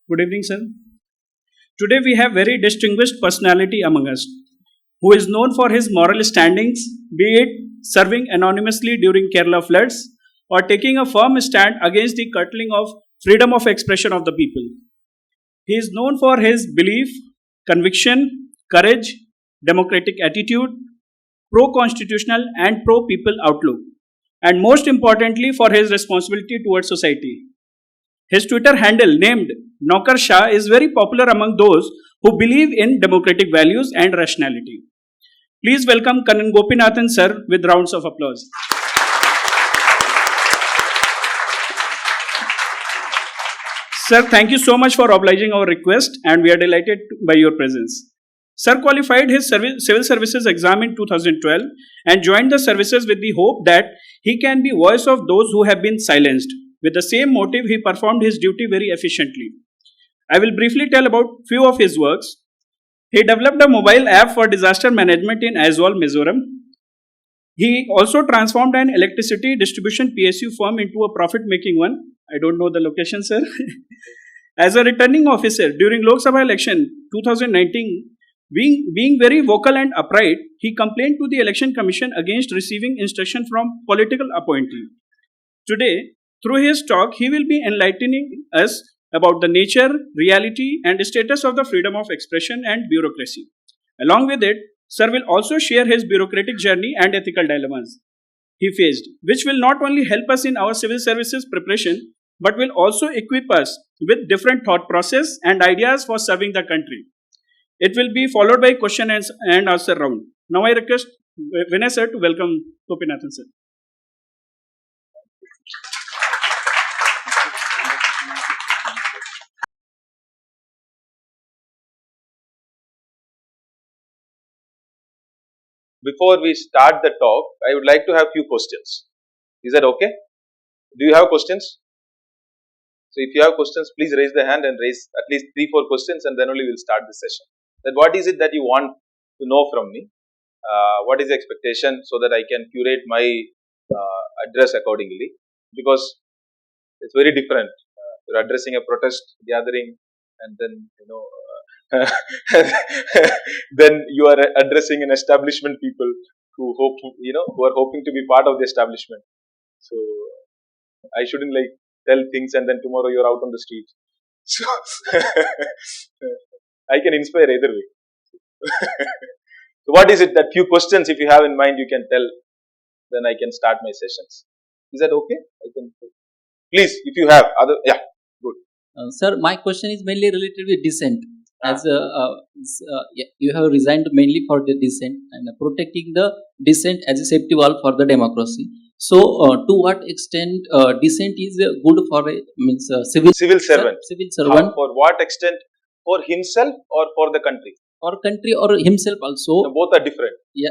Good evening, sir. Today we have very distinguished personality among us, who is known for his moral standings, be it serving anonymously during Kerala floods or taking a firm stand against the curtailing of freedom of expression of the people. He is known for his belief, conviction, courage, democratic attitude, pro-constitutional and pro-people outlook, and most importantly for his responsibility towards society. His Twitter handle named Naukar Shah is very popular among those who believe in democratic values and rationality. Please welcome Kannan Gopinathan sir with rounds of applause. Sir, thank you so much for obliging our request and we are delighted by your presence. Sir qualified his civil services exam in 2012 and joined the services with the hope that he can be voice of those who have been silenced. With the same motive, he performed his duty very efficiently. I will briefly tell about few of his works. He developed a mobile app for disaster management in Aizawl, Mizoram. He also transformed an electricity distribution PSU firm into a profit-making one. I don't know the location, sir. As a returning officer during Lok Sabha election 2019, being very vocal and upright, he complained to the Election Commission against receiving instruction from political appointee. Today, through his talk, he will be enlightening us about the nature, reality, and status of the freedom of expression and bureaucracy. Along with it, sir will also share his bureaucratic journey and ethical dilemmas he faced, which will not only help us in our civil services preparation, but will also equip us with different thought process and ideas for serving the country. It will be followed by question and answer round. Now I request Vinay sir to welcome Gopinathan sir. Before we start the talk, I would like to have few questions. Is that okay? Do you have questions? So if you have questions, please raise the hand and raise at least 3-4 questions and then only we'll start the session. Then what is it that you want to know from me? What is the expectation so that I can curate my address accordingly? Because it's very different. You're addressing a protest gathering and then, then you are addressing an establishment people who hope, who are hoping to be part of the establishment. So I shouldn't tell things and then tomorrow you're out on the street. So I can inspire either way. So what is it that few questions if you have in mind you can tell, then I can start my sessions. Is that okay? I can. Please, if you have other, yeah, good. Sir, my question is mainly related with dissent. As you have resigned mainly for the dissent and protecting the dissent as a safety valve for the democracy. So, to what extent dissent is good for a civil servant? Civil servant. For what extent? For himself or for the country? For country or himself also. No, both are different. Yeah.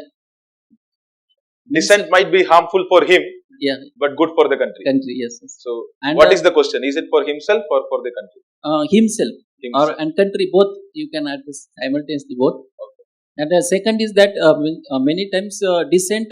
Dissent might be harmful for him. Yeah. But good for the country. Country, yes. So, and what is the question? Is it for himself or for the country? Himself. And country, both you can address simultaneously both. Okay. And the second is that many times dissent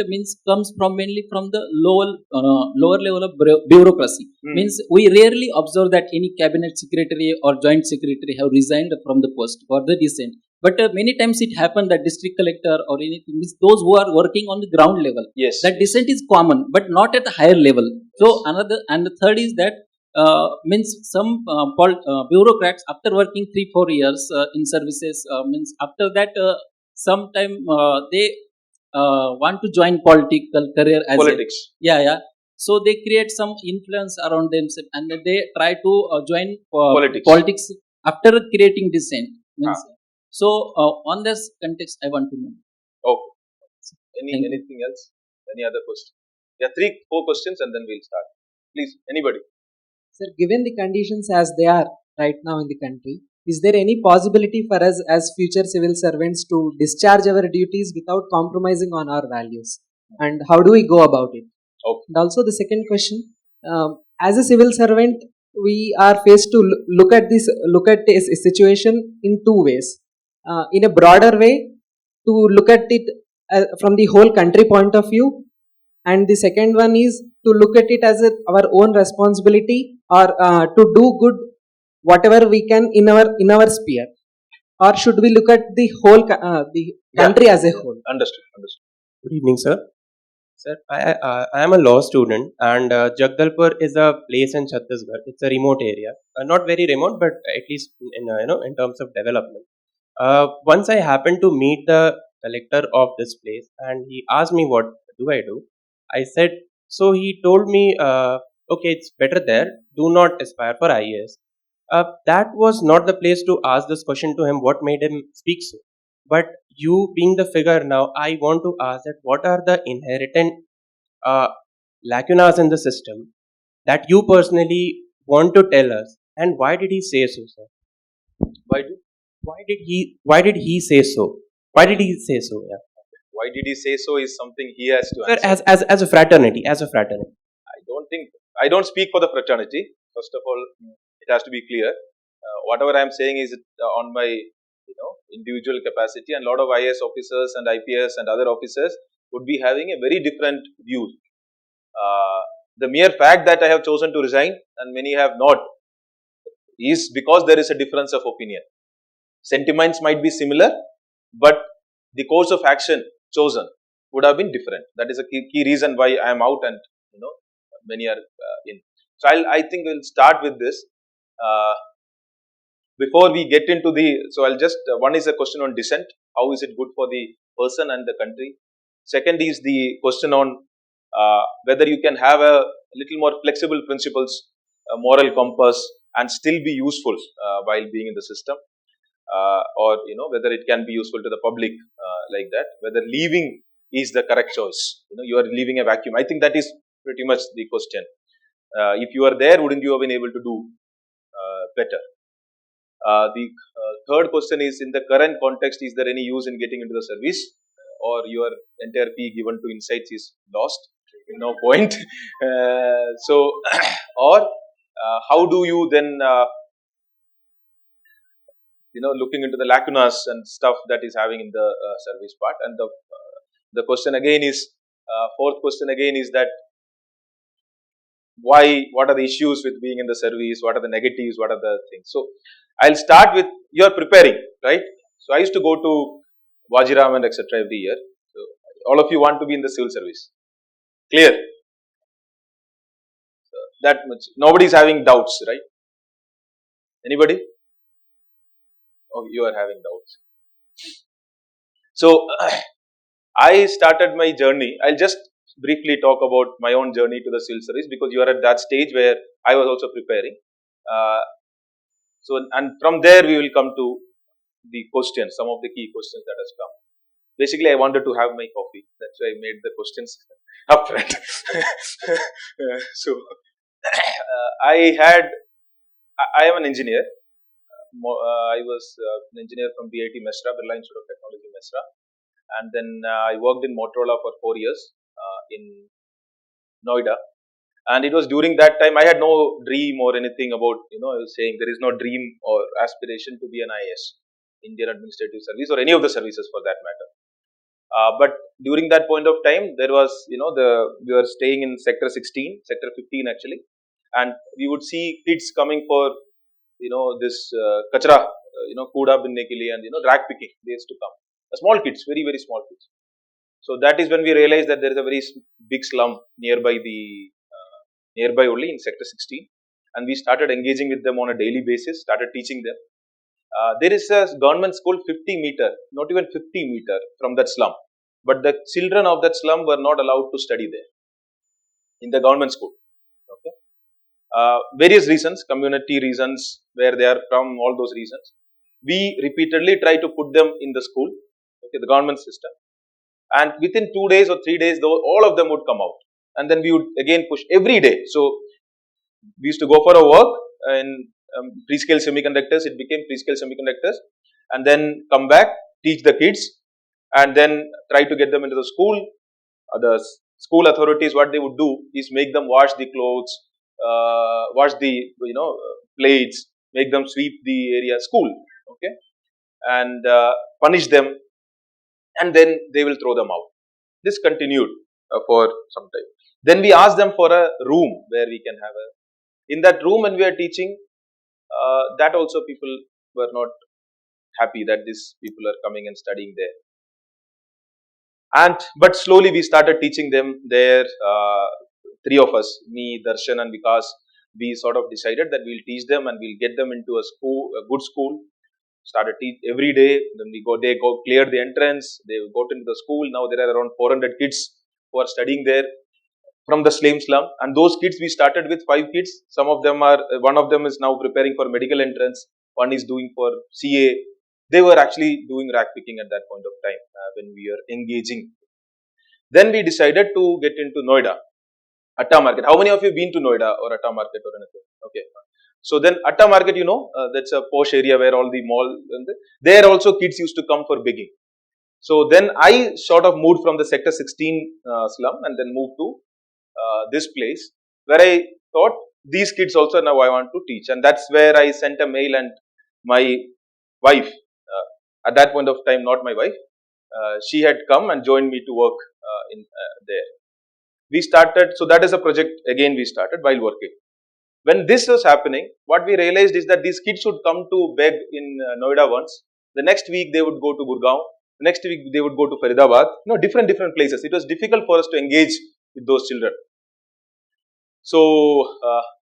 comes from mainly from the lower level of bureaucracy. Means we rarely observe that any cabinet secretary or joint secretary have resigned from the post for the dissent. But many times it happens that district collector or anything means those who are working on the ground level. Yes. That dissent is common, but not at a higher level. So the third is that. Means some bureaucrats after working 3-4 years in services means after that sometime they want to join political career as politics. So they create some influence around themselves and they try to join politics after creating dissent. So on this context I want to know. Okay. Anything else? Any other question? Yeah, 3-4 questions and then we'll start. Please, anybody. Sir, given the conditions as they are right now in the country, is there any possibility for us as future civil servants to discharge our duties without compromising on our values? And how do we go about it? Okay. And also the second question, as a civil servant, we are faced to look at this situation in two ways. In a broader way, to look at it from the whole country point of view, and the second one is to look at it as our own responsibility or to do good whatever we can in our sphere, or should we look at the whole the country as a whole? Understood. Good evening, sir. Sir, I am a law student, and Jagdalpur is a place in Chhattisgarh. It's a remote area, not very remote, but at least in terms of development. Once I happened to meet the collector of this place, and he asked me what do I do. I said so. He told me, okay, it's better there. Do not aspire for IAS. That was not the place to ask this question to him. What made him speak so? But you being the figure now, I want to ask that what are the inherent uh, lacunas in the system that you personally want to tell us, and why did he say so, sir? Why do? Why did he say so? Why did he say so? Yeah, Why did he say so is something he has to sir, answer. as a fraternity, I don't speak for the fraternity. First of all, it has to be clear. Whatever I am saying is on my individual capacity, and a lot of IAS officers and IPS and other officers would be having a very different view. The mere fact that I have chosen to resign and many have not is because there is a difference of opinion. Sentiments might be similar, but the course of action chosen would have been different. That is a key reason why I am out, and many are in. So I think we'll start with this. Before we get into I'll just, one is a question on dissent. How is it good for the person and the country? Second is the question on whether you can have a little more flexible principles, a moral compass, and still be useful while being in the system, or whether it can be useful to the public like that. Whether leaving is the correct choice. You are leaving a vacuum. I think that is pretty much the question. If you are there, wouldn't you have been able to do better? The third question is, in the current context, is there any use in getting into the service, or your entire fee given to insights is lost? No point. Or how do you then, looking into the lacunas and stuff that is having in the service part? And the question again is, fourth question again is that why, what are the issues with being in the service, what are the negatives, what are the things. So I'll start with, you are preparing, right? So I used to go to Vajiram and etc. every year. So all of you want to be in the civil service. Clear? So that much. Nobody is having doubts, right? Anybody? Oh, you are having doubts. So I started my journey. I'll just briefly talk about my own journey to the civil service, because you are at that stage where I was also preparing. And from there we will come to the questions, some of the key questions that has come. Basically, I wanted to have my coffee. That's why I made the questions upfront. So I am an engineer. I was an engineer from BIT Mesra, Birla Institute of Technology Mesra, and then I worked in Motorola for 4 years in Noida. And it was during that time I had no dream or anything about, I was saying there is no dream or aspiration to be an IAS, Indian Administrative Service, or any of the services for that matter. But during that point of time, there was, we were staying in sector 16, sector 15 actually, and we would see kids coming for, this kachra, kuda binne ke liye, and rag picking. They used to come. Small kids, very, very small kids. So that is when we realized that there is a very big slum nearby only in sector 16, and we started engaging with them on a daily basis, started teaching them. There is a government school 50 meter, not even 50 meter from that slum, but the children of that slum were not allowed to study there in the government school. Okay, various reasons, community reasons, where they are from, all those reasons. We repeatedly try to put them in the school, okay, the government system, and within 2 days or 3 days, all of them would come out, and then we would again push every day. So we used to go for a work in pre-scale semiconductors. It became pre-scale semiconductors, and then come back, teach the kids, and then try to get them into the school. The school authorities, what they would do is make them wash the clothes, wash the plates, make them sweep the area, school, okay, and punish them, and then they will throw them out. This continued for some time. Then we asked them for a room where we can have in that room when we are teaching, that also people were not happy that these people are coming and studying there. But slowly we started teaching them there. Three of us, me, Darshan and Vikas, we sort of decided that we'll teach them and we'll get them into a good school. Started teach every day. Then they go clear the entrance. They got into the school. Now there are around 400 kids who are studying there from the slum. And those kids, we started with 5 kids. One of them is now preparing for medical entrance. One is doing for CA. They were actually doing rack picking at that point of time when we were engaging. Then we decided to get into Noida, Atta Market. How many of you have been to Noida or Atta Market or anything? Okay. So then Atta Market, that's a posh area where all the mall, there also kids used to come for begging. So then I sort of moved from the sector 16 slum and then moved to this place where I thought these kids also now I want to teach, and that's where I sent a mail, and my wife, at that point of time not my wife, she had come and joined me to work in there. We started, so that is a project again we started while working. When this was happening, what we realized is that these kids would come to beg in Noida once, the next week they would go to Gurgaon, the next week they would go to Faridabad, different places. It was difficult for us to engage with those children. So,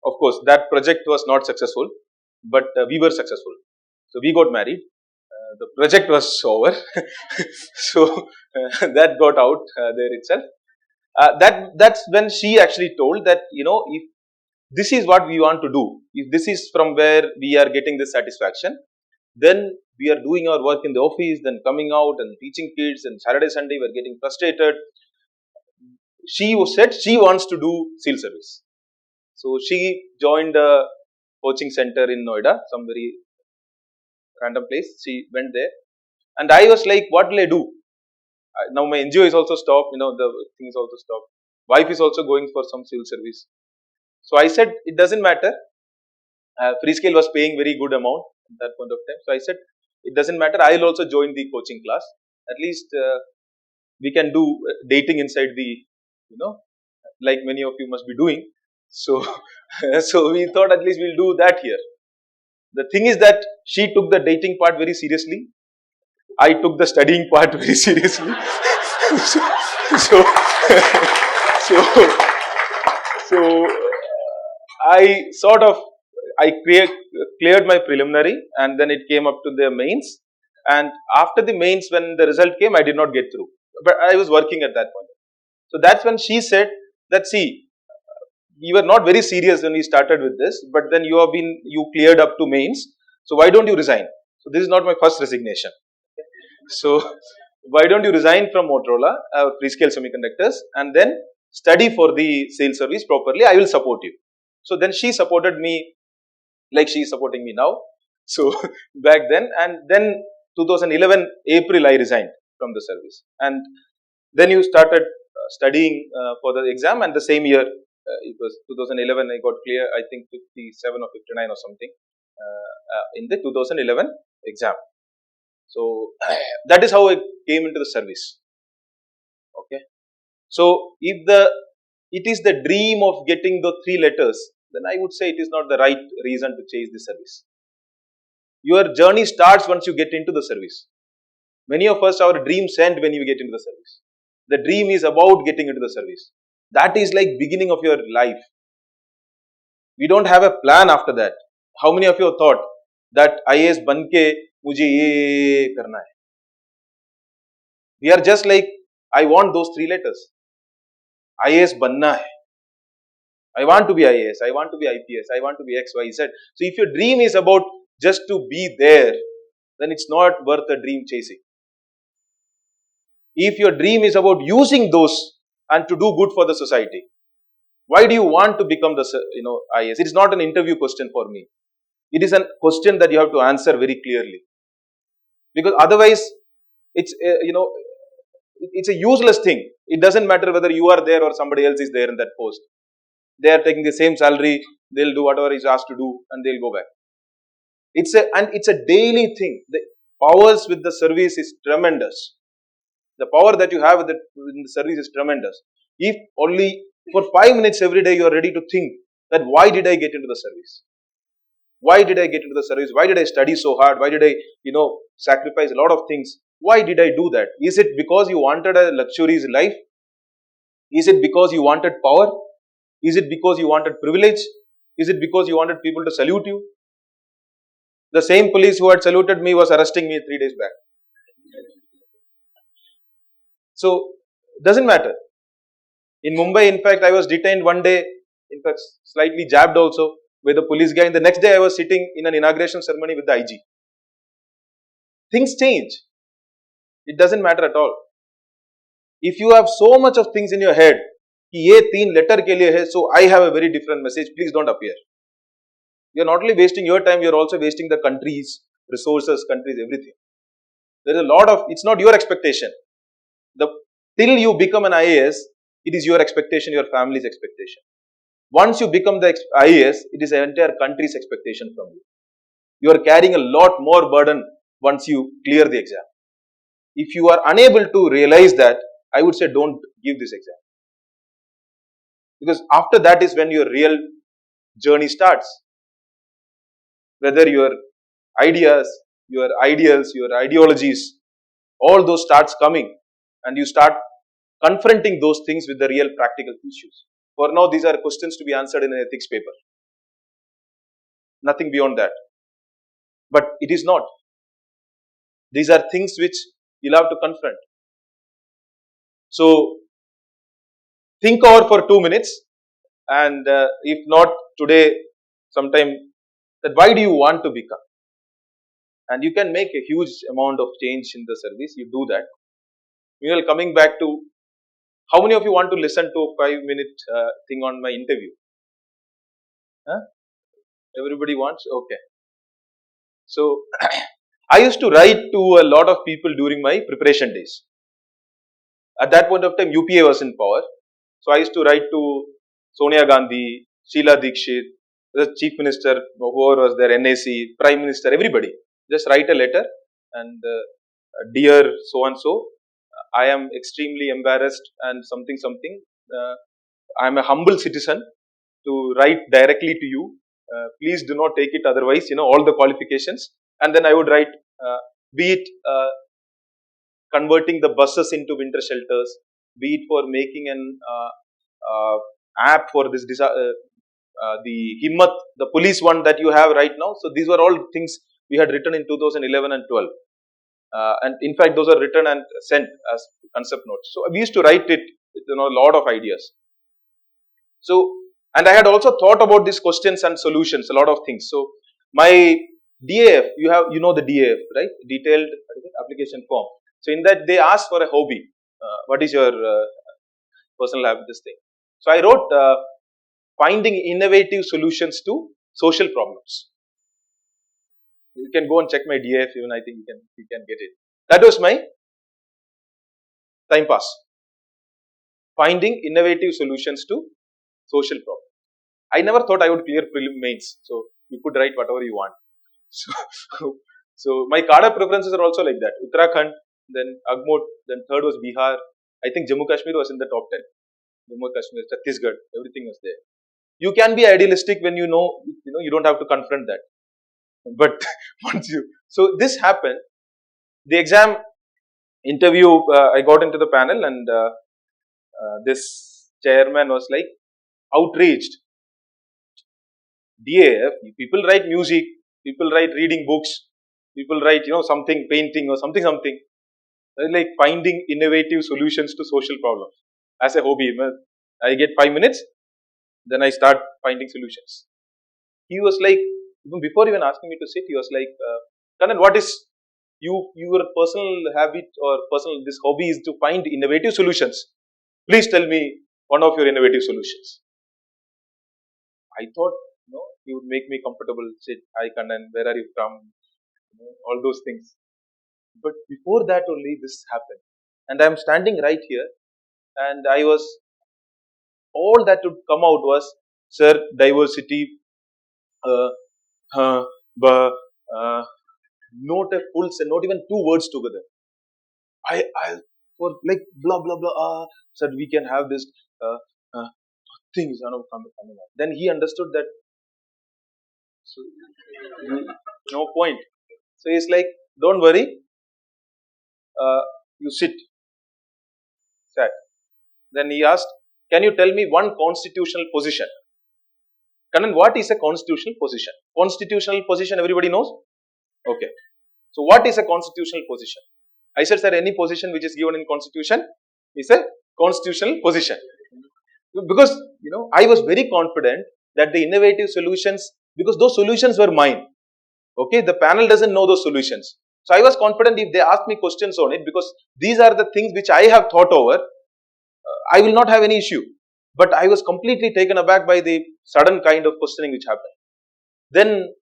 of course, that project was not successful, but we were successful. So, we got married. The project was over. So, that got out there itself. That's when she actually told that, if this is what we want to do, if this is from where we are getting this satisfaction, then we are doing our work in the office, then coming out and teaching kids, and Saturday, Sunday we are getting frustrated. She said she wants to do seal service. So she joined a coaching center in Noida, some very random place. She went there, and I was like, what will I do? Now my NGO is also stopped, the thing is also stopped. Wife is also going for some civil service. So I said, it doesn't matter. Freescale was paying very good amount at that point of time. So I said, it doesn't matter. I will also join the coaching class. At least we can do dating inside the, like many of you must be doing. So, so we thought at least we'll do that here. The thing is that she took the dating part very seriously. I took the studying part very seriously. so I sort of, cleared my preliminary, and then it came up to the mains. And after the mains, when the result came, I did not get through. But I was working at that point. So that's when she said that, see, we were not very serious when we started with this, but then you cleared up to mains. So why don't you resign? So this is not my first resignation. So why don't you resign from Motorola, Freescale Semiconductors, and then study for the sales service properly. I will support you. So then she supported me like she is supporting me now. So back then, and then 2011 April I resigned from the service, and then you started studying for the exam, and the same year it was 2011 I got clear, I think 57 or 59 or something in the 2011 exam. So that is how I came into the service. Okay. So if it is the dream of getting the 3 letters, then I would say it is not the right reason to chase the service. Your journey starts once you get into the service. Many of us, our dreams end when you get into the service. The dream is about getting into the service. That is like beginning of your life. We don't have a plan after that. How many of you have thought that IAS banke mujhe ye karna hai? We are just like, I want those 3 letters. IAS banna hai. I want to be IAS, I want to be IPS, I want to be X, Y, Z. So if your dream is about just to be there, then it's not worth a dream chasing. If your dream is about using those and to do good for the society, why do you want to become the IAS? It is not an interview question for me. It is a question that you have to answer very clearly. Because otherwise, it's it's a useless thing. It doesn't matter whether you are there or somebody else is there in that post. They are taking the same salary, they'll do whatever is asked to do, and they'll go back. It's a daily thing. The powers with the service is tremendous. The power that you have in the service is tremendous. If only for 5 minutes every day you are ready to think that why did I get into the service? Why did I get into the service? Why did I study so hard? Why did I, sacrifice a lot of things? Why did I do that? Is it because you wanted a luxurious life? Is it because you wanted power? Is it because you wanted privilege? Is it because you wanted people to salute you? The same police who had saluted me was arresting me 3 days back. So, doesn't matter. In Mumbai, in fact, I was detained one day, in fact, slightly jabbed also with a police guy. And the next day, I was sitting in an inauguration ceremony with the IG. Things change. It doesn't matter at all. If you have so much of things in your head, कि ये 3 letter के लिए है, so I have a very different message, please don't appear. You are not only wasting your time, you are also wasting the country's resources, country's everything. There is a lot of, it's not your expectation. Till you become an IAS, it is your expectation, your family's expectation. Once you become the IAS, it is the entire country's expectation from you. You are carrying a lot more burden once you clear the exam. If you are unable to realize that, I would say don't give this exam. Because after that is when your real journey starts. Whether your ideas, your ideals, your ideologies, all those starts coming and you start confronting those things with the real practical issues. For now, these are questions to be answered in an ethics paper. Nothing beyond that. But it is not. These are things which you'll have to confront. So, think over for 2 minutes, and if not today, sometime, that why do you want to become? And you can make a huge amount of change in the service, you do that. Meanwhile, coming back to, how many of you want to listen to a 5-minute thing on my interview? Huh? Everybody wants? Okay. So, I used to write to a lot of people during my preparation days. At that point of time, UPA was in power. So, I used to write to Sonia Gandhi, Sheila Dikshit, the Chief Minister, whoever was there, NAC, Prime Minister, everybody. Just write a letter and dear so and so, I am extremely embarrassed and something. I am a humble citizen to write directly to you. Please do not take it otherwise, all the qualifications. And then I would write, be it converting the buses into winter shelters, be it for making an app for this, the Himmat, the police one that you have right now. So these were all things we had written in 2011 and 12. And in fact, those are written and sent as concept notes. So we used to write it with a lot of ideas. So, and I had also thought about these questions and solutions, a lot of things. So my DAF, you know the DAF, right? Detailed application form. So in that they ask for a hobby. What is your personal habit? This thing. So I wrote finding innovative solutions to social problems. You can go and check my DAF, even I think you can get it. That was my time pass. Finding innovative solutions to social problems. I never thought I would clear prelim mains, so you could write whatever you want. So my cadre preferences are also like that. Uttarakhand, then Agmot, then third was Bihar. I think Jammu Kashmir was in the top 10. Jammu Kashmir, Chhattisgarh, everything was there. You can be idealistic when you know you don't have to confront that. But so this happened. The exam interview, I got into the panel and this chairman was like outraged. DAF, people write music, people write reading books, people write something, painting or something. They're like finding innovative solutions to social problems as a hobby. I get 5 minutes, then I start finding solutions. He was like, even before even asking me to sit, he was like, Kannan, what is your personal habit or personal, this hobby is to find innovative solutions. Please tell me one of your innovative solutions. I thought, he would make me comfortable, sit, hi Kannan, where are you from, all those things. But before that only this happened. And I am standing right here and I was, all that would come out was, sir, diversity, not a full sentence, not even 2 words together. I for like blah blah blah. Sir, we can have this things. Then he understood that. So, no point. So he's like, don't worry, you sit. Sat. Then he asked, can you tell me one constitutional position? Kannan, what is a constitutional position? Constitutional position, everybody knows? Okay. So what is a constitutional position? I said, sir, any position which is given in constitution is a constitutional position. Because, I was very confident that the innovative solutions, because those solutions were mine. Okay, the panel doesn't know those solutions. So I was confident if they ask me questions on it, because these are the things which I have thought over, I will not have any issue. But I was completely taken aback by the sudden kind of questioning which happened. Then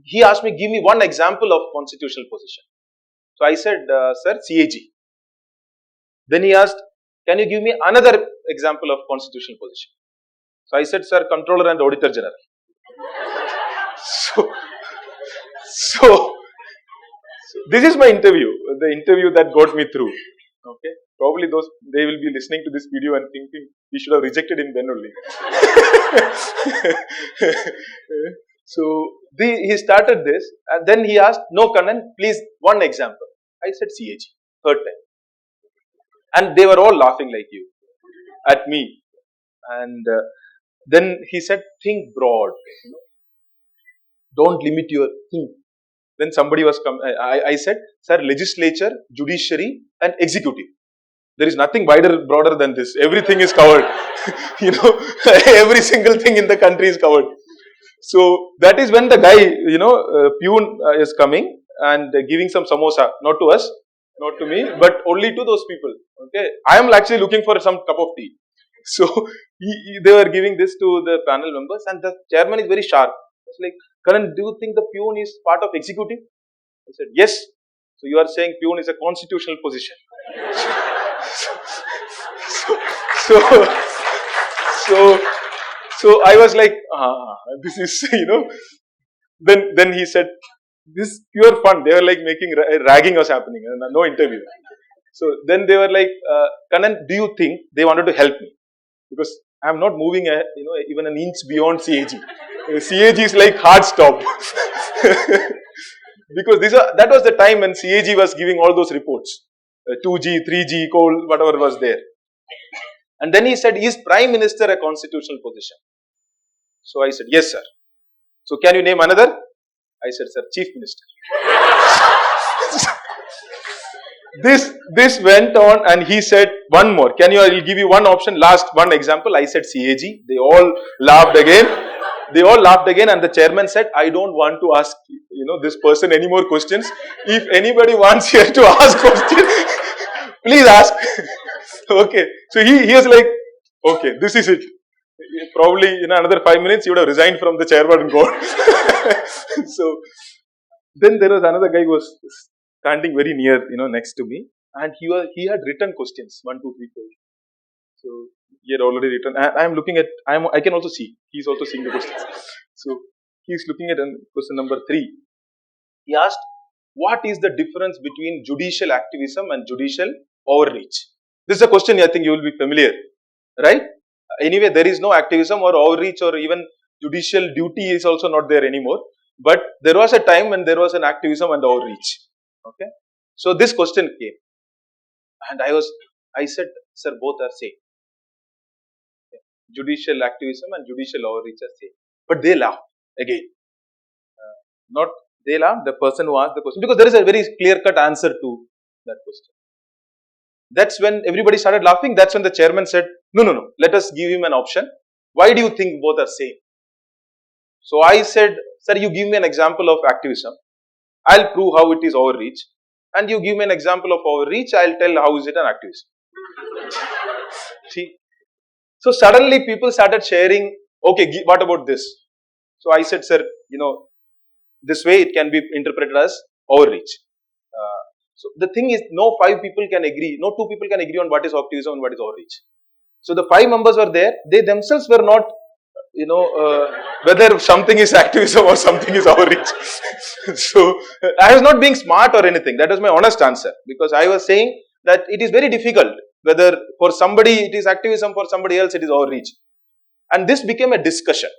he asked me, give me one example of constitutional position. So I said, sir, CAG. Then he asked, can you give me another example of constitutional position? So I said, sir, Controller and Auditor General. So this is my interview, the interview that got me through. Okay, probably they will be listening to this video and thinking we should have rejected him then only. So he started this, and then he asked, no, Kannan, please one example. I said CAG, third time. And they were all laughing like you at me. And then he said, think broad. Don't limit your think. Then somebody was coming. I said, sir, legislature, judiciary, and executive. There is nothing wider, broader than this. Everything is covered. Every single thing in the country is covered. So that is when the guy, peon is coming and giving some samosa, not to us, not to me, but only to those people. Okay, I am actually looking for some cup of tea. So they were giving this to the panel members, and the chairman is very sharp. It's like, Kannan, do you think the peon is part of executive? I said, yes. So you are saying peon is a constitutional position. So I was like, this is, Then he said, this pure fun. They were like making ragging was happening, and no interview. So then they were like, Kannan, do you think they wanted to help me? Because I am not moving, even an inch beyond CAG. CAG is like hard stop. Because that was the time when CAG was giving all those reports. 2G, 3G, coal, whatever was there. And then he said, is Prime Minister a constitutional position? So I said, yes, sir. So can you name another? I said, sir, Chief Minister. This went on, and he said, one more. I'll give you one option, last one example. I said CAG. They all laughed again. And the chairman said, I don't want to ask, this person any more questions. If anybody wants here to ask questions, please ask. Okay. So he was like, okay, this is it. Probably in another 5 minutes, he would have resigned from the chairman and gone. So then there was another guy who was standing very near, next to me, and he had written questions 1, 2, 3, 4. So he had already written. I can also see. He's also seeing the questions. So he's looking at question number 3. He asked, what is the difference between judicial activism and judicial overreach? This is a question I think you will be familiar, right? Anyway, there is no activism or overreach, or even judicial duty is also not there anymore. But there was a time when there was an activism and overreach. Okay. So this question came, and I said, sir, both are same. Okay. Judicial activism and judicial overreach are same. But they laughed again. They laughed, the person who asked the question, because there is a very clear-cut answer to that question. That's when everybody started laughing. That's when the chairman said, no, let us give him an option. Why do you think both are same? So I said, sir, you give me an example of activism. I'll prove how it is overreach. And you give me an example of overreach, I'll tell how is it an activism. See? So suddenly people started sharing, okay, what about this? So I said, sir, this way it can be interpreted as overreach. So the thing is, no 5 people can agree, no 2 people can agree on what is activism and what is overreach. So the 5 members were there, they themselves were not, whether something is activism or something is overreach. So I was not being smart or anything, that was my honest answer, because I was saying that it is very difficult, whether for somebody it is activism, for somebody else it is overreach. And this became a discussion.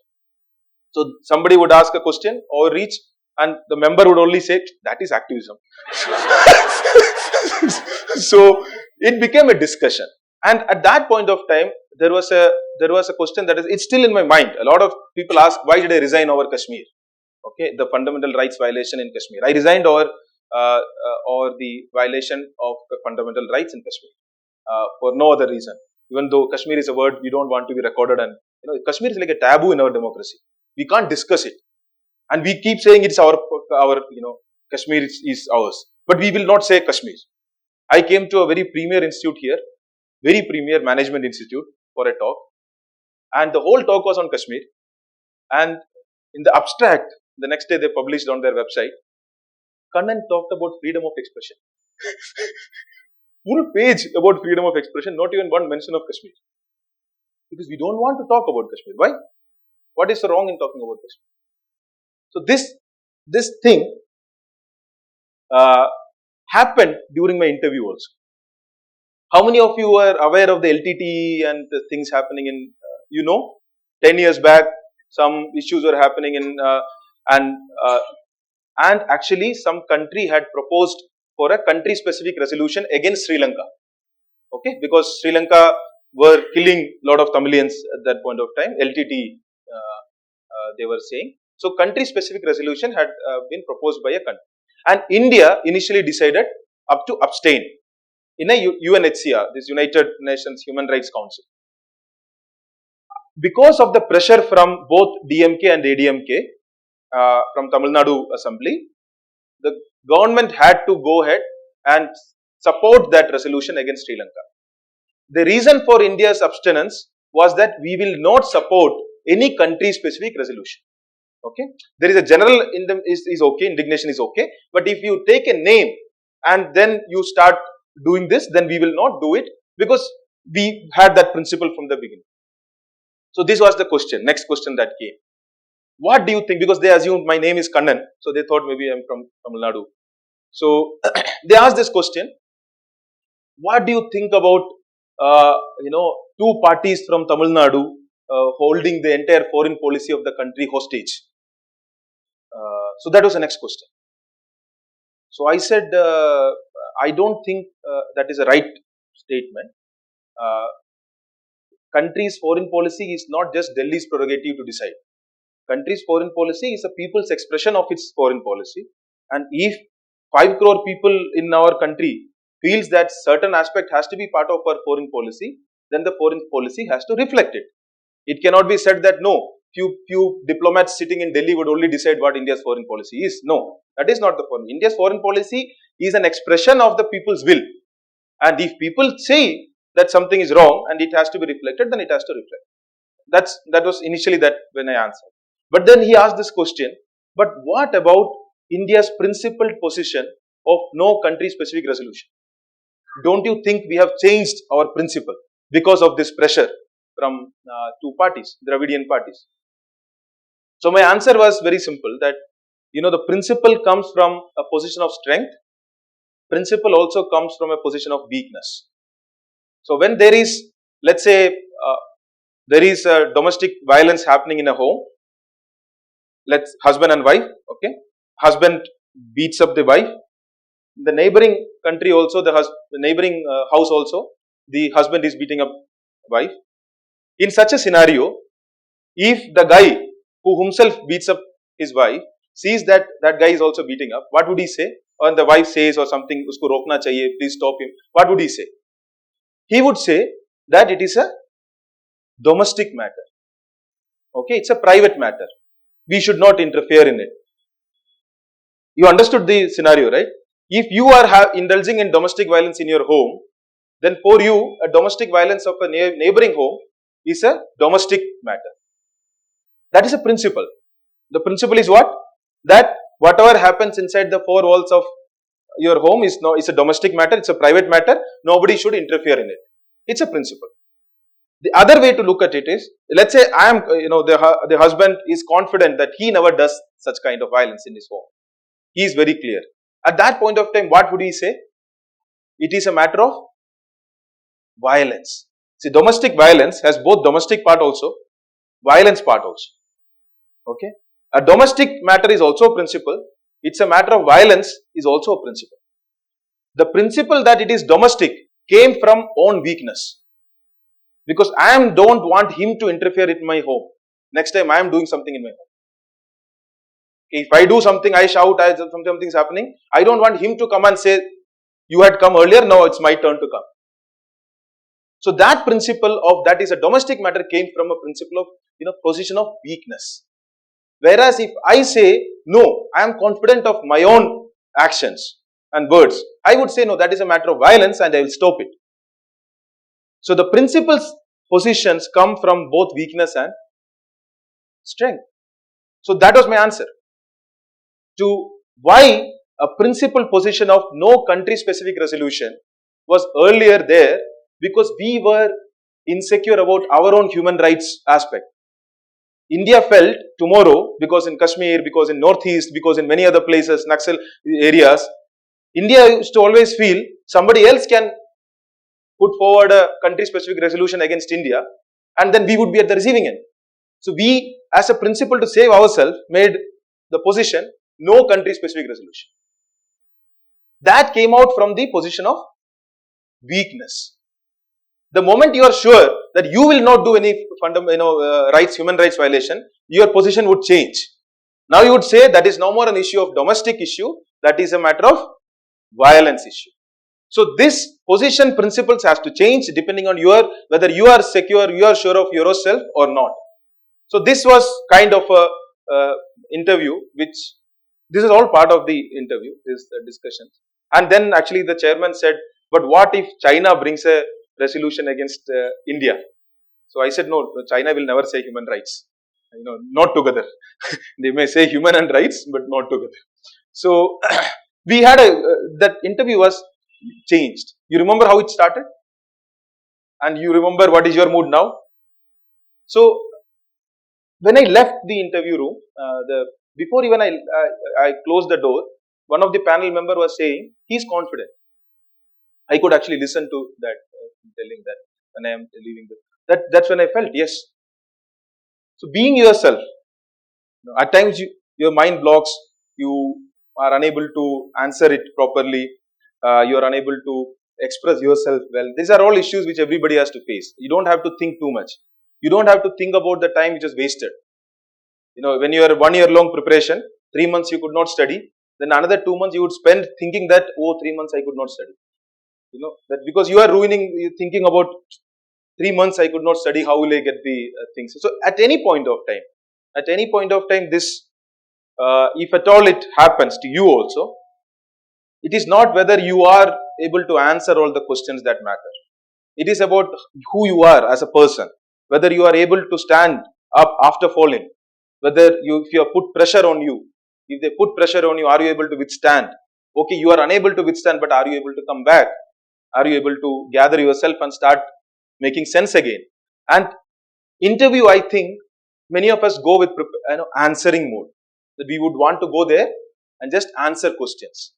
So somebody would ask a question or reach, and the member would only say, that is activism. So it became a discussion. And at that point of time, there was a question that is, it's still in my mind. A lot of people ask, why did I resign over Kashmir? Okay, the fundamental rights violation in Kashmir. I resigned over the violation of the fundamental rights in Kashmir for no other reason. Even though Kashmir is a word we don't want to be recorded, and Kashmir is like a taboo in our democracy. We can't discuss it, and we keep saying it's our Kashmir is ours, but we will not say Kashmir. I came to a very premier institute here, very premier management institute for a talk, and the whole talk was on Kashmir. And in the abstract, the next day they published on their website, Kannan talked about freedom of expression. Full page about freedom of expression, not even one mention of Kashmir. Because we don't want to talk about Kashmir. Why? What is wrong in talking about Kashmir? So this thing happened during my interview also. How many of you are aware of the LTT and the things happening in, 10 years back, some issues were happening in, and actually some country had proposed for a country specific resolution against Sri Lanka. Okay, because Sri Lanka were killing a lot of Tamilians at that point of time, LTT they were saying. So country specific resolution had been proposed by a country. And India initially decided up to abstain in a UNHCR, this United Nations Human Rights Council. Because of the pressure from both DMK and ADMK from Tamil Nadu Assembly, the government had to go ahead and support that resolution against Sri Lanka. The reason for India's abstinence was that we will not support any country specific resolution. Okay, there is a general is okay, indignation is okay, but if you take a name and then you start doing this, then we will not do it, because we had that principle from the beginning. So this was the question, next question that came. What do you think? Because they assumed my name is Kannan, so they thought maybe I am from Tamil Nadu. So they asked this question: what do you think about two parties from Tamil Nadu holding the entire foreign policy of the country hostage? So that was the next question. So I said, I don't think that is a right statement. Country's foreign policy is not just Delhi's prerogative to decide. Country's foreign policy is a people's expression of its foreign policy. And if 5 crore people in our country feels that certain aspect has to be part of our foreign policy, then the foreign policy has to reflect it. It cannot be said that no, few diplomats sitting in Delhi would only decide what India's foreign policy is. No, that is not the point. India's foreign policy is an expression of the people's will. And if people say that something is wrong and it has to be reflected, then it has to reflect. That was initially that when I answered. But then he asked this question, but what about India's principled position of no country specific resolution? Don't you think we have changed our principle because of this pressure from two parties, Dravidian parties? So my answer was very simple, that the principle comes from a position of strength. Principle also comes from a position of weakness. So when there is, let's say, there is a domestic violence happening in a home, let's husband and wife, okay, husband beats up the wife, the neighboring country also, the neighboring house also, the husband is beating up wife. In such a scenario, if the guy who himself beats up his wife sees that that guy is also beating up, what would he say? Or the wife says or something, usko rokna chahiye, please stop him. What would he say? He would say that it is a domestic matter. Okay, it's a private matter. We should not interfere in it. You understood the scenario, right? If you are indulging in domestic violence in your home, then for you, a domestic violence of a neighboring home is a domestic matter. That is a principle. The principle is what? That whatever happens inside the four walls of your home is a domestic matter, it's a private matter, nobody should interfere in it. It's a principle. The other way to look at it is, let's say I am, the husband is confident that he never does such kind of violence in his home. He is very clear. At that point of time, what would he say? It is a matter of violence. See, domestic violence has both domestic part also, violence part also. Okay. A domestic matter is also a principle. It's a matter of violence is also a principle. The principle that it is domestic came from own weakness. Because I don't want him to interfere in my home. Next time I am doing something in my home. If I do something, I shout, something's happening. I don't want him to come and say, you had come earlier, now it's my turn to come. So that principle of that is a domestic matter came from a principle of, position of weakness. Whereas if I say, no, I am confident of my own actions and words, I would say, no, that is a matter of violence and I will stop it. So the principles positions come from both weakness and strength. So that was my answer to why a principal position of no country specific resolution was earlier there, because we were insecure about our own human rights aspect. India felt tomorrow, because in Kashmir, because in Northeast, because in many other places, Naxal areas, India used to always feel somebody else can put forward a country specific resolution against India and then we would be at the receiving end. So we, as a principle to save ourselves, made the position no country specific resolution. That came out from the position of weakness. The moment you are sure that you will not do any human rights violation, your position would change. Now you would say that is no more an issue of domestic issue, that is a matter of violence issue. So this position principles has to change depending on whether you are secure, you are sure of yourself or not. So this was kind of a interview, which this is all part of the interview, this discussion. And then actually the chairman said, but what if China brings a resolution against India? So I said, no, China will never say human rights, not together. They may say human and rights, but not together. So we had that interview was changed. You remember how it started? And you remember what is your mood now? So when I left the interview room, before even I closed the door, one of the panel member was saying, he's confident. I could actually listen to that, telling that when I am leaving that's when I felt, yes. So being yourself, at times your mind blocks, you are unable to answer it properly, you are unable to express yourself well. These are all issues which everybody has to face. You don't have to think too much. You don't have to think about the time which is wasted. When you are 1 year long preparation, 3 months you could not study, then another 2 months you would spend thinking that, oh, 3 months I could not study. That because you are you're thinking about 3 months I could not study, how will I get the things? So at any point of time, this, if at all it happens to you also, it is not whether you are able to answer all the questions that matter. It is about who you are as a person, whether you are able to stand up after falling, whether if you have put pressure on you, if they put pressure on you, are you able to withstand? Okay, you are unable to withstand, but are you able to come back? Are you able to gather yourself and start making sense again? And interview, I think many of us go with answering mode, that we would want to go there and just answer questions.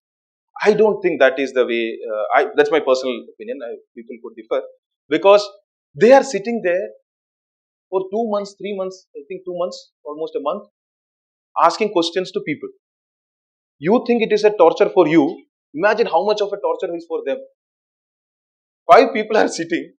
I don't think that is the way. That's my personal opinion. People could differ, because they are sitting there for 2 months, 3 months, I think 2 months, almost a month, asking questions to people. You think it is a torture for you? Imagine how much of a torture is for them. 5 people are sitting.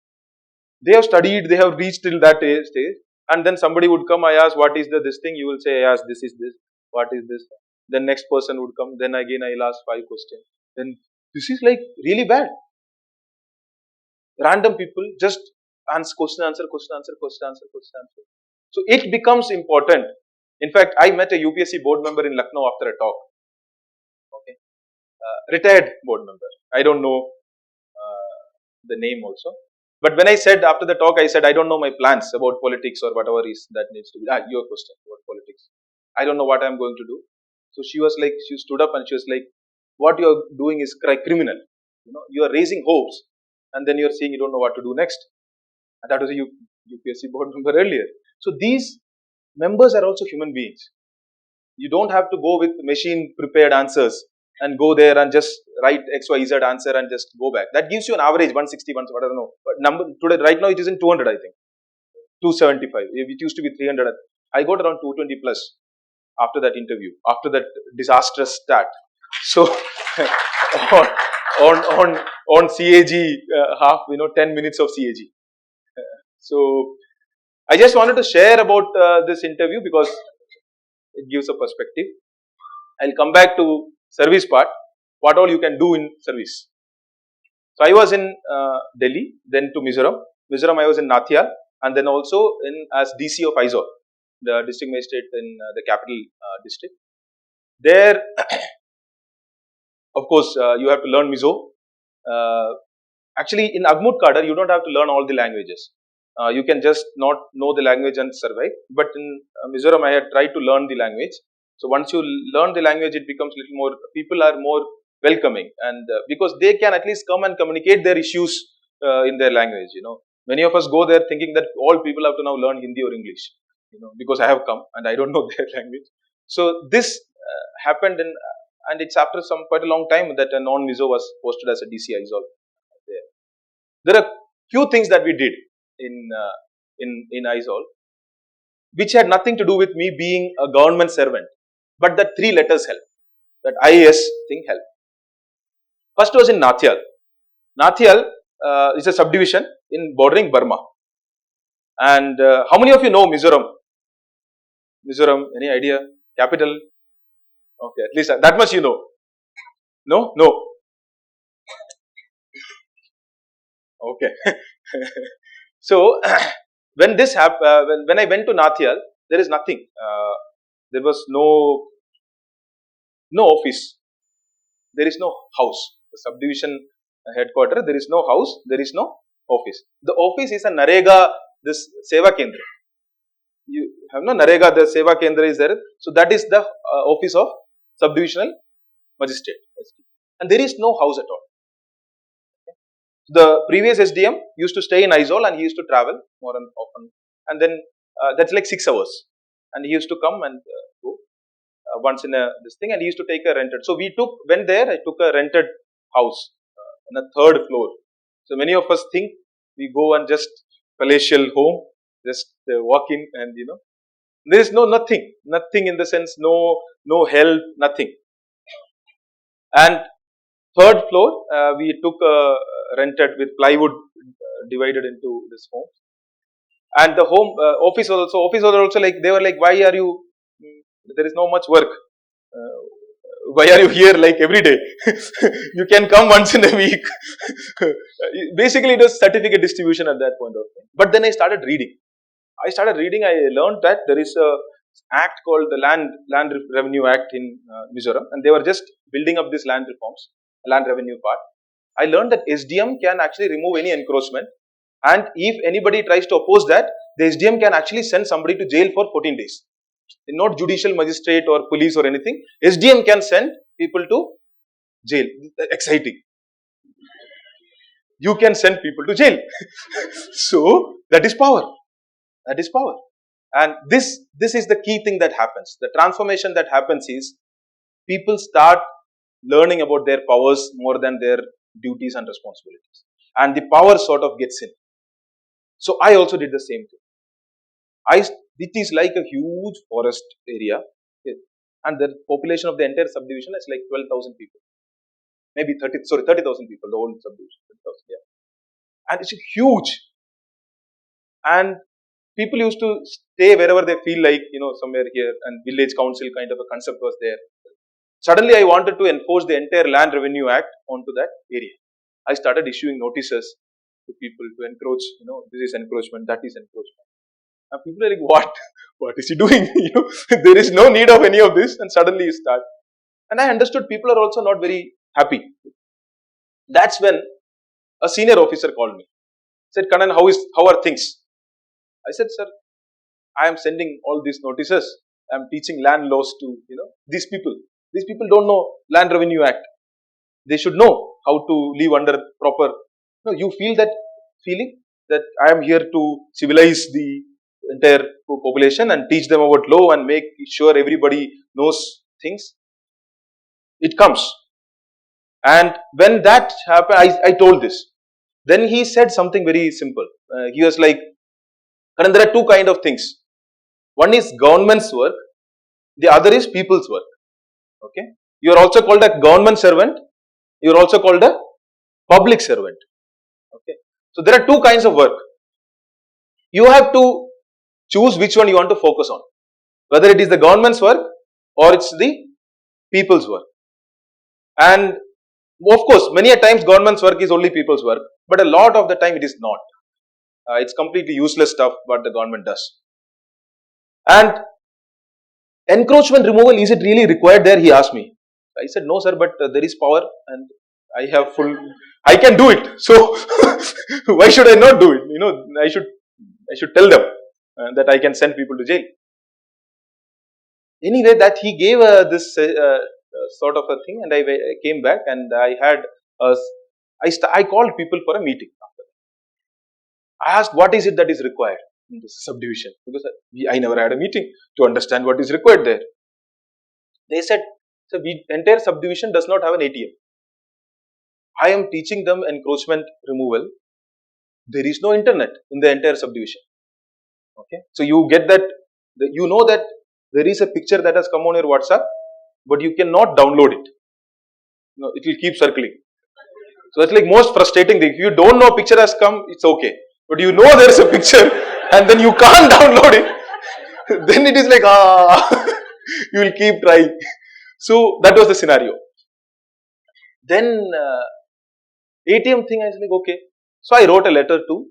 They have studied, they have reached till that stage, and then somebody would come. I ask, what is this thing? You will say, yes, this is this. What is this? Then next person would come. Then again, I'll ask 5 questions. Then this is like really bad. Random people just answer question, answer, question, answer, question, answer, question, answer. So it becomes important. In fact, I met a UPSC board member in Lucknow after a talk. Okay, retired board member. I don't know the name also. But when I said after the talk, I said, I don't know my plans about politics or whatever is that needs to be. Your question about politics. I don't know what I'm going to do. So she was like, she stood up and she was like, what you're doing is criminal. You are raising hopes and then you're saying you don't know what to do next. And that was a UPSC board member earlier. So these members are also human beings. You don't have to go with machine prepared answers and go there and just write XYZ answer and just go back. That gives you an average 160, I don't know. But today, right now it is in 200, I think. 275. It used to be 300. I got around 220 plus after that interview, after that disastrous start. So on CAG, half 10 minutes of CAG. So I just wanted to share about this interview because it gives a perspective. I'll come back to service part. What all you can do in service. So I was in Delhi, then to Mizoram. Mizoram I was in Nathia, and then also in as DC of Aizawl, the district magistrate in the capital district. There, of course, you have to learn Mizo. Actually, in Agmut Kadar, you don't have to learn all the languages. You can just not know the language and survive. But in Mizoram, I had tried to learn the language. So once you learn the language, it becomes little more. People are more welcoming, and because they can at least come and communicate their issues in their language. Many of us go there thinking that all people have to now learn Hindi or English. Because I have come and I don't know their language. So this happened and it's after quite a long time that a non-Mizo was posted as a DC Aizawl there. There are few things that we did in Aizawl, which had nothing to do with me being a government servant, but that 3 letters helped. That IAS thing helped. First was in Nathial. Nathial is a subdivision in bordering Burma. And how many of you know Mizoram? Mizoram, any idea? Capital? Okay, at least that much you know. No? No. Okay. So, when this happened, when I went to Nathial, there is nothing. There was no office. There is no house. The subdivision headquarters, there is no house, there is no office. The office is a Narega, this Seva Kendra. You have no Narega, the Seva Kendra is there. So, that is the office of subdivisional magistrate. And there is no house at all. The previous SDM used to stay in Aizawl and he used to travel more and often. And then that's like 6 hours. And he used to come and go once in this thing, and he used to take a rented. So we went there, I took a rented house on a 3rd floor. So many of us think we go and just palatial home, just walk in and there is nothing in the sense, no help, nothing. And 3rd floor, we took rented with plywood divided into this home. And the home office was also like, they were like, why are you, there is no much work. Why are you here like every day? You can come once in a week. Basically, it was certificate distribution at that point of time. But then I started reading. I learned that there is a act called the Land Revenue Act in Mizoram, and they were just building up this land reforms, land revenue part. I learned that SDM can actually remove any encroachment, and if anybody tries to oppose that, the SDM can actually send somebody to jail for 14 days. Not judicial magistrate or police or anything. SDM can send people to jail. Exciting. You can send people to jail. So that is power. That is power. And this is the key thing that happens. The transformation that happens is people start learning about their powers more than their duties and responsibilities. And the power sort of gets in. So I also did the same thing. It is like a huge forest area, and the population of the entire subdivision is like 12,000 people. Maybe 30,000 people, the whole subdivision. 30,000, yeah. And it's huge. And people used to stay wherever they feel like, somewhere here, and village council kind of a concept was there. Suddenly I wanted to enforce the entire Land Revenue Act onto that area. I started issuing notices to people to encroach, this is encroachment, that is encroachment. And people are like, what is he doing? There is no need of any of this, and suddenly you start. And I understood people are also not very happy. That's when a senior officer called me. Said, Kannan, how are things? I said, sir, I am sending all these notices. I am teaching land laws to these people. These people don't know Land Revenue Act. They should know how to live under proper. No, you feel that feeling that I am here to civilize the entire population and teach them about law and make sure everybody knows things. It comes. And when that happened, I told this. Then he said something very simple. He was like, Kannan, there are 2 kind of things. One is government's work, the other is people's work. Okay, you are also called a government servant, you are also called a public servant. Okay, so there are two kinds of work. You have to choose which one you want to focus on, whether it is the government's work or it's the people's work. And of course, many a times government's work is only people's work, but a lot of the time it is not. It's completely useless stuff what the government does. And encroachment removal, is it really required there? He asked me. I said, no sir, but there is power and I have full, I can do it. So why should I not do it? You know, I should tell them that I can send people to jail. Anyway, that he gave this sort of a thing, and I came back and I had, I called people for a meeting. I asked, what is it that is required in this subdivision? Because I never had a meeting to understand what is required there. They said, so entire subdivision does not have an ATM. I am teaching them encroachment removal. There is no internet in the entire subdivision. Okay, so you get that, you know that there is a picture that has come on your WhatsApp, but you cannot download it. No, it will keep circling. So that's like most frustrating thing. If you don't know picture has come, it's okay. But you know there is a picture and then you can't download it, then it is like, you will keep trying. So that was the scenario. Then ATM thing, I was like, okay. So I wrote a letter to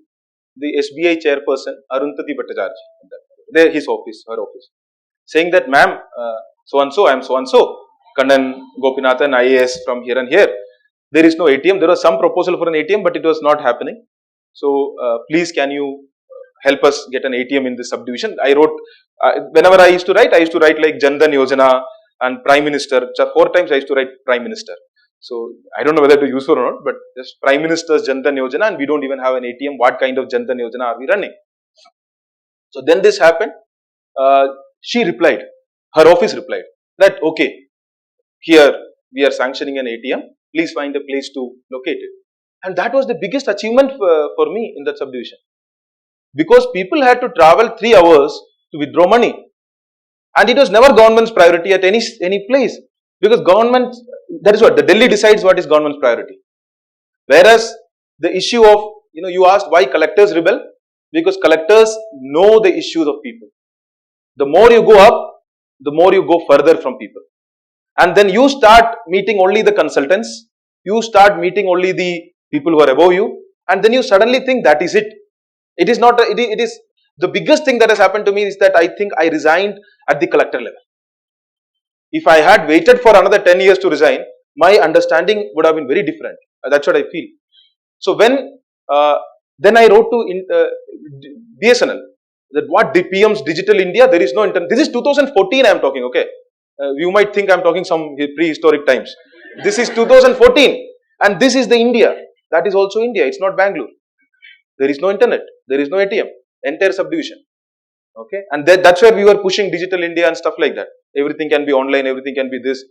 the SBI chairperson, Arundhati Bhattacharya, his office, her office, saying that, ma'am, so-and-so, I am so-and-so, Kannan Gopinathan, IAS from here and here. There is no ATM. There was some proposal for an ATM, but it was not happening. So, please can you help us get an ATM in this subdivision? I wrote, whenever I used to write like Jan Dhan Yojana and Prime Minister. 4 times I used to write Prime Minister. So, I don't know whether to use for or not, but just Prime Minister's Jan Dhan Yojana, and we don't even have an ATM. What kind of Jan Dhan Yojana are we running? So, then this happened. She replied, her office replied that, okay, here we are sanctioning an ATM. Please find a place to locate it. And that was the biggest achievement for me in that subdivision. Because people had to travel 3 hours to withdraw money. And it was never government's priority at any place. Because government, that is what, the Delhi decides what is government's priority. Whereas the issue of, you asked why collectors rebel? Because collectors know the issues of people. The more you go up, the more you go further from people. And then you start meeting only the consultants, you start meeting only the people who are above you, and then you suddenly think that is it. It is not, it is, the biggest thing that has happened to me is that I think I resigned at the collector level. If I had waited for another 10 years to resign, my understanding would have been very different. That's what I feel. So when, then I wrote to BSNL, that what the PM's Digital India, there is no internet. This is 2014 I am talking, okay. You might think I am talking some prehistoric times. This is 2014 and this is the India. That is also India, it's not Bangalore. There is no internet, there is no ATM, entire subdivision. Okay, and that's where we were pushing Digital India and stuff like that. Everything can be online, everything can be this.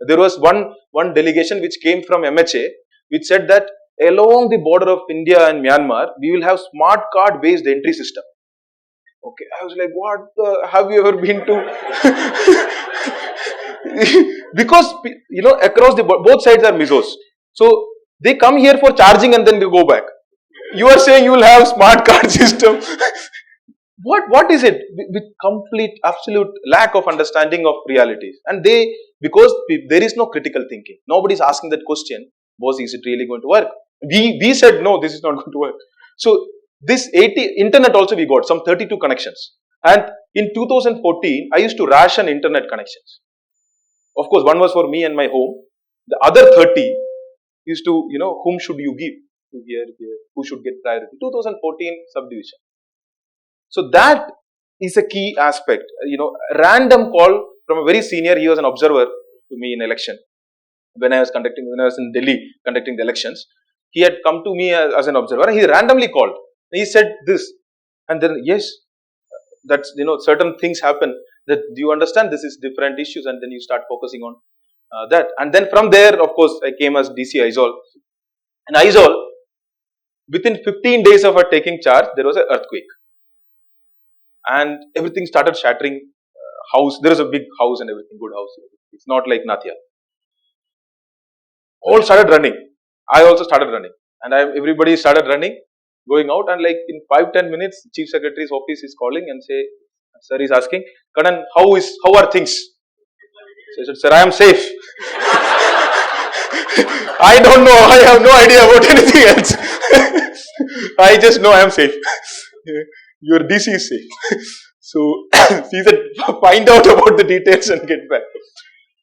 There was one delegation which came from MHA, which said that along the border of India and Myanmar, we will have smart card based entry system. Okay, I was like, what have you ever been to? Because, across both sides are Mizos. So, they come here for charging and then they go back. You are saying you will have smart card system. What is it? With complete, absolute lack of understanding of realities. And because there is no critical thinking. Nobody is asking that question, boss, is it really going to work? We said, no, this is not going to work. So, this internet also we got, some 32 connections. And in 2014, I used to ration internet connections. Of course, one was for me and my home. The other 30 used to, whom should you give? Here, who should get priority? 2014 subdivision. So that is a key aspect. Random call from a very senior, he was an observer to me in election. When I was in Delhi conducting the elections, he had come to me as an observer. He randomly called. He said this, and then yes, that's certain things happen. That do you understand? This is different issues, and then you start focusing on that. And then from there, of course, I came as DC Aizawl. And Aizawl, within 15 days of her taking charge, there was an earthquake. and everything started shattering. House, there is a big house and everything, good house. It's not like Nathia. All started running. I also started running, and everybody started running, going out, and like in 5-10 minutes, Chief Secretary's office is calling and say, sir is asking, Kannan, how are things? So I said, sir, I am safe. I don't know. I have no idea about anything else. I just know I am safe. Your DC is safe. So he said, find out about the details and get back.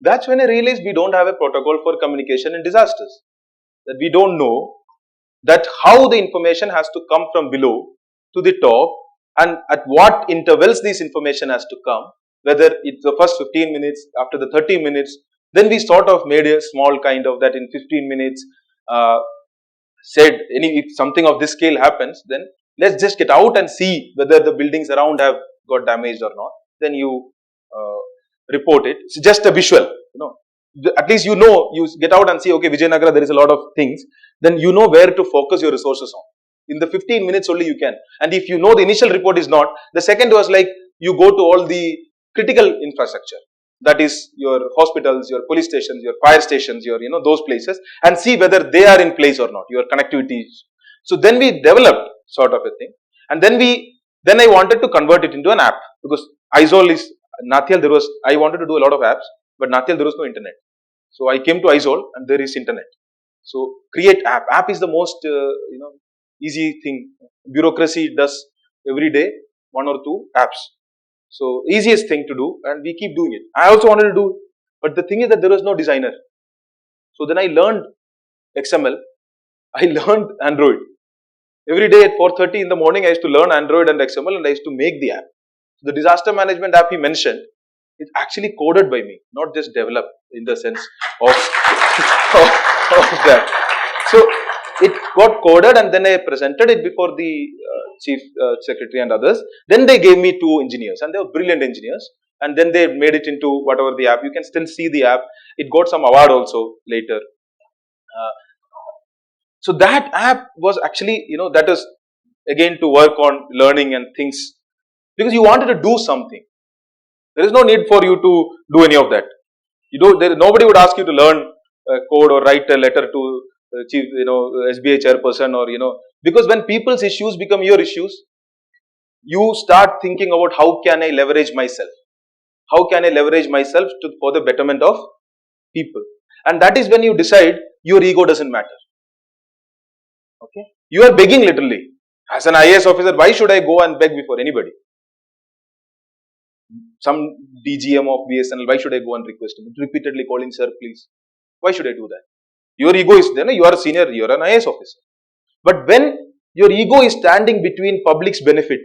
That's when I realized we don't have a protocol for communication in disasters. That we don't know that how the information has to come from below to the top, and at what intervals this information has to come, whether it's the first 15 minutes, after the 30 minutes. Then we sort of made a small kind of that in 15 minutes, said if something of this scale happens, then let's just get out and see whether the buildings around have got damaged or not. Then you report it. It's just a visual, at least you get out and see, okay, Vijayanagara, there is a lot of things. Then you know where to focus your resources on. In the 15 minutes only you can. And if you know the initial report is not, the second was like you go to all the critical infrastructure. That is your hospitals, your police stations, your fire stations, your those places, and see whether they are in place or not, your connectivity. So then we developed sort of a thing, and then I wanted to convert it into an app, because Aizol is Nathiyal. I wanted to do a lot of apps, but Nathiyal there was no internet. So I came to Aizol and there is internet. So create app. App is the most easy thing. Bureaucracy does every day 1 or 2 apps. So easiest thing to do, and we keep doing it. I also wanted to do, but the thing is that there was no designer. So then I learned XML. I learned Android. Every day at 4:30 in the morning, I used to learn Android and XML, and I used to make the app. So the disaster management app he mentioned is actually coded by me, not just developed in the sense of that. So it got coded, and then I presented it before the Chief Secretary and others. Then they gave me 2 engineers, and they were brilliant engineers. And then they made it into whatever the app. You can still see the app. It got some award also later. So that app was actually, that is again to work on learning and things, because you wanted to do something. There is no need for you to do any of that. Nobody would ask you to learn code or write a letter to chief, SBI chairperson, or because when people's issues become your issues, you start thinking about how can I leverage myself? How can I leverage myself for the betterment of people? And that is when you decide your ego doesn't matter. Okay, you are begging literally. As an IAS officer, why should I go and beg before anybody? Some DGM of BSNL, why should I go and request him? Repeatedly calling, sir, please. Why should I do that? Your ego is there, you are a senior, you are an IAS officer. But when your ego is standing between public's benefit,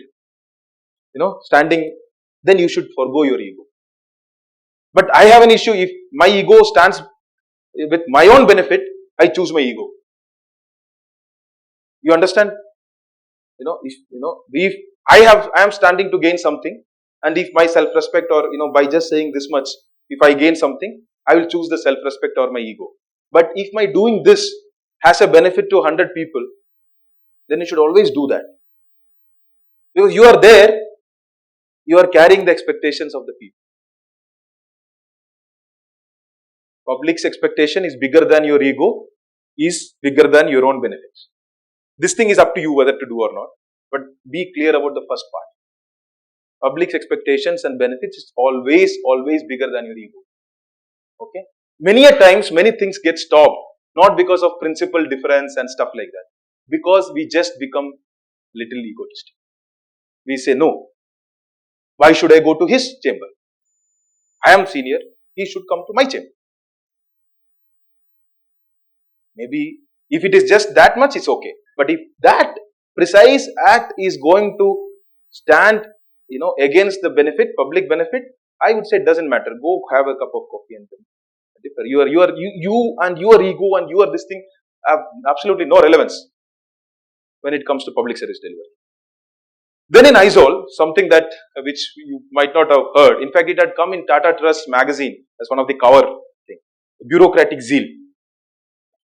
then you should forgo your ego. But I have an issue. If my ego stands with my own benefit, I choose my ego. You understand? If I am standing to gain something, and if my self-respect, or by just saying this much, if I gain something, I will choose the self-respect or my ego. But if my doing this has a benefit to 100 people, then you should always do that. Because you are there, you are carrying the expectations of the people. Public's expectation is bigger than your ego, is bigger than your own benefits. This thing is up to you whether to do or not, but be clear about the first part. Public's expectations and benefits is always bigger than your ego. Okay? Many a times, many things get stopped, not because of principle difference and stuff like that, because we just become little egotistic. We say, no, why should I go to his chamber? I am senior, he should come to my chamber. Maybe if it is just that much, it's okay. But if that precise act is going to stand, against the benefit, public benefit, I would say it doesn't matter. Go have a cup of coffee and differ. You and your ego and your this thing have absolutely no relevance when it comes to public service delivery. Then in Aizol, something that which you might not have heard. In fact, it had come in Tata Trust magazine as one of the cover thing. Bureaucratic zeal.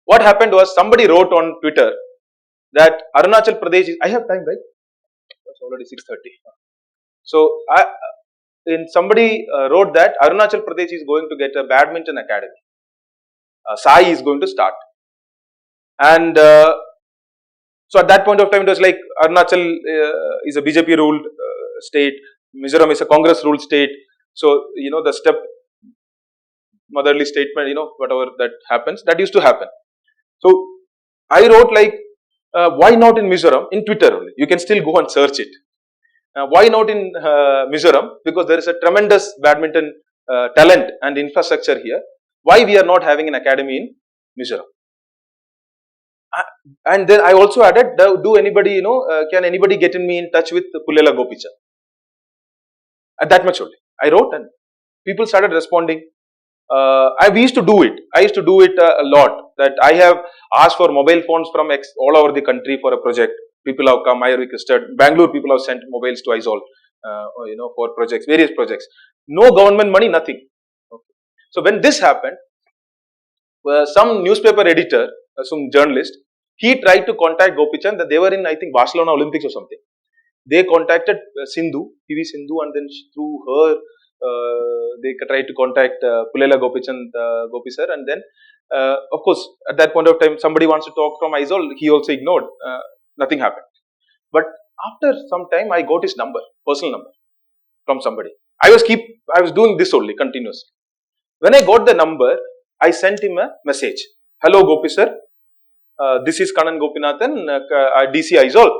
What happened was, somebody wrote on Twitter that Arunachal Pradesh is, I have time, right? It's already 6:30. So somebody wrote that Arunachal Pradesh is going to get a badminton academy. Sai is going to start. And so at that point of time, it was like Arunachal is a BJP ruled state, Mizoram is a Congress ruled state. So, the step motherly statement, whatever that happens, that used to happen. So I wrote like, why not in Mizoram? In Twitter only. You can still go and search it. Why not in Mizoram? Because there is a tremendous badminton talent and infrastructure here. Why we are not having an academy in Mizoram? And then I also added, do anybody, can anybody get me in touch with Pullela Gopichan? At that much only. I wrote and people started responding. We used to do it. I used to do it a lot. That I have asked for mobile phones from all over the country for a project. People have come. I have requested. Bangalore people have sent mobiles to Aizol, for projects, various projects. No government money, nothing. Okay. So when this happened, some newspaper editor, some journalist, he tried to contact Gopichan. That they were in, I think, Barcelona Olympics or something. They contacted Sindhu, PV Sindhu, and then through her, they tried to contact Pullela Gopichan, Gopi sir, and then, of course, at that point of time, somebody wants to talk from Aizol, he also ignored, nothing happened. But after some time, I got his number, personal number, from somebody. I was doing this only, continuously. When I got the number, I sent him a message. Hello, Gopi sir, this is Kannan Gopinathan, DC Aizol.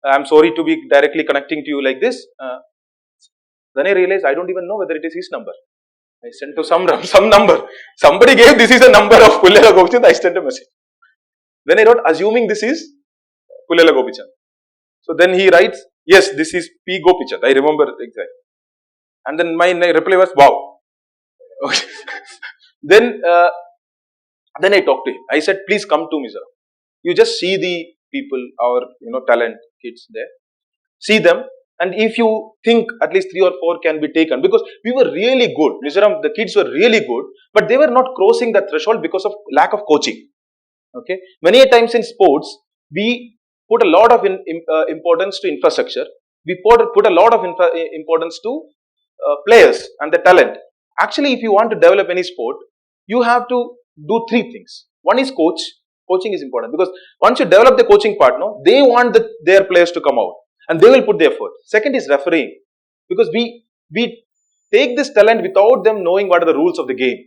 I'm sorry to be directly connecting to you like this. Then I realized I don't even know whether it is his number. I sent to some number. Somebody gave this is a number of Pullela Gopichan. I sent a message. Then I wrote, assuming this is Pullela Gopichan. So then he writes, yes, this is P. Gopichan. I remember exactly. And then my reply was, wow. Okay. Then I talked to him. I said, please come to Mizoram. You just see the people, our talent kids there. See them. And if you think at least 3 or 4 can be taken, because we were really good, Mizoram, the kids were really good, but they were not crossing the threshold because of lack of coaching. Okay, many a times in sports, we put a lot of importance to infrastructure. We put a lot of importance to players and the talent. Actually, if you want to develop any sport, you have to do 3 things. One is coach. Coaching is important because once you develop the coaching partner, they want their players to come out. And they will put their effort. Second is refereeing, because we take this talent without them knowing what are the rules of the game,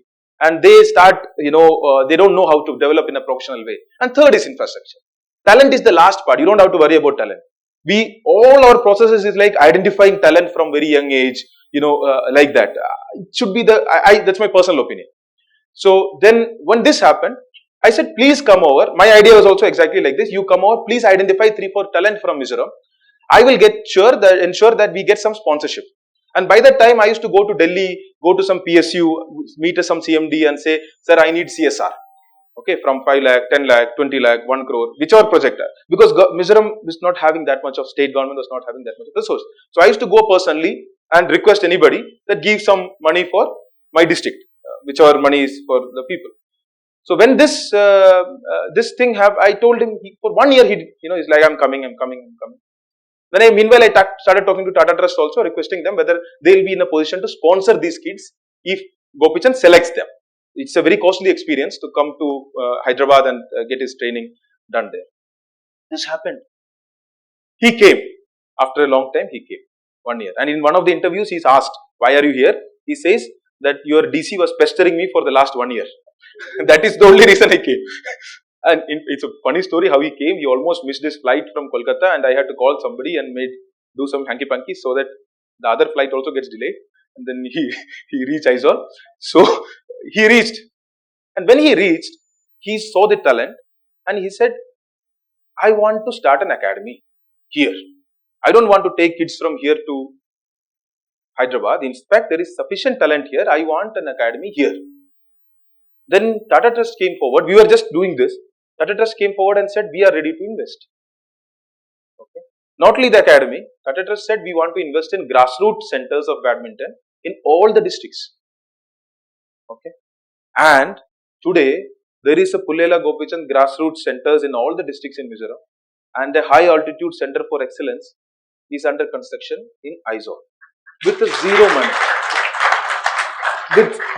and they start, they don't know how to develop in a professional way. And third is infrastructure. Talent is the last part. You don't have to worry about talent. All our processes is like identifying talent from very young age, like that. It should be that's my personal opinion. So then when this happened, I said, please come over. My idea was also exactly like this. You come over, please identify 3-4 talent from Mizoram. I will ensure that we get some sponsorship. And by that time, I used to go to Delhi, go to some PSU, meet some CMD and say, sir, I need CSR. Okay, from 5 lakh, 10 lakh, 20 lakh, 1 crore, whichever project. Because Mizoram was not having that much of, state government was not having that much of resource. So I used to go personally and request anybody that gives some money for my district, whichever money is for the people. So when this thing happened, I told him, for 1 year, he's like, I'm coming. Then meanwhile, I started talking to Tata Trust also, requesting them whether they will be in a position to sponsor these kids if Gopichan selects them. It's a very costly experience to come to Hyderabad and get his training done there. This happened. He came. After a long time, he came. 1 year. And in one of the interviews, he's asked, why are you here? He says that your DC was pestering me for the last 1 year. That is the only reason I came. And it's a funny story how he came. He almost missed his flight from Kolkata, and I had to call somebody and do some hanky-panky so that the other flight also gets delayed. And then he reached Aizol. So he reached. And when he reached, he saw the talent and he said, I want to start an academy here. I don't want to take kids from here to Hyderabad. In fact, there is sufficient talent here. I want an academy here. Then Tata Trust came forward. We were just doing this. Tata Trust came forward and said, we are ready to invest. Okay. Not only the academy, Tata Trust said, we want to invest in grassroots centers of badminton in all the districts. Okay. And today, there is a Pullela Gopichan grassroots centers in all the districts in Mizoram, and a high altitude center for excellence is under construction in Aizol. with zero money.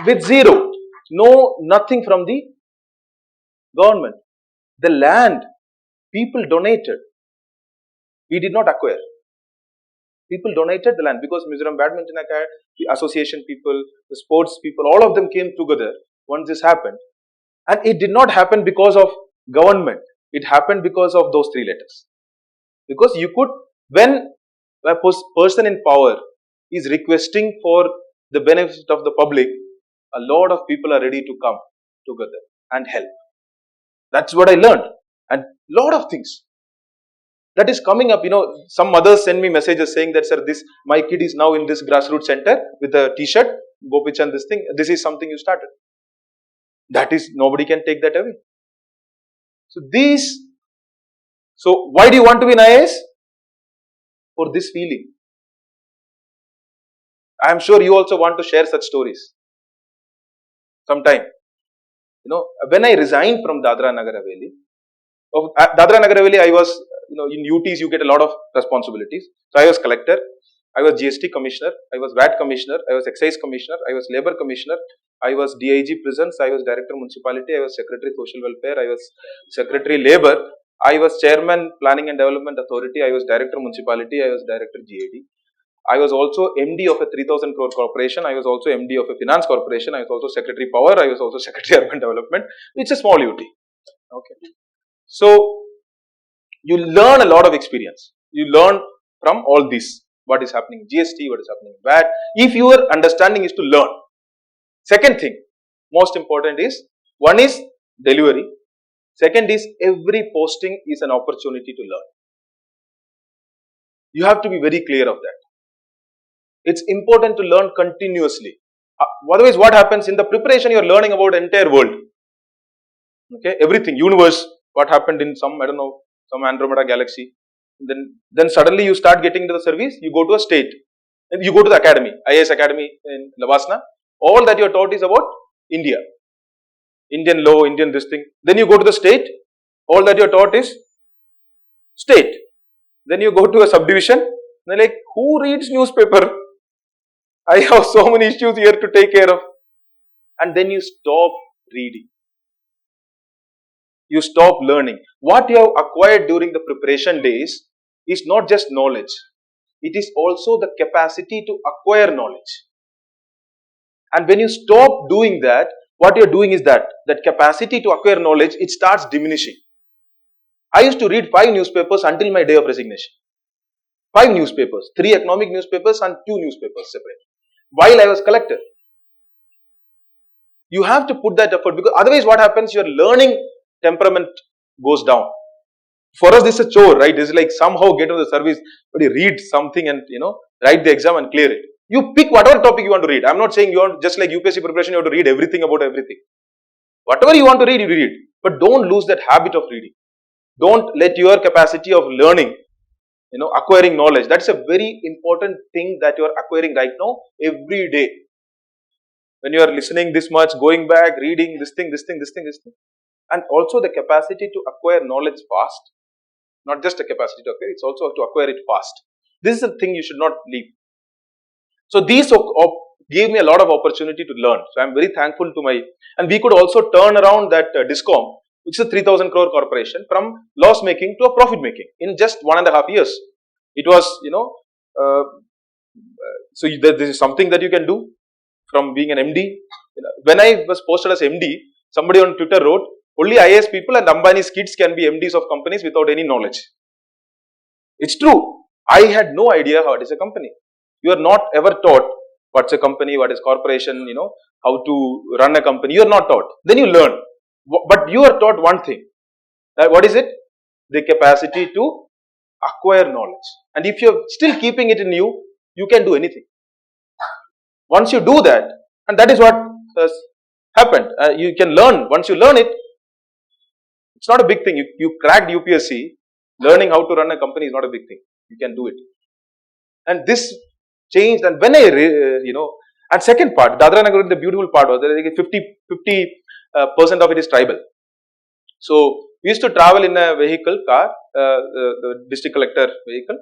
With zero. No, nothing from the government. The land, people donated. We did not acquire. People donated the land because Mizoram Badminton Academy, the association people, the sports people, all of them came together once this happened. And it did not happen because of government. It happened because of those 3 letters. Because you could, when a person in power is requesting for the benefit of the public, a lot of people are ready to come together and help. That's what I learned. And lot of things. That is coming up, some mothers send me messages saying that, sir, my kid is now in this grassroots center with a t-shirt, Gopichan, this is something you started. That is, nobody can take that away. So why do you want to be an IAS? For this feeling. I am sure you also want to share such stories. Sometime. When I resigned from Dadra Nagar Haveli, I was, in UTs you get a lot of responsibilities. So I was collector, I was GST commissioner, I was VAT commissioner, I was excise commissioner, I was labor commissioner, I was DIG prisons, I was director municipality, I was secretary social welfare, I was secretary labor, I was chairman planning and development authority, I was director municipality, I was director GAD. I was also MD of a 3,000 crore corporation, I was also MD of a finance corporation, I was also secretary power, I was also secretary urban development. It's a small UT. Okay. So, you learn a lot of experience. You learn from all this. What is happening in GST, what is happening in VAT. If your understanding is to learn. Second thing, most important is, one is delivery. Second is, every posting is an opportunity to learn. You have to be very clear of that. It's important to learn continuously. Otherwise, what happens in the preparation, you are learning about the entire world. Okay, everything, universe, what happened in some, some Andromeda galaxy. Then suddenly you start getting into the service, you go to a state, you go to the academy, IAS academy in Lavasna. All that you are taught is about India, Indian law, Indian this thing. Then you go to the state, all that you are taught is state. Then you go to a subdivision, they're like, who reads newspaper? I have so many issues here to take care of. And then you stop reading. You stop learning. What you have acquired during the preparation days is not just knowledge. It is also the capacity to acquire knowledge. And when you stop doing that, what you are doing is that capacity to acquire knowledge, it starts diminishing. I used to read 5 newspapers until my day of resignation. 5 newspapers, 3 economic newspapers and 2 newspapers separate. While I was collector. You have to put that effort because otherwise what happens, your learning temperament goes down. For us this is a chore, right? It's like somehow get into the service, but you read something and write the exam and clear it. You pick whatever topic you want to read. I'm not saying you want, just like UPSC preparation, you have to read everything about everything. Whatever you want to read, you read. But don't lose that habit of reading. Don't let your capacity of learning, acquiring knowledge. That's a very important thing that you are acquiring right now, every day. When you are listening this much, going back, reading this thing. And also the capacity to acquire knowledge fast. Not just a capacity to acquire, it's also to acquire it fast. This is a thing you should not leave. So these gave me a lot of opportunity to learn. So I'm very thankful to and we could also turn around that Discom, which is a 3,000 crore corporation, from loss making to a profit making in just 1.5 years. It was, so this is something that you can do from being an MD. When I was posted as MD, somebody on Twitter wrote, only IAS people and Ambani's kids can be MDs of companies without any knowledge. It's true. I had no idea how it is a company. You are not ever taught what's a company, what is corporation, how to run a company. You are not taught. Then you learn. But you are taught one thing. What is it? The capacity to acquire knowledge. And if you're still keeping it in you, you can do anything. Once you do that, and that is what has happened. You can learn. Once you learn it, it's not a big thing. You cracked UPSC, learning how to run a company is not a big thing. You can do it. And this changed. And when and second part, Dadra Nagar, the beautiful part was that 50% of it is tribal. So we used to travel in a vehicle, car, the district collector vehicle.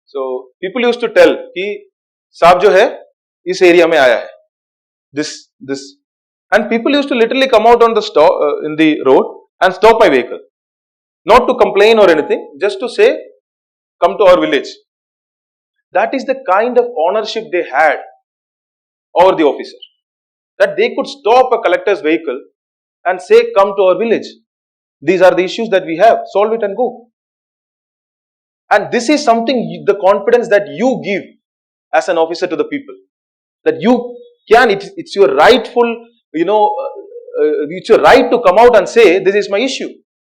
So people used to tell, साहब जो है इस area में आया है, this and people used to literally come out on the in the road and stop my vehicle, not to complain or anything, just to say come to our village. That is the kind of ownership they had over the officer, that they could stop a collector's vehicle and say come to our village, these are the issues that we have, solve it and go. And this is something, the confidence that you give as an officer to the people, that you can, it's your rightful, it's your right to come out and say this is my issue.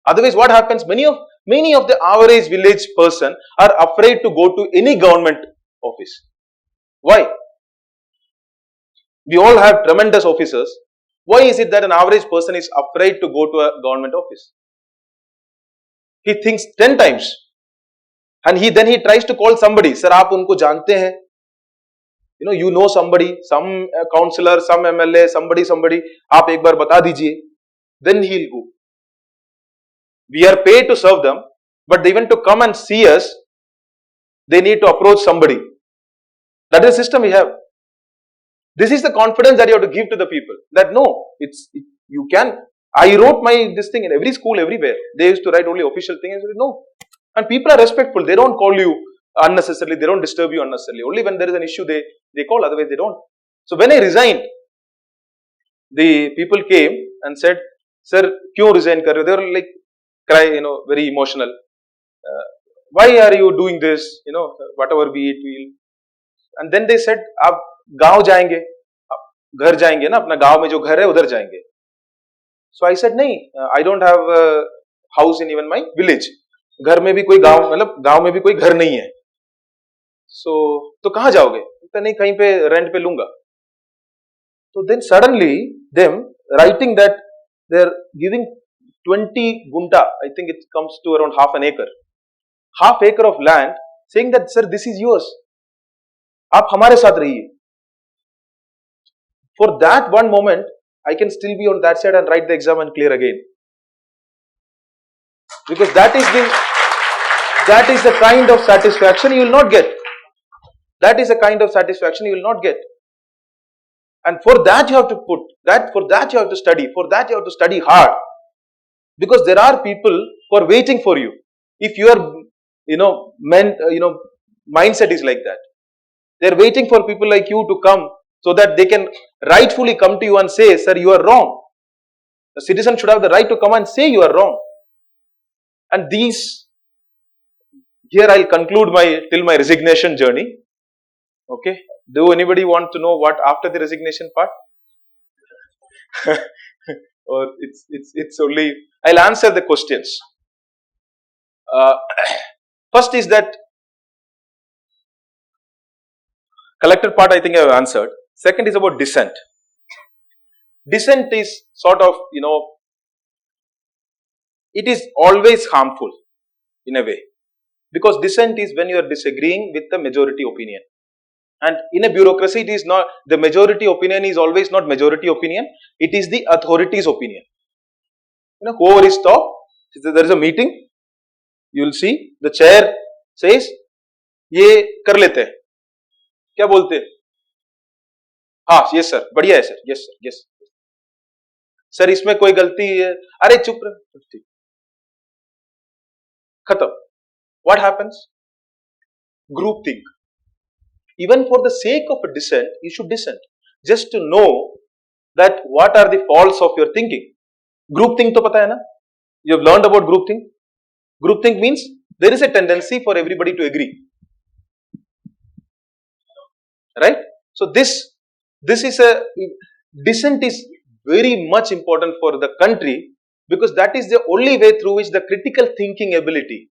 Otherwise what happens, many of the average village person are afraid to go to any government office. Why? We all have tremendous officers. Why is it that an average person is afraid to go to a government office? He thinks 10 times and then he tries to call somebody. Sir, aap unko jante hain? You know somebody, some councillor, some MLA, somebody, aap ek bar bata dijiye. Then he'll go. We are paid to serve them, but even to come and see us, they need to approach somebody. That is the system we have. This is the confidence that you have to give to the people, that no, you can. I wrote this thing in every school, everywhere. They used to write only official things. I said, no. And people are respectful. They don't call you unnecessarily. They don't disturb you unnecessarily. Only when there is an issue, they call. Otherwise, they don't. So when I resigned, the people came and said, sir, kyun resign kar rahe ho? They were like, cry, very emotional. Why are you doing this? Whatever be it will. And then they said, आप गांव जाएंगे, घर जाएंगे ना, अपना गांव में जो घर है उधर जाएंगे. So I said, नहीं, I don't have a house in even my village. घर में भी कोई गांव, मतलब गांव में भी कोई घर नहीं है. So तो कहाँ जाओगे? तो नहीं, कहीं पे रेंट पे लूंगा. So then suddenly them writing that they're giving 20 gunta, I think it comes to around half acre of land, saying that sir, this is yours. आप हमारे साथ रहिए. For that one moment, I can still be on that side and write the exam and clear again. Because that is the kind of satisfaction you will not get. That is the kind of satisfaction you will not get. And for that you have to for that you have to study, for that you have to study hard. Because there are people who are waiting for you. If your, mindset is like that. They are waiting for people like you to come so that they can rightfully come to you and say, sir, you are wrong. The citizen should have the right to come and say you are wrong. And here I'll conclude till my resignation journey. Okay. Do anybody want to know what after the resignation part? Or it's only, I'll answer the questions. First is that collector part, I think I have answered. Second is about dissent. Dissent is sort of, it is always harmful in a way. Because dissent is when you are disagreeing with the majority opinion. And in a bureaucracy, it is not, the majority opinion is always not majority opinion. It is the authority's opinion. Whoever is top, there is a meeting, you will see, the chair says, ये कर लेते हैं. क्या बोलते हैं? हाँ, yes sir, बढ़िया है sir, yes sir, yes sir, इसमें कोई गलती है, अरे चुप रहो, ठीक, खत्म. What happens? Groupthink. Even for the sake of a dissent, you should dissent, just to know that what are the faults of your thinking. Groupthink to pata hai na? You have learned about groupthink. Groupthink means there is a tendency for everybody to agree. Right? So this is dissent is very much important for the country, because that is the only way through which the critical thinking ability.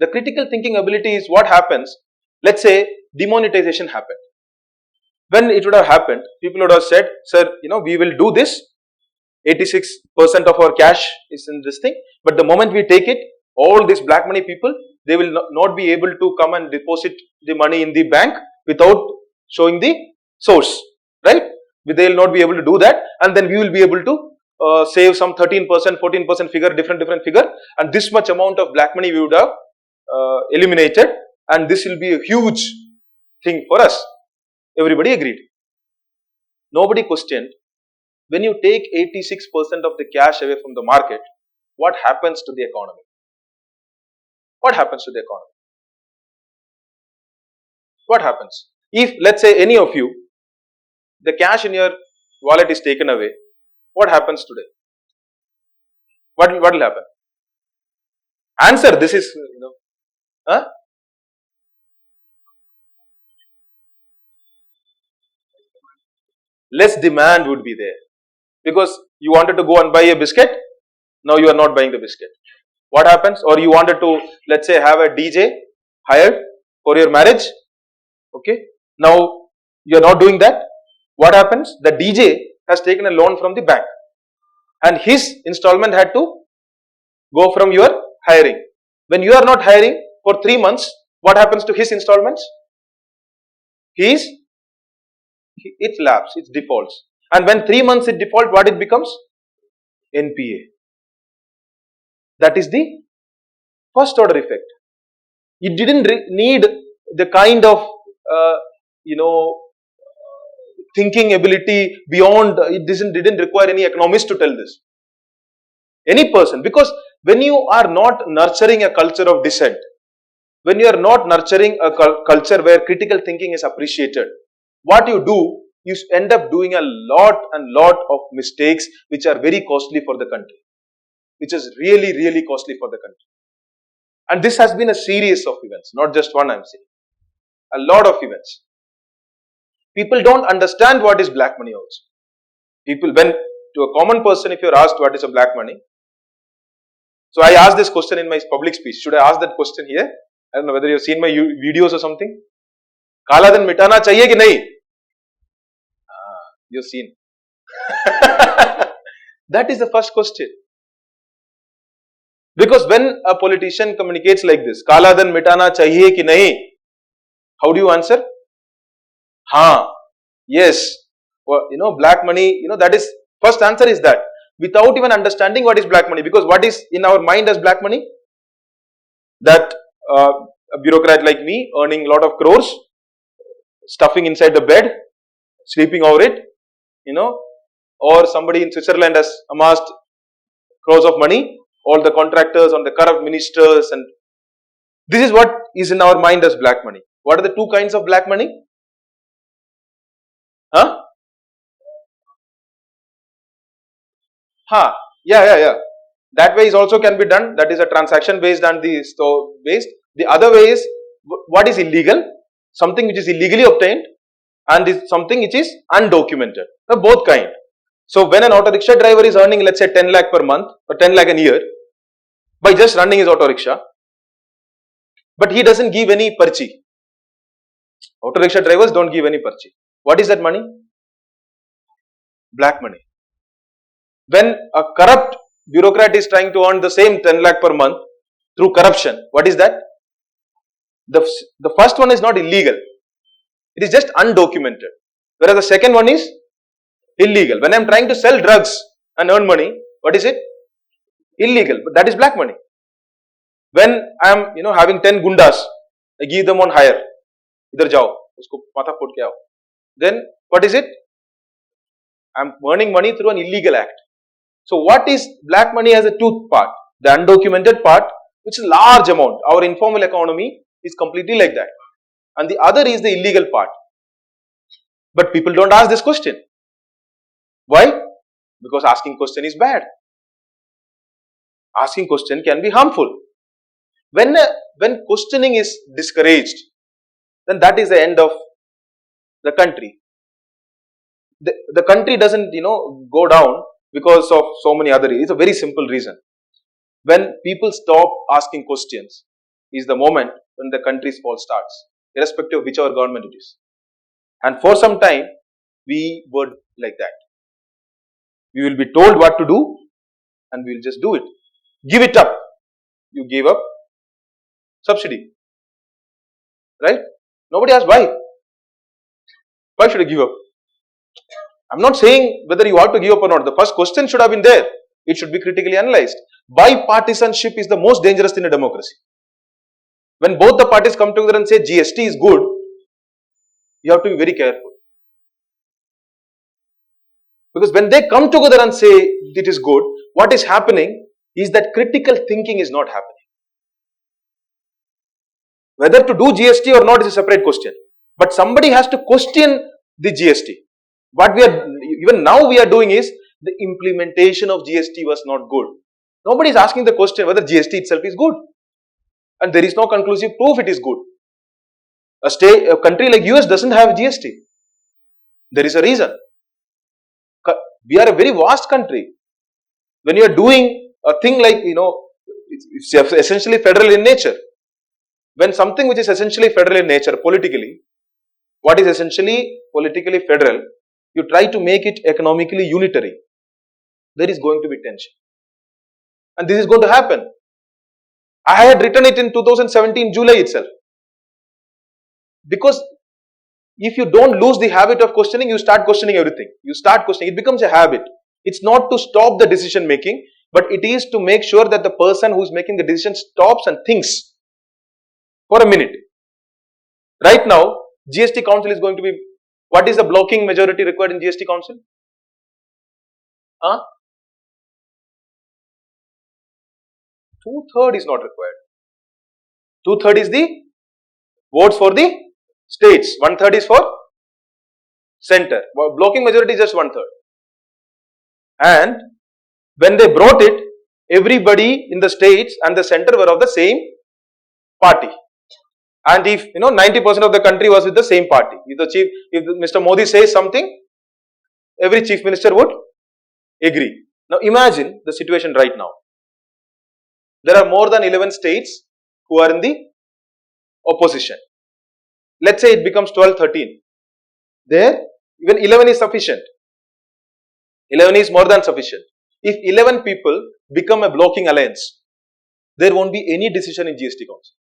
The critical thinking ability is what happens. Let's say demonetization happened. When it would have happened, people would have said, sir, we will do this. 86% of our cash is in this thing. But the moment we take it, all these black money people, they will not be able to come and deposit the money in the bank without showing the source, right? They will not be able to do that, and then we will be able to save some 13%, 14% figure, different figure, and this much amount of black money we would have eliminated, and this will be a huge thing for us. Everybody agreed. Nobody questioned, when you take 86% of the cash away from the market, what happens to the economy? What happens to the economy? What happens? If, let's say, any of you, the cash in your wallet is taken away, what happens today? What will happen? Answer, this is, huh? Less demand would be there. Because you wanted to go and buy a biscuit, now you are not buying the biscuit. What happens? Or you wanted to, let's say, have a DJ hired for your marriage, okay? Now you are not doing that. What happens? The DJ has taken a loan from the bank and his installment had to go from your hiring. When you are not hiring for 3 months, what happens to his installments? It lapses, it defaults. And when 3 months it default, what it becomes? NPA. That is the first order effect. It didn't need the kind of thinking ability beyond, it didn't require any economist to tell this. Any person, because when you are not nurturing a culture of dissent, when you are not nurturing a culture where critical thinking is appreciated, what you do, you end up doing a lot of mistakes which are very costly for the country, which is really, really costly for the country. And this has been a series of events, not just one, I am saying. A lot of events. People don't understand what is black money also. People, when to a common person, if you are asked what is a black money, so I asked this question in my public speech. Should I ask that question here? I don't know whether you have seen my videos or something. Kala dhan mitana chahiye ki nahi? You've seen. That is the first question. Because when a politician communicates like this, Kala dhan mitana chahiye ki nahi? How do you answer? Haan, yes. Well, black money, that is, first answer is that. Without even understanding what is black money. Because what is in our mind as black money? That a bureaucrat like me earning a lot of crores, stuffing inside the bed, sleeping over it, or somebody in Switzerland has amassed crores of money, all the contractors and the corrupt ministers, and this is what is in our mind as black money. What are the two kinds of black money? Huh? Yeah. That way is also can be done. That is a transaction based and the store based. The other way is what is illegal? Something which is illegally obtained and is something which is undocumented. Now, both kind. So when an auto rickshaw driver is earning, let's say 10 lakh per month or 10 lakh a year by just running his auto rickshaw, but he doesn't give any parchi. Auto rickshaw drivers don't give any parchi. What is that money? Black money. When a corrupt bureaucrat is trying to earn the same 10 lakh per month through corruption, what is that? The first one is not illegal. It is just undocumented. Whereas the second one is illegal. When I am trying to sell drugs and earn money, what is it? Illegal. But that is black money. When I am, having 10 gundas, I give them on hire. Idhar jao, usko matha phod ke aao. Then what is it? I am earning money through an illegal act. So what is black money as a two part? The undocumented part, which is large amount. Our informal economy is completely like that. And the other is the illegal part. But people don't ask this question. Why? Because asking question is bad. Asking question can be harmful. When questioning is discouraged, then that is the end of the country. The country doesn't, go down because of so many other reasons. It's a very simple reason. When people stop asking questions is the moment when the country's fall starts, irrespective of whichever government it is. And for some time, we were like that. We will be told what to do and we will just do it. Give it up. You gave up subsidy. Right? Nobody asks why. Why should I give up? I'm not saying whether you ought to give up or not. The first question should have been there. It should be critically analyzed. Bipartisanship is the most dangerous in a democracy. When both the parties come together and say GST is good, you have to be very careful. Because when they come together and say it is good, what is happening is that critical thinking is not happening. Whether to do GST or not is a separate question. But somebody has to question the GST. What we are, even now we are doing is, the implementation of GST was not good. Nobody is asking the question whether GST itself is good. And there is no conclusive proof it is good. A country like US doesn't have GST. There is a reason. We are a very vast country. When you are doing a thing like, it's essentially federal in nature. When something which is essentially federal in nature politically, what is essentially politically federal, you try to make it economically unitary, there is going to be tension. And this is going to happen. I had written it in 2017 July itself. Because if you don't lose the habit of questioning, you start questioning everything. You start questioning, it becomes a habit. It's not to stop the decision making, but it is to make sure that the person who is making the decision stops and thinks for a minute. Right now, GST Council is going to be, what is the blocking majority required in GST Council? 2/3 is not required. 2/3 is the votes for the states, 1/3 is for center. Blocking majority is just 1/3. And when they brought it, everybody in the states and the center were of the same party. And if 90% of the country was with the same party, if Mr. Modi says something, every chief minister would agree. Now imagine the situation right now. There are more than 11 states who are in the opposition. Let's say it becomes 12, 13. There, even 11 is sufficient. 11 is more than sufficient. If 11 people become a blocking alliance, there won't be any decision in GST Council.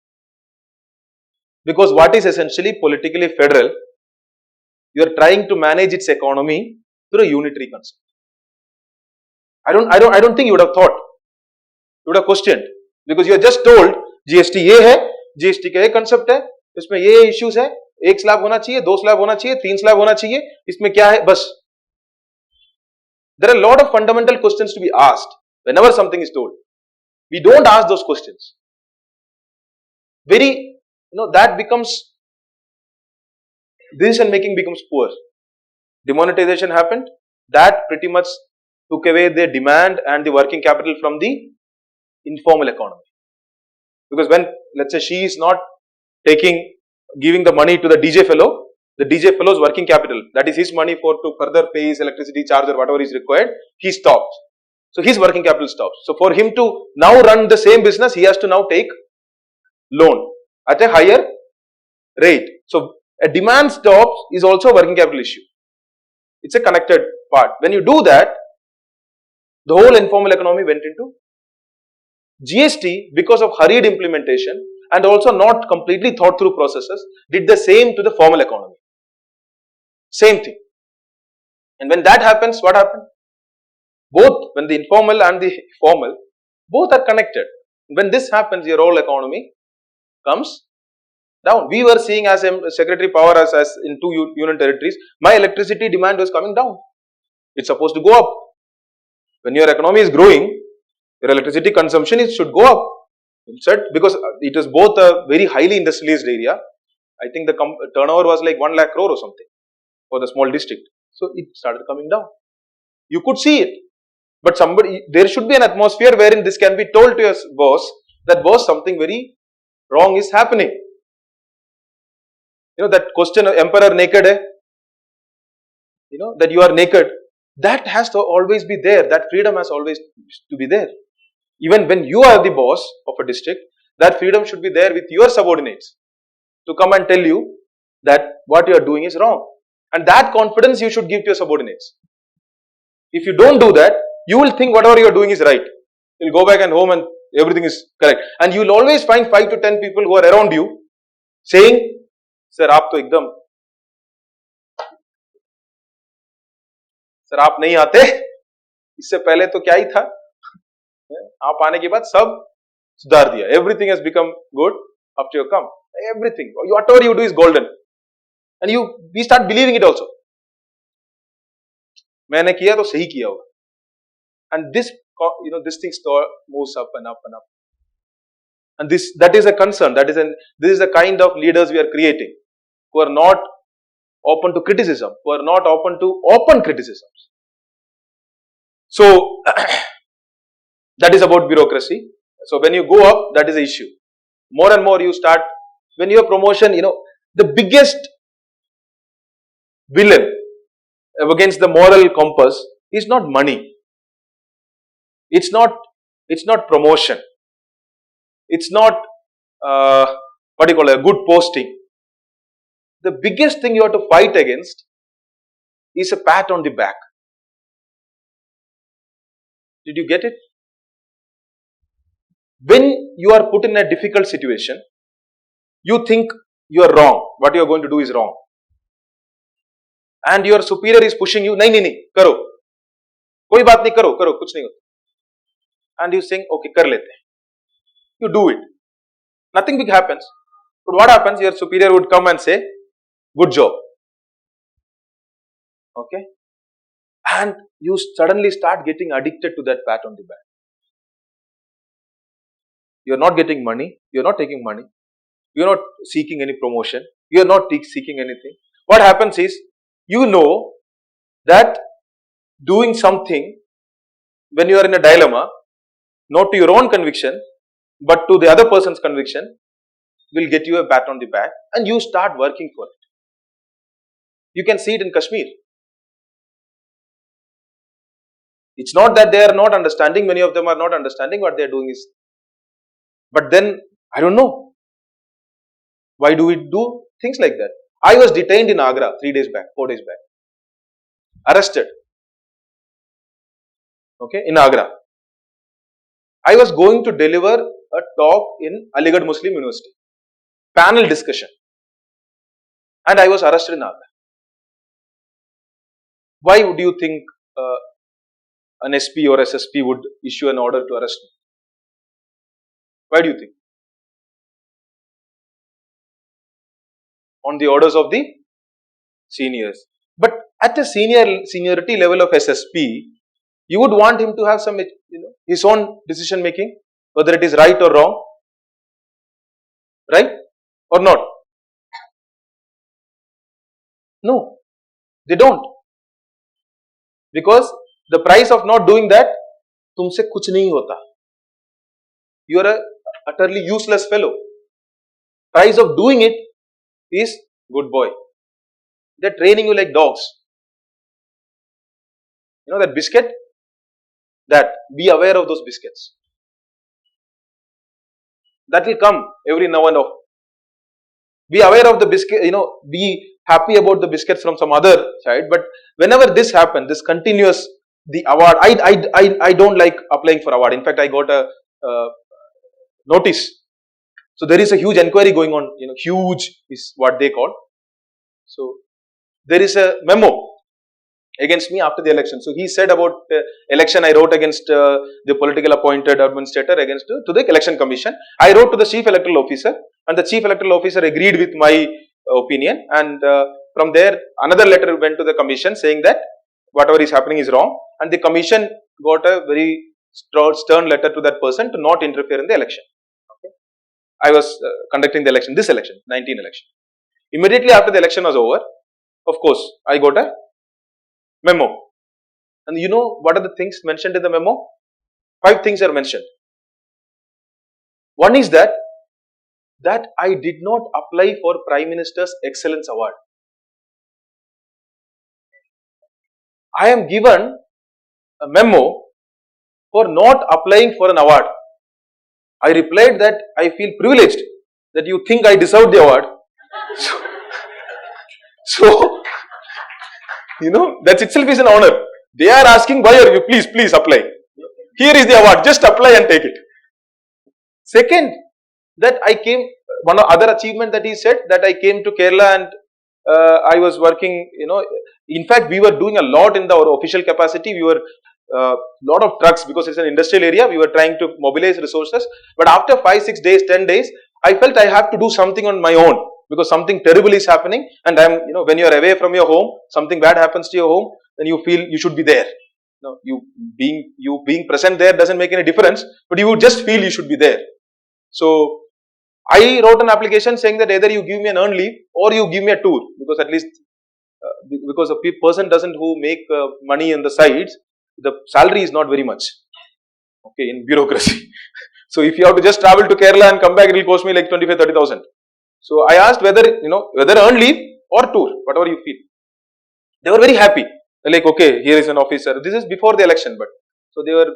Because what is essentially politically federal, you are trying to manage its economy through a unitary concept. I don't think you would have thought. You would have questioned. Because you are just told GST ये है, GST का ये concept है, इसमें ये issues है, 1 slab होना चाहिए, 2 slab होना चाहिए, 3 slab होना चाहिए, इसमें क्या है, बस. There are a lot of fundamental questions to be asked whenever something is told. We don't ask those questions. That becomes, decision making becomes poor. Demonetization happened, that pretty much took away the demand and the working capital from the informal economy. Because when, let's say, she is not giving the money to the DJ fellow, the DJ fellow's working capital, that is his money to further pay his electricity charge or whatever is required, he stops. So his working capital stops. So for him to now run the same business, he has to now take loan at a higher rate. So a demand stops is also a working capital issue. It's a connected part. When you do that, the whole informal economy went into GST, because of hurried implementation and also not completely thought through processes, did the same to the formal economy. Same thing. And when that happens, what happens? Both, when the informal and the formal, both are connected. When this happens, your whole economy comes down. We were seeing as a Secretary Power as in 2 union territories, my electricity demand was coming down. It's supposed to go up. When your economy is growing, your electricity consumption should go up. Instead, because it was both a very highly industrialized area, I think the turnover was like 1 lakh crore or something for the small district. So it started coming down. You could see it. But there should be an atmosphere wherein this can be told to your boss that boss, something very wrong is happening. That question of emperor naked hai, that you are naked, that has to always be there. That freedom has always to be there. Even when you are the boss of a district, that freedom should be there with your subordinates to come and tell you that what you are doing is wrong. And that confidence you should give to your subordinates. If you don't do that, you will think whatever you are doing is right. You will go back and home and everything is correct. And you will always find 5 to 10 people who are around you saying, Sir, आप तो एकदम, sir आप नहीं आते, इससे पहले तो क्या ही था, आप आने के बाद सब सुधार दिया, everything has become good after you come, everything, whatever you do is golden. and we start believing it also. मैंने किया तो सही किया होगा. And this thing moves up and up and up. And that is a concern. This is the kind of leaders we are creating, who are not open to criticism, who are not open to open criticisms. So that is about bureaucracy. So when you go up, that is the issue. More and more you start, when you have promotion, the biggest villain against the moral compass is not money. It's not promotion. It's not a good posting. The biggest thing you have to fight against is a pat on the back. Did you get it? When you are put in a difficult situation, you think you are wrong. What you are going to do is wrong. And your superior is pushing you, nahi, karo. Koi baat nahi, karo, kuch nahi hota. And you think, okay, kar lete. You do it. Nothing big happens. But what happens? Your superior would come and say, good job. Okay? And you suddenly start getting addicted to that pat on the back. You are not getting money. You are not taking money. You are not seeking any promotion. You are not seeking anything. What happens is, you know that doing something when you are in a dilemma, not to your own conviction, but to the other person's conviction, will get you a pat on the back, and you start working for it. You can see it in Kashmir. It's not that they are not understanding, many of them are not understanding what they are doing is. But then, I don't know. Why do we do things like that? I was detained in Agra 4 days back. Arrested. Okay, in Agra. I was going to deliver a talk in Aligarh Muslim University. Panel discussion. And I was arrested in Agra. Why would you think an SP or SSP would issue an order to arrest me? Why do you think? On the orders of the seniors. But at a seniority level of SSP, you would want him to have some, his own decision making, whether it is right or wrong, right or not. No, they don't. Because the price of not doing that, tumse kuch nahi hota. You are a utterly useless fellow. Price of doing it is good boy. They are training you like dogs. You know that biscuit? That, be aware of those biscuits. That will come every now and then. Be aware of the biscuit, be happy about the biscuits from some other side. But whenever this happens, this continuous, the award, I don't like applying for award. In fact, I got a notice. So there is a huge inquiry going on, huge is what they call. So there is a memo against me after the election. So he said about election, I wrote against the political appointed administrator to the election commission. I wrote to the chief electoral officer, and the chief electoral officer agreed with my opinion, and from there another letter went to the commission saying that whatever is happening is wrong, and the commission got a very stern letter to that person to not interfere in the election. Okay. I was conducting the election, this election, 19 election. Immediately after the election was over, of course, I got a memo. And you know what are the things mentioned in the memo? 5 things are mentioned. One is that I did not apply for Prime Minister's Excellence Award. I am given a memo for not applying for an award. I replied that I feel privileged that you think I deserve the award. So that itself is an honor. They are asking, why are you? Please apply. Here is the award. Just apply and take it. Second, that I came, one other achievement that he said, that I came to Kerala and I was working, in fact, we were doing a lot in our official capacity. We were lot of trucks, because it's an industrial area. We were trying to mobilize resources. But after 5, 6 days, 10 days, I felt I have to do something on my own, because something terrible is happening, and when you are away from your home, something bad happens to your home, then you feel you should be there. You being present there doesn't make any difference, but you would just feel you should be there. So I wrote an application saying that either you give me an earned leave or you give me a tour, because at least because a person who make money on the sides, the salary is not very much. Okay, in bureaucracy. So if you have to just travel to Kerala and come back, it will cost me like 25,000-30,000. So I asked whether earn leave or tour, whatever you feel. They were very happy. They're like, okay, here is an officer. This is before the election, but so they were,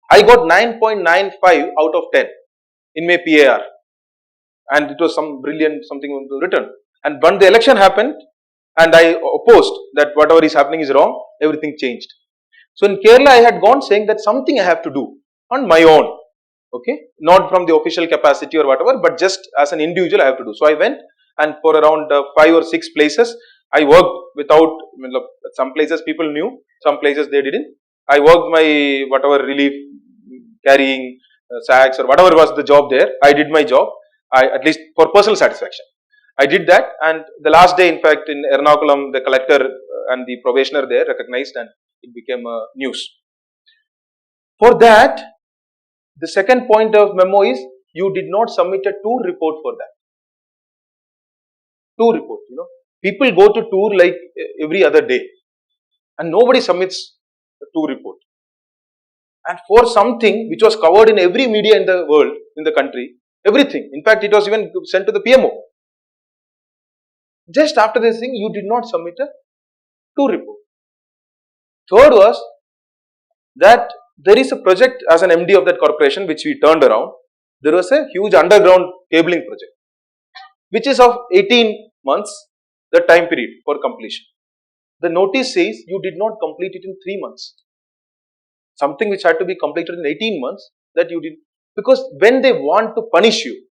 I got 9.95 out of 10 in my PAR, and it was some brilliant something written. And when the election happened, and I opposed that whatever is happening is wrong, everything changed. So in Kerala, I had gone saying that something I have to do on my own. Okay, not from the official capacity or whatever, but just as an individual I have to do. So I went, and for around 5 or 6 places, I worked without, some places people knew, some places they didn't. I worked my whatever relief, carrying sacks or whatever was the job there. I did my job, at least for personal satisfaction. I did that, and the last day, in fact, in Ernakulam, the collector and the probationer there recognized, and it became news. For that, the second point of memo is you did not submit a tour report for that. Tour report, people go to tour like every other day, and nobody submits a tour report. And for something which was covered in every media in the world, in the country, everything. In fact, it was even sent to the PMO. Just after this thing, you did not submit a tour report. Third was that there is a project as an MD of that corporation which we turned around. There was a huge underground cabling project, which is of 18 months, the time period for completion. The notice says you did not complete it in 3 months. Something which had to be completed in 18 months, that you did, because when they want to punish you,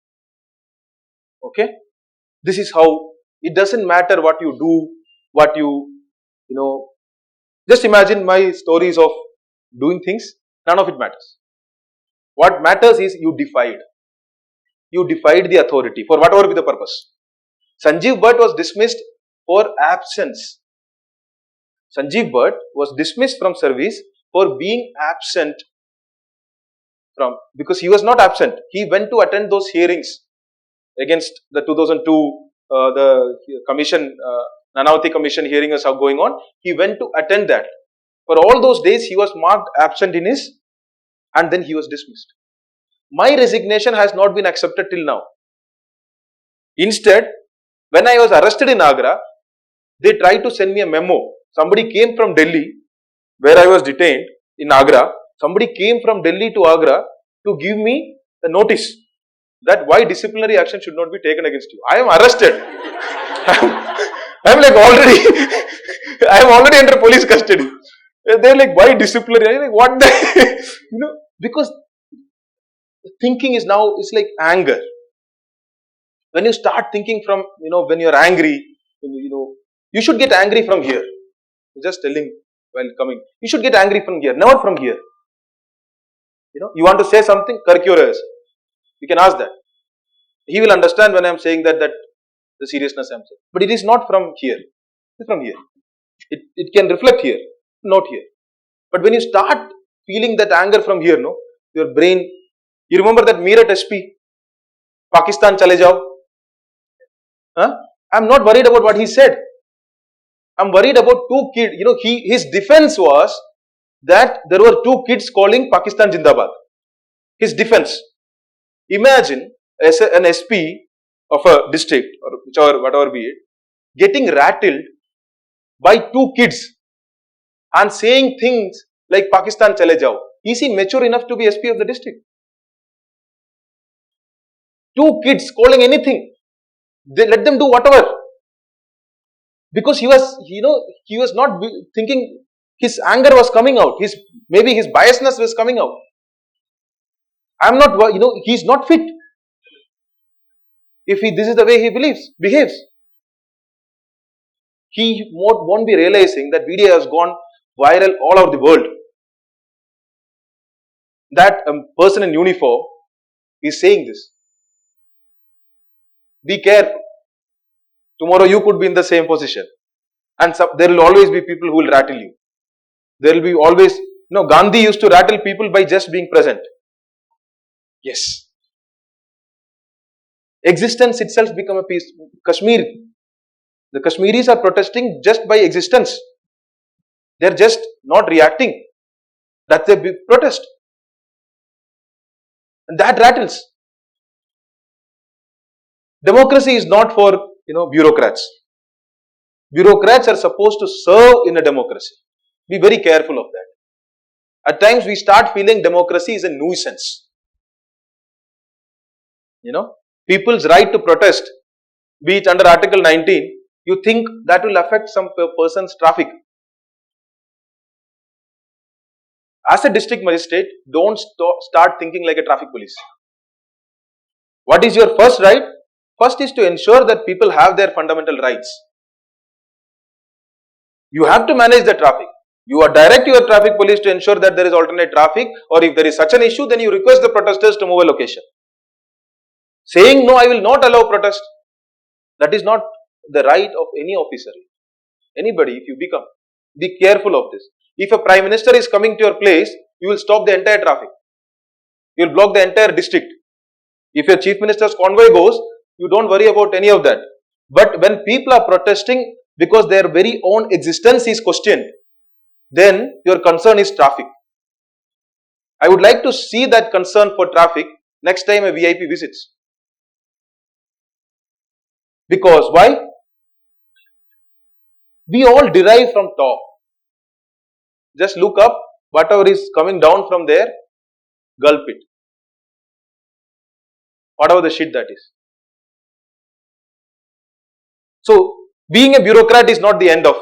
okay, this is how, it doesn't matter what you do, what just imagine my stories of doing things, none of it matters. What matters is you defied the authority for whatever be the purpose. Sanjeev Bhatt was dismissed for absence. Sanjeev Bhatt was dismissed from service for being absent because he was not absent. He went to attend those hearings against the 2002 the commission, Nanavati commission hearing is going on. He went to attend that. For all those days, he was marked absent in his, and then he was dismissed. My resignation has not been accepted till now. Instead, when I was arrested in Agra, they tried to send me a memo. Somebody came from Delhi, where I was detained in Agra. Somebody came from Delhi to Agra to give me a notice that why disciplinary action should not be taken against you. I am arrested. I am like already, I am already under police custody. They're like, why disciplinary? I'm like, what the, because thinking is now, it's like anger. When you start thinking from, when you're angry, you should get angry from here. I'm just telling while coming, you should get angry from here, never from here. You want to say something, Karkyores. You can ask that. He will understand when I am saying that the seriousness I am saying. But it is not from here. It is from here. It can reflect here, not here. But when you start feeling that anger from here, your brain, you remember that Meerut SP, Pakistan chale jao. I am not worried about what he said. I am worried about 2 kids. His defense was that there were 2 kids calling Pakistan Jindabad. His defense. Imagine as an SP of a district or whichever, whatever be it, getting rattled by 2 kids and saying things like Pakistan chale jao. Is he mature enough to be SP of the district? 2 kids calling anything. They let them do whatever. Because he was not thinking, his anger was coming out. Maybe his biasness was coming out. I'm not, he's not fit. If this is the way he behaves. He won't be realizing that video has gone viral all over the world. That a person in uniform is saying this. Be careful. Tomorrow you could be in the same position. And there will always be people who will rattle you. There will be always, Gandhi used to rattle people by just being present. Yes. Existence itself become a piece. Kashmir, the Kashmiris are protesting just by existence. They are just not reacting. That's a big protest. And that rattles. Democracy is not for, bureaucrats. Bureaucrats are supposed to serve in a democracy. Be very careful of that. At times we start feeling democracy is a nuisance. People's right to protest, be it under Article 19, you think that will affect some person's traffic. As a district magistrate, don't start thinking like a traffic police. What is your first right? First is to ensure that people have their fundamental rights. You have to manage the traffic. You are direct your traffic police to ensure that there is alternate traffic, or if there is such an issue, then you request the protesters to move a location. Saying no, I will not allow protest, that is not the right of any officer. Anybody, if you become, be careful of this. If a prime minister is coming to your place, you will stop the entire traffic. You will block the entire district. If your chief minister's convoy goes, you don't worry about any of that. But when people are protesting because their very own existence is questioned, then your concern is traffic. I would like to see that concern for traffic next time a VIP visits. Because why? We all derive from top. Just look up, whatever is coming down from there, gulp it. Whatever the shit that is. So, being a bureaucrat is not the end of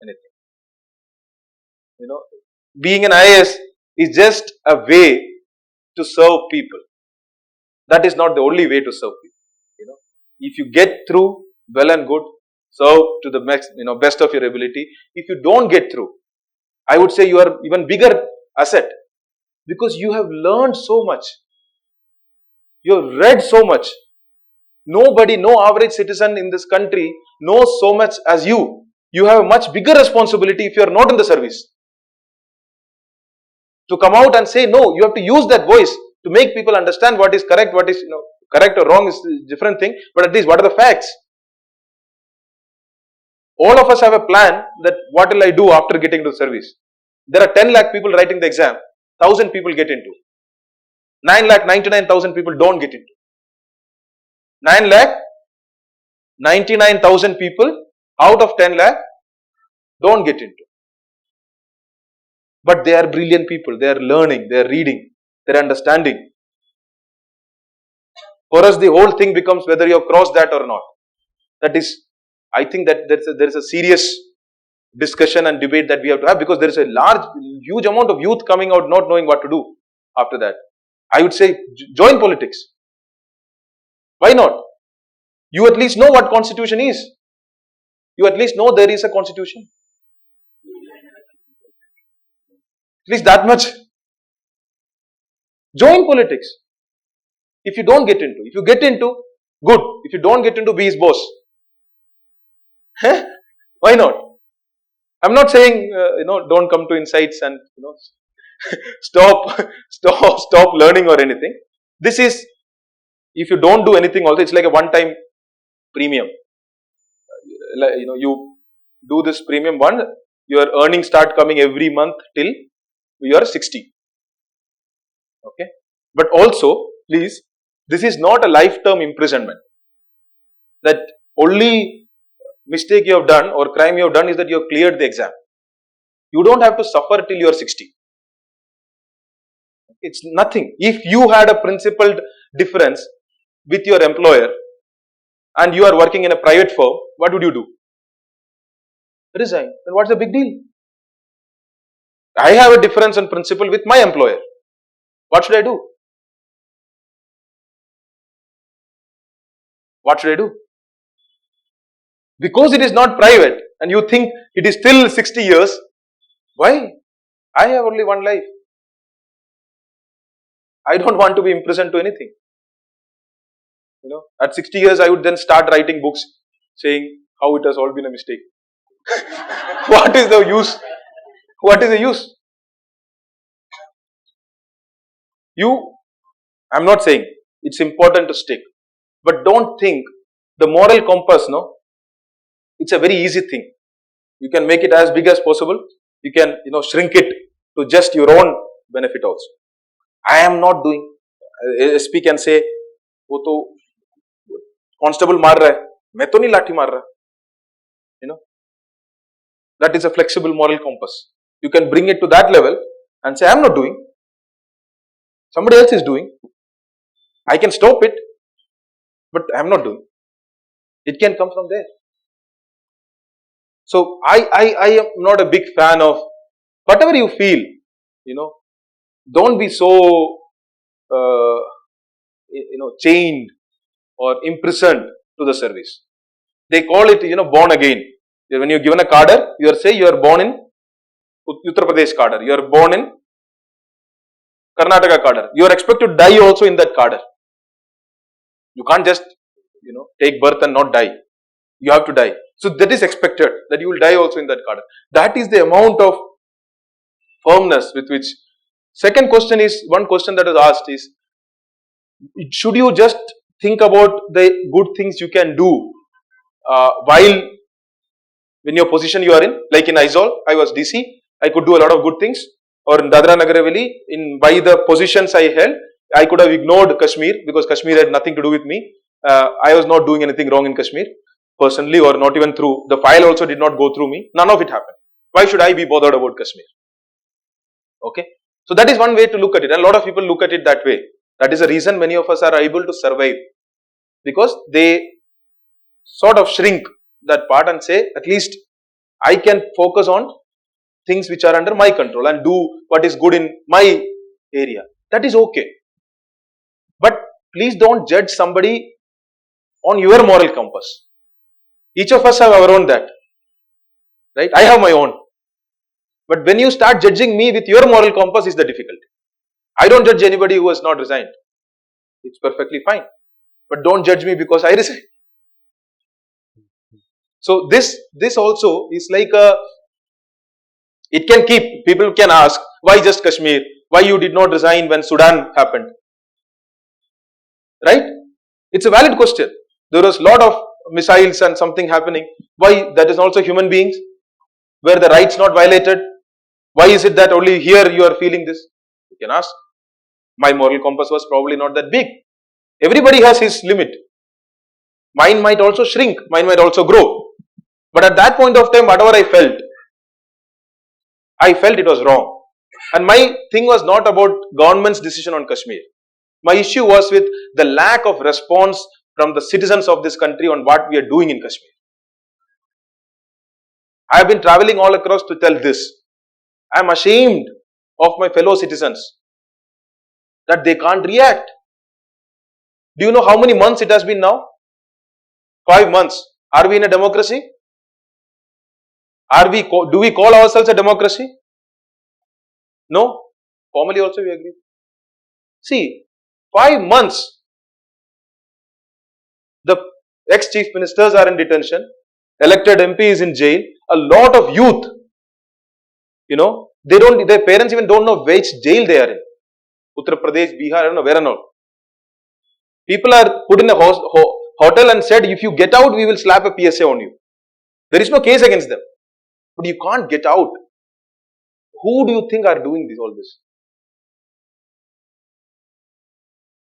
anything. Being an IAS is just a way to serve people. That is not the only way to serve people. If you get through, well and good, serve to the best of your ability. If you don't get through, I would say you are even bigger asset, because you have learned so much. You have read so much. Nobody, no average citizen in this country knows so much as you. You have a much bigger responsibility if you are not in the service. To come out and say no, you have to use that voice to make people understand what is correct, what is correct or wrong is a different thing, but at least what are the facts? All of us have a plan that what will I do after getting to service. There are 10 lakh people writing the exam, 1,000 people get into. 9,99,000 people don't get into. 9,99,000 people out of 10 lakh don't get into. But they are brilliant people, they are learning, they are reading, they are understanding. For us, the whole thing becomes whether you have crossed that or not. That is, I think that there is a serious discussion and debate that we have to have, because there is a huge amount of youth coming out not knowing what to do after that. I would say join politics. Why not? You at least know what constitution is. You at least know there is a constitution. At least that much. Join politics. If you don't get into, if you get into, good. If you don't get into, be his boss. Why not? I'm not saying don't come to insights and stop learning or anything. This is, if you don't do anything also, it's like a one-time premium. You do this premium one, your earnings start coming every month till you are 60. Okay, but also please, this is not a lifetime imprisonment. That only mistake you have done or crime you have done is that you have cleared the exam. You don't have to suffer till you are 60. It's nothing. If you had a principled difference with your employer and you are working in a private firm, what would you do? Resign. Then what's the big deal? I have a difference in principle with my employer. What should I do? What should I do? Because it is not private and you think it is still 60 years, why? I have only one life. I don't want to be imprisoned to anything. At 60 years I would then start writing books, saying how it has all been a mistake. What is the use? What is the use? I'm not saying it's important to stick, but don't think the moral compass, no, it's a very easy thing. You can make it as big as possible. You can, shrink it to just your own benefit also. I am not doing, SP can say, वो तो constable मार रहा है, मैं तो नहीं लाठी मार रहा. That is a flexible moral compass. You can bring it to that level and say, I am not doing. Somebody else is doing. I can stop it, but I am not doing. It can come from there. So I am not a big fan of whatever you feel, don't be so chained or imprisoned to the service. They call it, born again. When you're given a cadre, you say you are born in Uttar Pradesh cadre, you are born in Karnataka cadre. You are expected to die also in that cadre. You can't just, take birth and not die. You have to die. So that is expected, that you will die also in that cadre. That is the amount of firmness with which. Second question is, one question that is asked is, should you just think about the good things you can do while in your position you are in, like in Aizawl, I was DC, I could do a lot of good things, or in Dadra Nagar Haveli, by the positions I held, I could have ignored Kashmir because Kashmir had nothing to do with me. I was not doing anything wrong in Kashmir, personally, or not even through, the file also did not go through me, none of it happened. Why should I be bothered about Kashmir? Okay, so that is one way to look at it, and a lot of people look at it that way. That is the reason many of us are able to survive, because they sort of shrink that part and say, at least I can focus on things which are under my control and do what is good in my area. That is okay. But please don't judge somebody on your moral compass. Each of us have our own that. Right? I have my own. But when you start judging me with your moral compass is the difficulty. I don't judge anybody who has not resigned. It's perfectly fine. But don't judge me because I resigned. So this also is like it can keep, people can ask, why just Kashmir? Why you did not resign when Sudan happened? Right? It's a valid question. There was a lot of missiles and something happening. Why? That is also human beings. Were the rights not violated? Why is it that only here you are feeling this? You can ask. My moral compass was probably not that big. Everybody has his limit. Mine might also shrink. Mine might also grow. But at that point of time, whatever I felt it was wrong. And my thing was not about government's decision on Kashmir. My issue was with the lack of response from the citizens of this country on what we are doing in Kashmir. I have been traveling all across to tell this. I am ashamed of my fellow citizens that they can't react. Do you know how many months it has been now? 5 months. Are we in a democracy? Do we call ourselves a democracy? No. Formally also we agree. See, 5 months. The ex-chief ministers are in detention. Elected MP is in jail. A lot of youth, their parents even don't know which jail they are in. Uttar Pradesh, Bihar, I don't know where and all. People are put in a hotel and said, if you get out, we will slap a PSA on you. There is no case against them. But you can't get out. Who do you think are doing all this?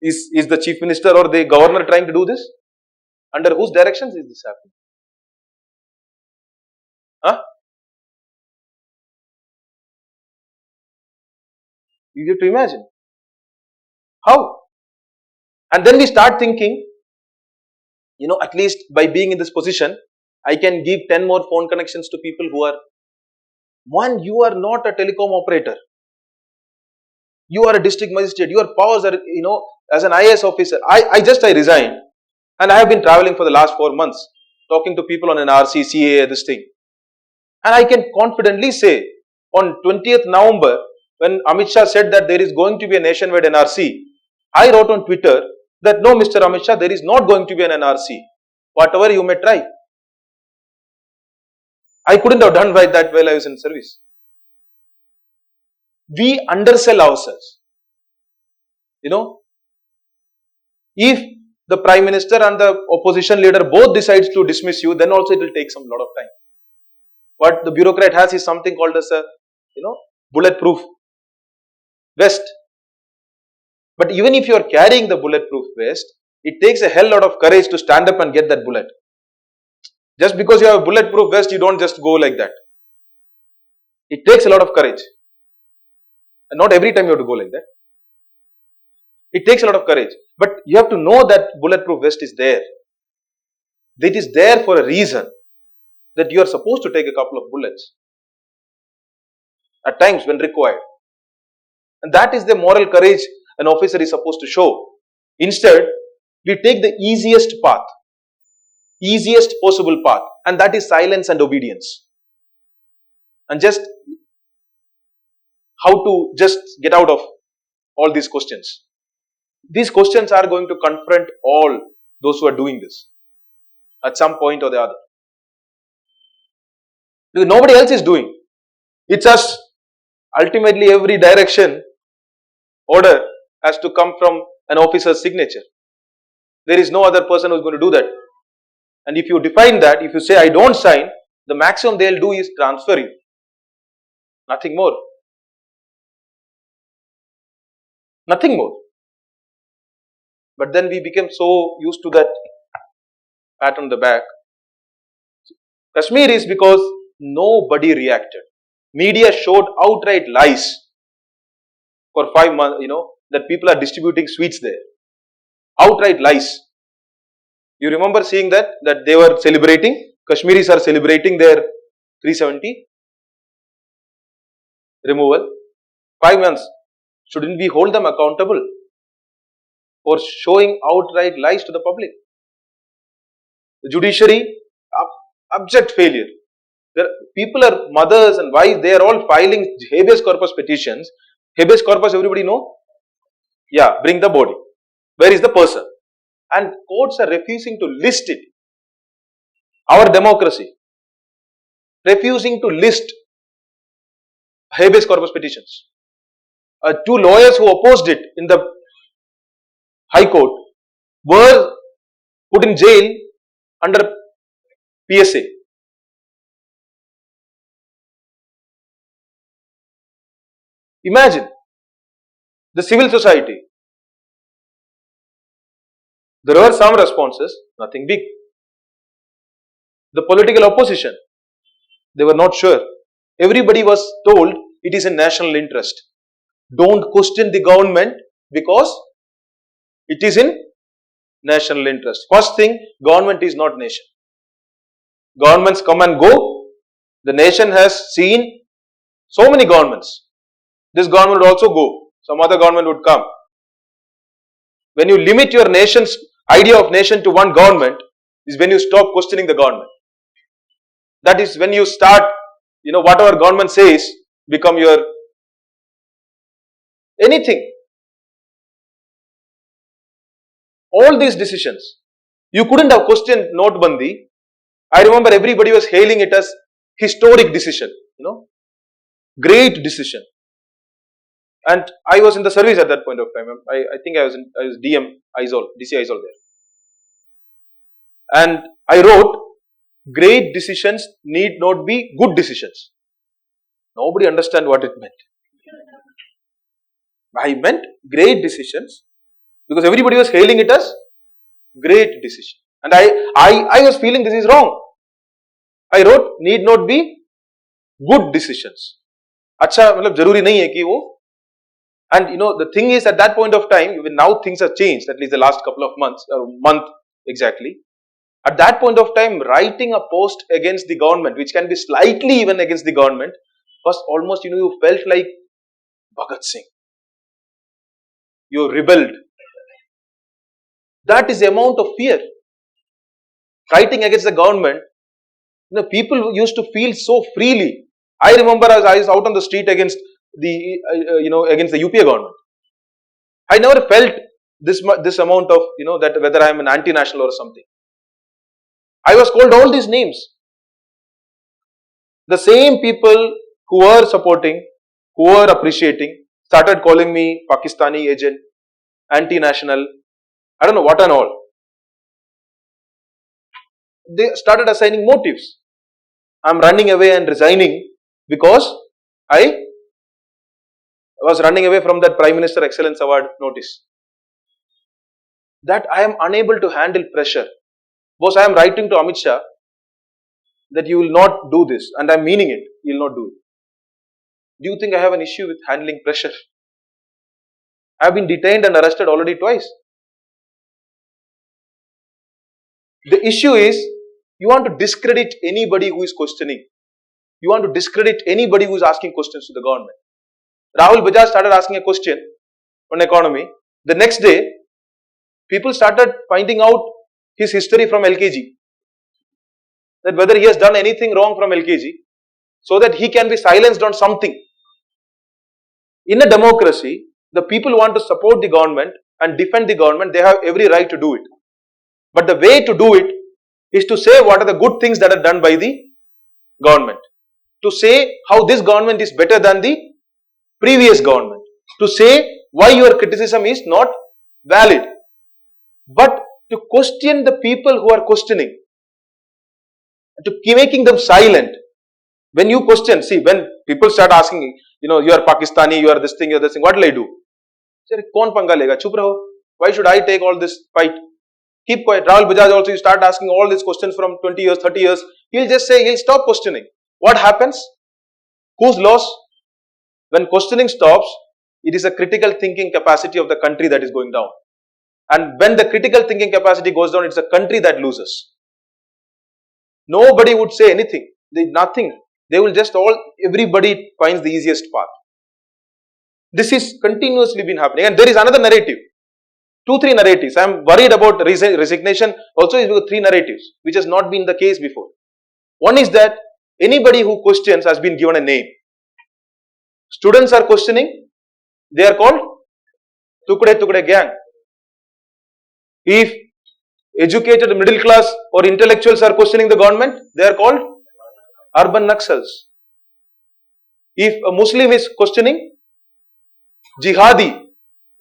Is the chief minister or the governor trying to do this? Under whose directions is this happening? Huh? You have to imagine. How? And then we start thinking, at least by being in this position, I can give 10 more phone connections to people who are. One, you are not a telecom operator. You are a district magistrate. Your powers are, as an IAS officer. I resigned and I have been traveling for the last 4 months, talking to people on an RC, CA, this thing. And I can confidently say, on 20th November, when Amit Shah said that there is going to be a nationwide NRC, I wrote on Twitter that no, Mr. Amit Shah, there is not going to be an NRC. Whatever you may try. I couldn't have done that while I was in service. We undersell ourselves. You know, if the Prime Minister and the opposition leader both decides to dismiss you, then also it will take some lot of time. What the bureaucrat has is something called as a, bulletproof vest. But even if you are carrying the bulletproof vest, it takes a hell lot of courage to stand up and get that bullet. Just because you have a bulletproof vest, you don't just go like that. It takes a lot of courage. And not every time you have to go like that. It takes a lot of courage. But you have to know that bulletproof vest is there. It is there for a reason. That you are supposed to take a couple of bullets. At times when required. And that is the moral courage an officer is supposed to show. Instead, we take the easiest path. Easiest possible path. And that is silence and obedience. And just how to just get out of all these questions. These questions are going to confront all those who are doing this at some point or the other. Because nobody else is doing. It's us. Ultimately, every direction order has to come from an officer's signature. There is no other person who is going to do that. And if you define that, if you say I don't sign, the maximum they will do is transfer you. Nothing more. Nothing more. But then we became so used to that pat on the back. Kashmir is because nobody reacted. Media showed outright lies for 5 months, that people are distributing sweets there. Outright lies. You remember seeing that they were celebrating, Kashmiris are celebrating their 370 removal. 5 months. Shouldn't we hold them accountable for showing outright lies to the public? The judiciary, abject failure. People are mothers and wives, they are all filing habeas corpus petitions. Habeas corpus, everybody know? Yeah, bring the body. Where is the person? And courts are refusing to list it. Our democracy, refusing to list habeas corpus petitions. 2 lawyers who opposed it in the High Court were put in jail under PSA. Imagine the civil society. There were some responses, nothing big. The political opposition, they were not sure. Everybody was told it is in national interest. Don't question the government because it is in national interest. First thing, government is not nation. Governments come and go. The nation has seen so many governments. This government would also go. Some other government would come. When you limit your nation's idea of nation to one government, is when you stop questioning the government. That is when you start, whatever government says, become your anything. All these decisions. You couldn't have questioned Notbandi. I remember everybody was hailing it as historic decision, great decision. And I was in the service at that point of time. I think I was DM Aizol, DC Aizol there. And I wrote, great decisions need not be good decisions. Nobody understand what it meant. I meant great decisions because everybody was hailing it as great decision. And I was feeling this is wrong. I wrote, need not be good decisions. अच्छा मतलब जरूरी नहीं है कि वो. And the thing is, at that point of time, even now things have changed, at least the last couple of months, or month exactly. At that point of time, writing a post against the government, which can be slightly even against the government, was almost, you felt like Bhagat Singh. You rebelled. That is the amount of fear. Writing against the government, people used to feel so freely. I remember as I was out on the street against against the UPA government. I never felt this amount of, that whether I am an anti-national or something. I was called all these names. The same people who were supporting, who were appreciating, started calling me Pakistani agent, anti-national, I don't know what and all. They started assigning motives. I'm running away and resigning because I was running away from that Prime Minister Excellence Award notice. That I am unable to handle pressure. Boss, I am writing to Amit Shah that you will not do this, and I am meaning it, you will not do it. Do you think I have an issue with handling pressure? I have been detained and arrested already twice. The issue is, you want to discredit anybody who is questioning. You want to discredit anybody who is asking questions to the government. Rahul Bajaj started asking a question on economy. The next day, people started finding out his history from LKG. That whether he has done anything wrong from LKG, so that he can be silenced on something. In a democracy, the people want to support the government and defend the government, they have every right to do it. But the way to do it is to say what are the good things that are done by the government. To say how this government is better than the previous government. To say why your criticism is not valid. But to question the people who are questioning. To making them silent. When you question, see, when people start asking, you are Pakistani, you are this thing, what will I do? Say, kaun panga lega? Chup raho. Why should I take all this fight? Keep quiet. Rahul Bajaj also, you start asking all these questions from 20 years, 30 years. He'll just say, he'll stop questioning. What happens? Whose loss? When questioning stops, it is a critical thinking capacity of the country that is going down. And when the critical thinking capacity goes down, it's a country that loses. Nobody would say anything. Nothing. They will just everybody finds the easiest path. This is continuously been happening. And there is another narrative. 2-3 narratives. I am worried about resignation also is because 3 narratives, which has not been the case before. One is that anybody who questions has been given a name. Students are questioning, they are called Tukde gang. If educated middle class or intellectuals are questioning the government, they are called urban Naxals. If a Muslim is questioning, jihadi,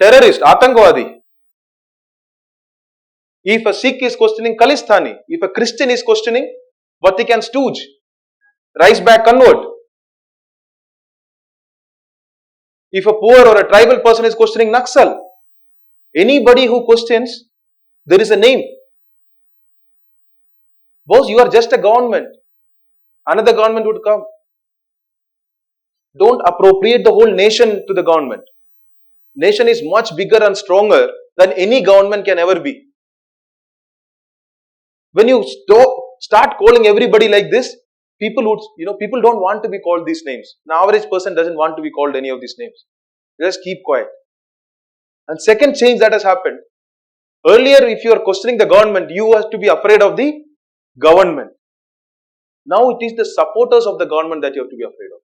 terrorist, atangwadi. If a Sikh is questioning, Khalistani. If a Christian is questioning, Vatican stooge, rice bag convert. If a poor or a tribal person is questioning, Naxal. Anybody who questions, there is a name. Boss, you are just a government. Another government would come. Don't appropriate the whole nation to the government. Nation is much bigger and stronger than any government can ever be. When you start calling everybody like this, people would, people don't want to be called these names. An average person doesn't want to be called any of these names. Just keep quiet. And second change that has happened, earlier if you are questioning the government, you have to be afraid of the government. Now it is the supporters of the government that you have to be afraid of.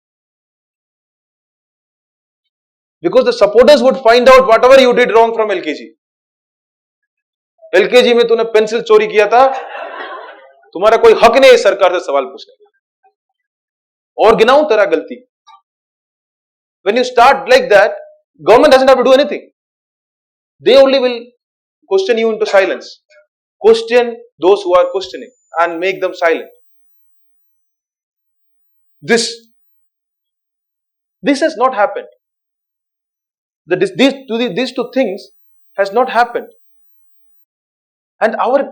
Because the supporters would find out whatever you did wrong from LKG. LKG में तूने pencil चोरी किया था, तुम्हारा कोई हक नहीं है सरकार से सवाल पूछने का। और गिनाऊं तेरा गलती। When you start like that, government doesn't have to do anything. They only will question you into silence. Question those who are questioning and make them silent. This has not happened. These two things has not happened. And our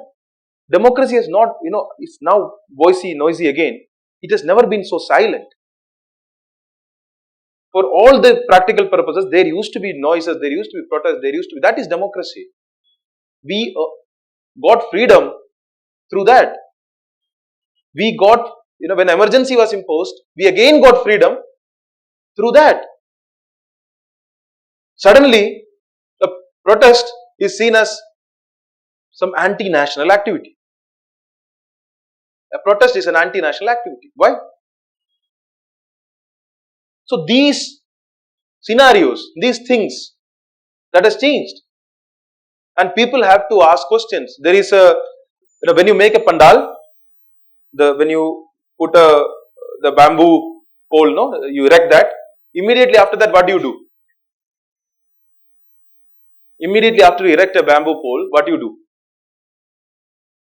democracy is not, it's now noisy again. It has never been so silent. For all the practical purposes, there used to be noises, there used to be protests, that is democracy. We got freedom through that. We got, when emergency was imposed, we again got freedom through that. Suddenly, a protest is seen as some anti-national activity. A protest is an anti-national activity. Why? So these scenarios, these things, that has changed. And people have to ask questions. There is when you make a pandal, when you put the bamboo pole, no, you erect that. Immediately after that, what do you do? Immediately after you erect a bamboo pole, what do you do?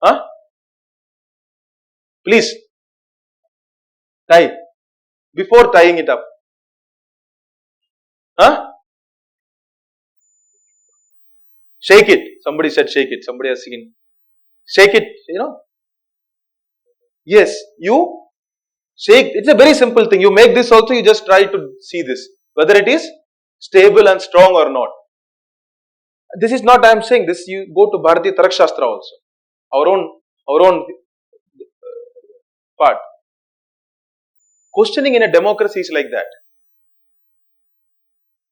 Huh? Please, tie. Before tying it up. Huh? Shake it. Somebody said shake it. Somebody has seen. Shake it, you know. Yes, you shake. It's a very simple thing. You make this also, you just try to see this. Whether it is stable and strong or not. This is not I am saying this. You go to Bharatiya Tarak Shastra also. Our own part. Questioning in a democracy is like that.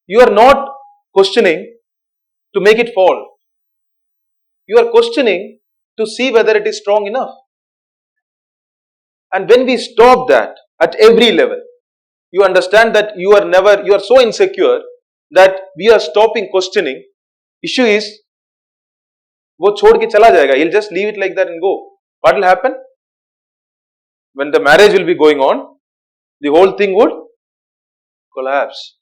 You are not questioning to make it fall. You are questioning to see whether it is strong enough. And when we stop that at every level, you understand that you are so insecure that we are stopping questioning. Issue is, वो छोड़ के चला जाएगा. He'll just leave it like that and go. What will happen? When the marriage will be going on, the whole thing would collapse.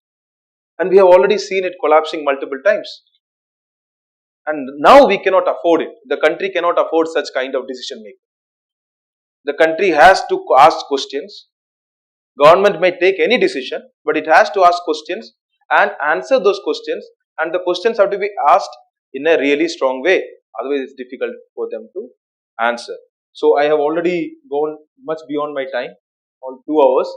And we have already seen it collapsing multiple times. And now we cannot afford it. The country cannot afford such kind of decision making. The country has to ask questions. Government may take any decision, but it has to ask questions and answer those questions, and the questions have to be asked in a really strong way. Otherwise, it's difficult for them to answer. So, I have already gone much beyond my time, on 2 hours.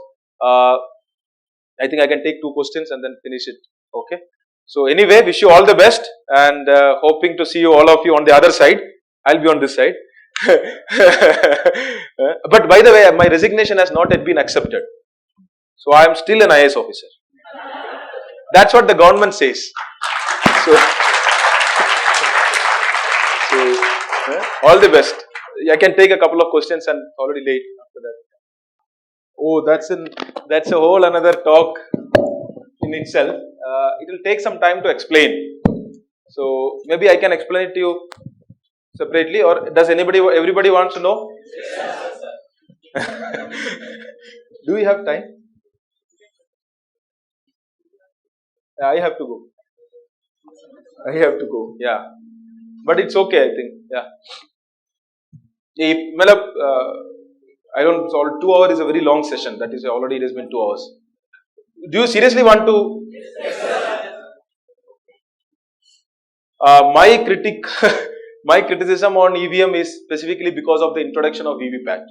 I think I can take 2 questions and then finish it. Okay. So, anyway, wish you all the best and hoping to see you, all of you, on the other side. I'll be on this side. But by the way, my resignation has not yet been accepted. So, I am still an IAS officer. That's what the government says. So all the best. I can take a couple of questions and already late after that. Oh, that's a whole another talk in itself. It will take some time to explain. So maybe I can explain it to you separately, or does everybody wants to know? Yes, sir. Do we have time? I have to go. Yeah. But it's okay, I think. Yeah. I don't solve 2 hours is a very long session. That is already it has been 2 hours. Do you seriously want to? Yes, my criticism on EVM is specifically because of the introduction of VVPAT.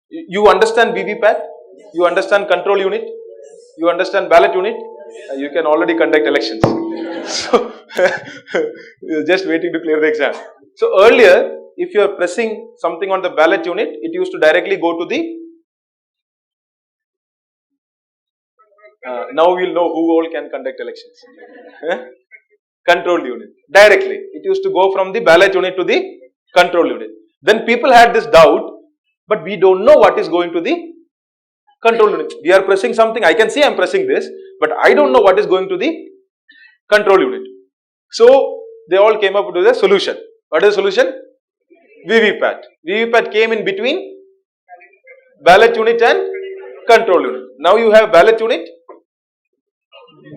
You understand VVPAT? You understand control unit? You understand ballot unit? You can already conduct elections. So, you're just waiting to clear the exam. So, earlier, if you are pressing something on the ballot unit, it used to directly go to the. Now we'll know who all can conduct elections. Control unit. Directly. It used to go from the ballot unit to the control unit. Then people had this doubt, but we don't know what is going to the control unit. We are pressing something. I can see I am pressing this, but I don't know what is going to the control unit. So, they all came up with a solution. What is the solution? VVPAT. VVPAT came in between ballot unit and control unit. Now you have ballot unit,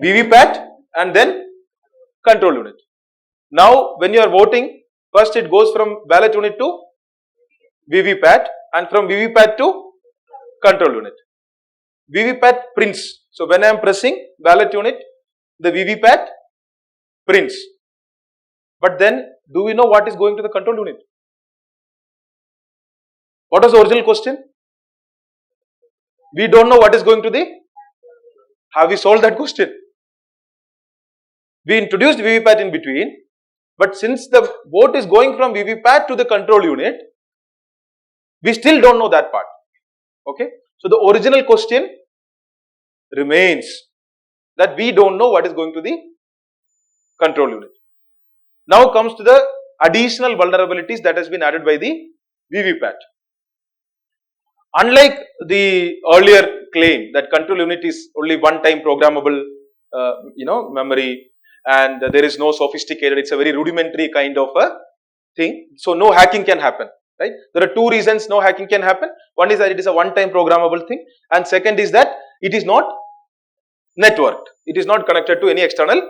VVPAT, and then control unit. Now, when you are voting, first it goes from ballot unit to VVPAT, and from VVPAT to control unit. VVPAT prints. So, when I am pressing ballot unit, the VVPAT prints. But then, do we know what is going to the control unit? What was the original question? We don't know what is going to the. Have we solved that question? We introduced VVPAT in between, but since the vote is going from VVPAT to the control unit, we still don't know that part. Okay? So, the original question remains that we don't know what is going to the control unit. Now comes to the additional vulnerabilities that has been added by the VVPAT. Unlike the earlier claim that control unit is only one-time programmable, memory, and there is no sophisticated, it's a very rudimentary kind of a thing. So, no hacking can happen, right? There are 2 reasons no hacking can happen. One is that it is a one-time programmable thing, and second is that it is not networked. It is not connected to any external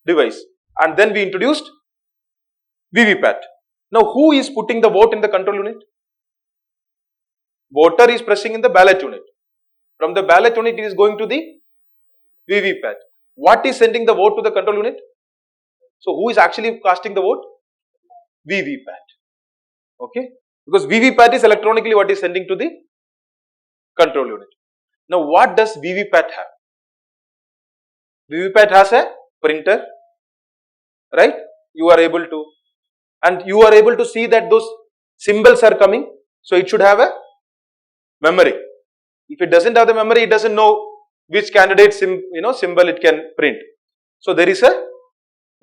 device. And then we introduced VVPAT. Now, who is putting the vote in the control unit? Voter is pressing in the ballot unit. From the ballot unit, it is going to the VVPAT. What is sending the vote to the control unit? So, who is actually casting the vote? VVPAT. Okay? Because VVPAT is electronically what is sending to the control unit. Now, what does VVPAT have? VVPAT has a printer, right? You are able to, and you are able to see that those symbols are coming. So, it should have a memory. If it doesn't have the memory, it doesn't know which candidate symbol it can print. So, there is a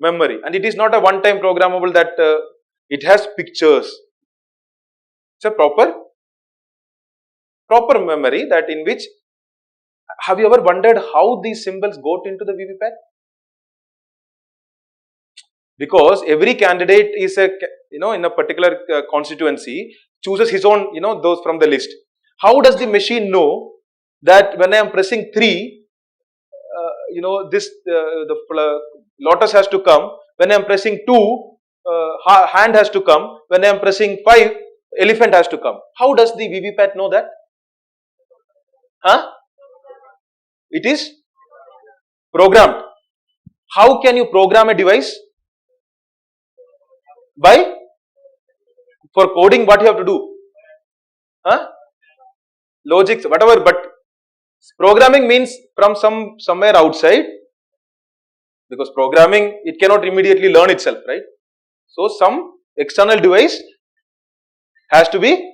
memory, and it is not a one-time programmable that it has pictures. It's a proper memory that in which, have you ever wondered how these symbols got into the VVPAT? Because every candidate is a, in a particular constituency chooses his own, those from the list. How does the machine know that when I am pressing 3, the lotus has to come. When I am pressing 2, hand has to come. When I am pressing 5, elephant has to come. How does the VVPAT know that? It is programmed. How can you program a device? For coding, what you have to do? Logic, whatever, but programming means from somewhere outside, because programming, it cannot immediately learn itself, right? So, some external device has to be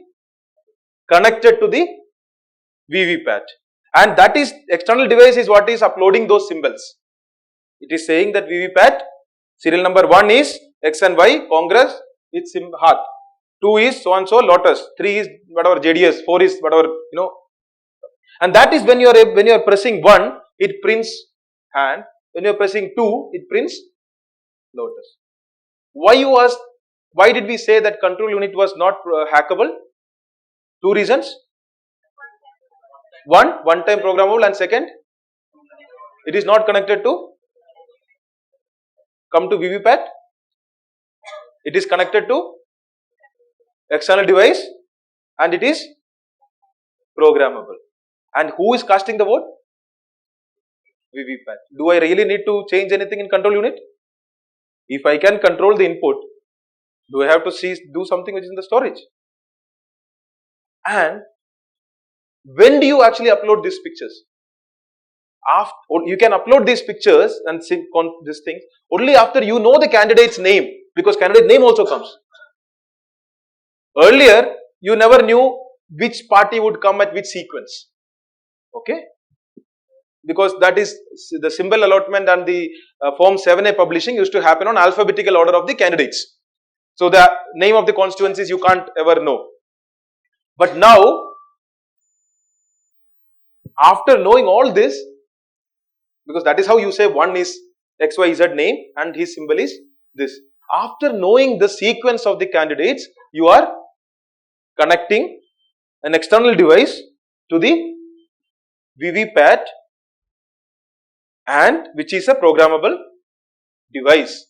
connected to the VVPAT, and that is, external device is what is uploading those symbols. It is saying that VVPAT, serial number 1 is X and Y, Congress with heart, 2 is so and so lotus, 3 is whatever JDS, 4 is whatever, and that is when you are pressing 1, it prints hand. When you are pressing 2, it prints lotus. Why did we say that control unit was not hackable? 2 reasons. One time programmable, and second, it is not connected to VVPAT. It is connected to external device, and it is programmable. And who is casting the vote? VVPAT. Do I really need to change anything in control unit? If I can control the input, do I have to do something which is in the storage? And when do you actually upload these pictures? You can upload these pictures and these things only after you know the candidate's name, because candidate name also comes. Earlier, you never knew which party would come at which sequence. Okay? Because that is the symbol allotment and the Form 7A publishing used to happen on alphabetical order of the candidates. So, the name of the constituencies you can't ever know. But now, after knowing all this, because that is how you say one is XYZ name and his symbol is this. After knowing the sequence of the candidates, you are connecting an external device to the VVPAT, and which is a programmable device.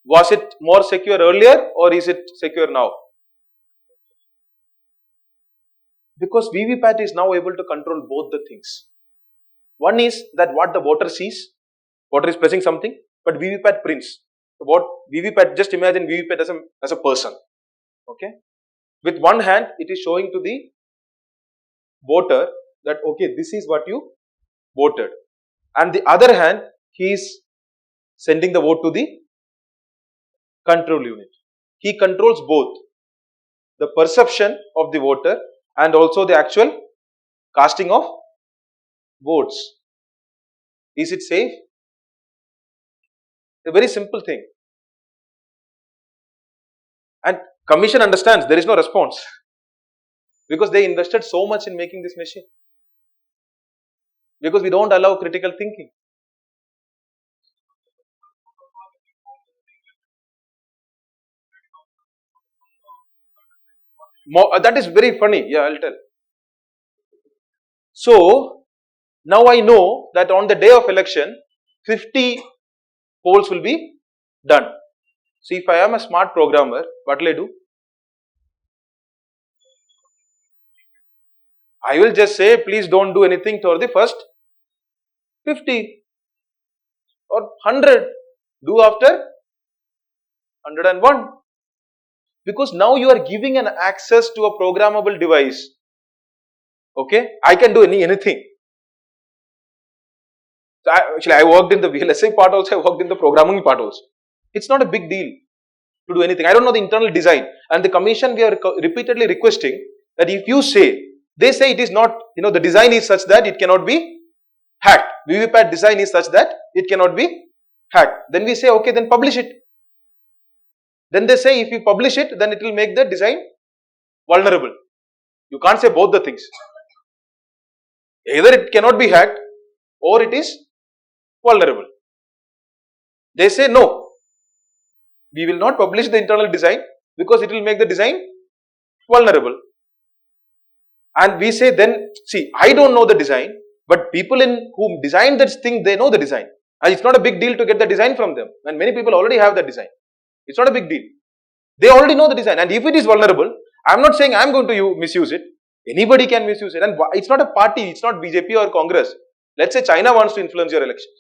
Was it more secure earlier, or is it secure now? Because VVPAT is now able to control both the things. One is that what the voter sees, voter is pressing something, but VVPAT prints. What VVPAT, just imagine VVPAT as a person. Okay. With one hand, it is showing to the voter that, okay, this is what you voted. And the other hand, he is sending the vote to the control unit. He controls both the perception of the voter and also the actual casting of votes. Is it safe? A very simple thing. And commission understands there is no response because they invested so much in making this machine. Because we don't allow critical thinking. That is very funny. Yeah, I'll tell. So, now I know that on the day of election, 50 polls will be done. So, if I am a smart programmer, what will I do? I will just say, please don't do anything for the first 50 or 100. Do after 101. Because now you are giving an access to a programmable device. Okay, I can do anything. So actually, I worked in the VLSI part also, I worked in the programming part also. It's not a big deal to do anything. I don't know the internal design. And the commission, we are repeatedly requesting that if you say, they say it is not, the design is such that it cannot be hacked. VVPAT design is such that it cannot be hacked. Then we say, okay, then publish it. Then they say if you publish it, then it will make the design vulnerable. You can't say both the things. Either it cannot be hacked or it is vulnerable. They say no, we will not publish the internal design because it will make the design vulnerable. And we say then, see, I don't know the design, but people who designed this thing, they know the design. And it's not a big deal to get the design from them. And many people already have that design. It's not a big deal. They already know the design. And if it is vulnerable, I'm not saying I'm going to misuse it. Anybody can misuse it. And it's not a party, it's not BJP or Congress. Let's say China wants to influence your elections.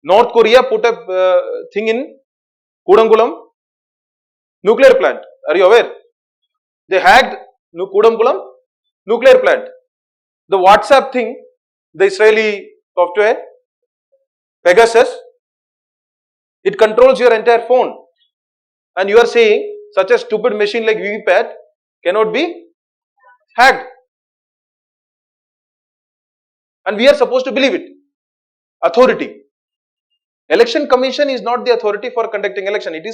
North Korea put a thing in Kudankulam nuclear plant. Are you aware? They hacked Kudankulam nuclear plant. The WhatsApp thing, the Israeli software, Pegasus, it controls your entire phone. And you are saying such a stupid machine like VVPAT cannot be hacked. And we are supposed to believe it. Authority. Election Commission is not the authority for conducting election. It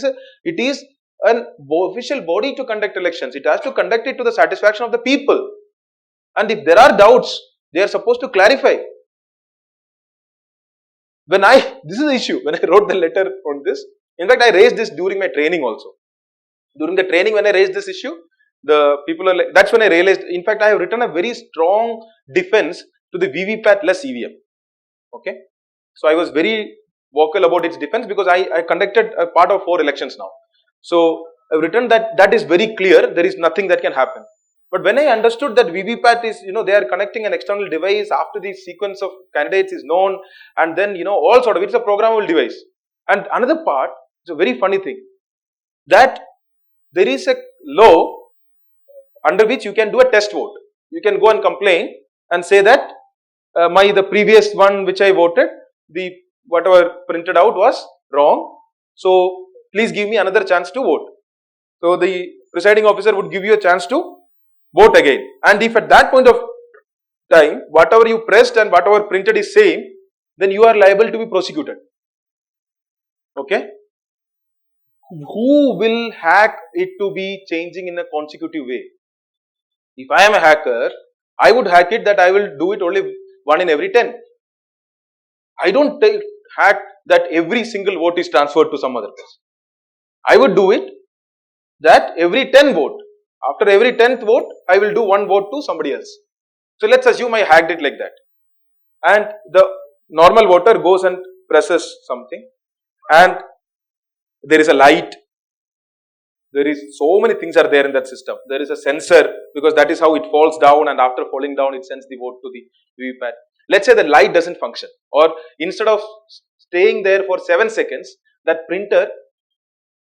is an official body to conduct elections. It has to conduct it to the satisfaction of the people. And if there are doubts, they are supposed to clarify. This is the issue. When I wrote the letter on this, in fact, I raised this during my training also. During the training, when I raised this issue, the people are like, that's when I realized, in fact, I have written a very strong defense to the VVPAT less EVM. Okay. So I was very vocal about its defense because I conducted a part of 4 elections now. So I've written that is very clear, there is nothing that can happen. But when I understood that VVPAT is, they are connecting an external device after the sequence of candidates is known, and then, all sort of, it's a programmable device. And another part, it's a very funny thing, that there is a law under which you can do a test vote. You can go and complain and say that the previous one which I voted, whatever printed out was wrong. So please give me another chance to vote. So the presiding officer would give you a chance to vote again. And if at that point of time, whatever you pressed and whatever printed is same, then you are liable to be prosecuted. Okay? Who will hack it to be changing in a consecutive way? If I am a hacker, I would hack it that I will do it only 1 in every 10. I don't hack that every single vote is transferred to some other person. I would do it that every 10 vote, after every 10th vote, I will do 1 vote to somebody else. So let's assume I hacked it like that. And the normal voter goes and presses something, and there is a light. There is so many things are there in that system. There is a sensor, because that is how it falls down, and after falling down, it sends the vote to the VVPAT. Let's say the light doesn't function, or instead of staying there for 7 seconds, that printer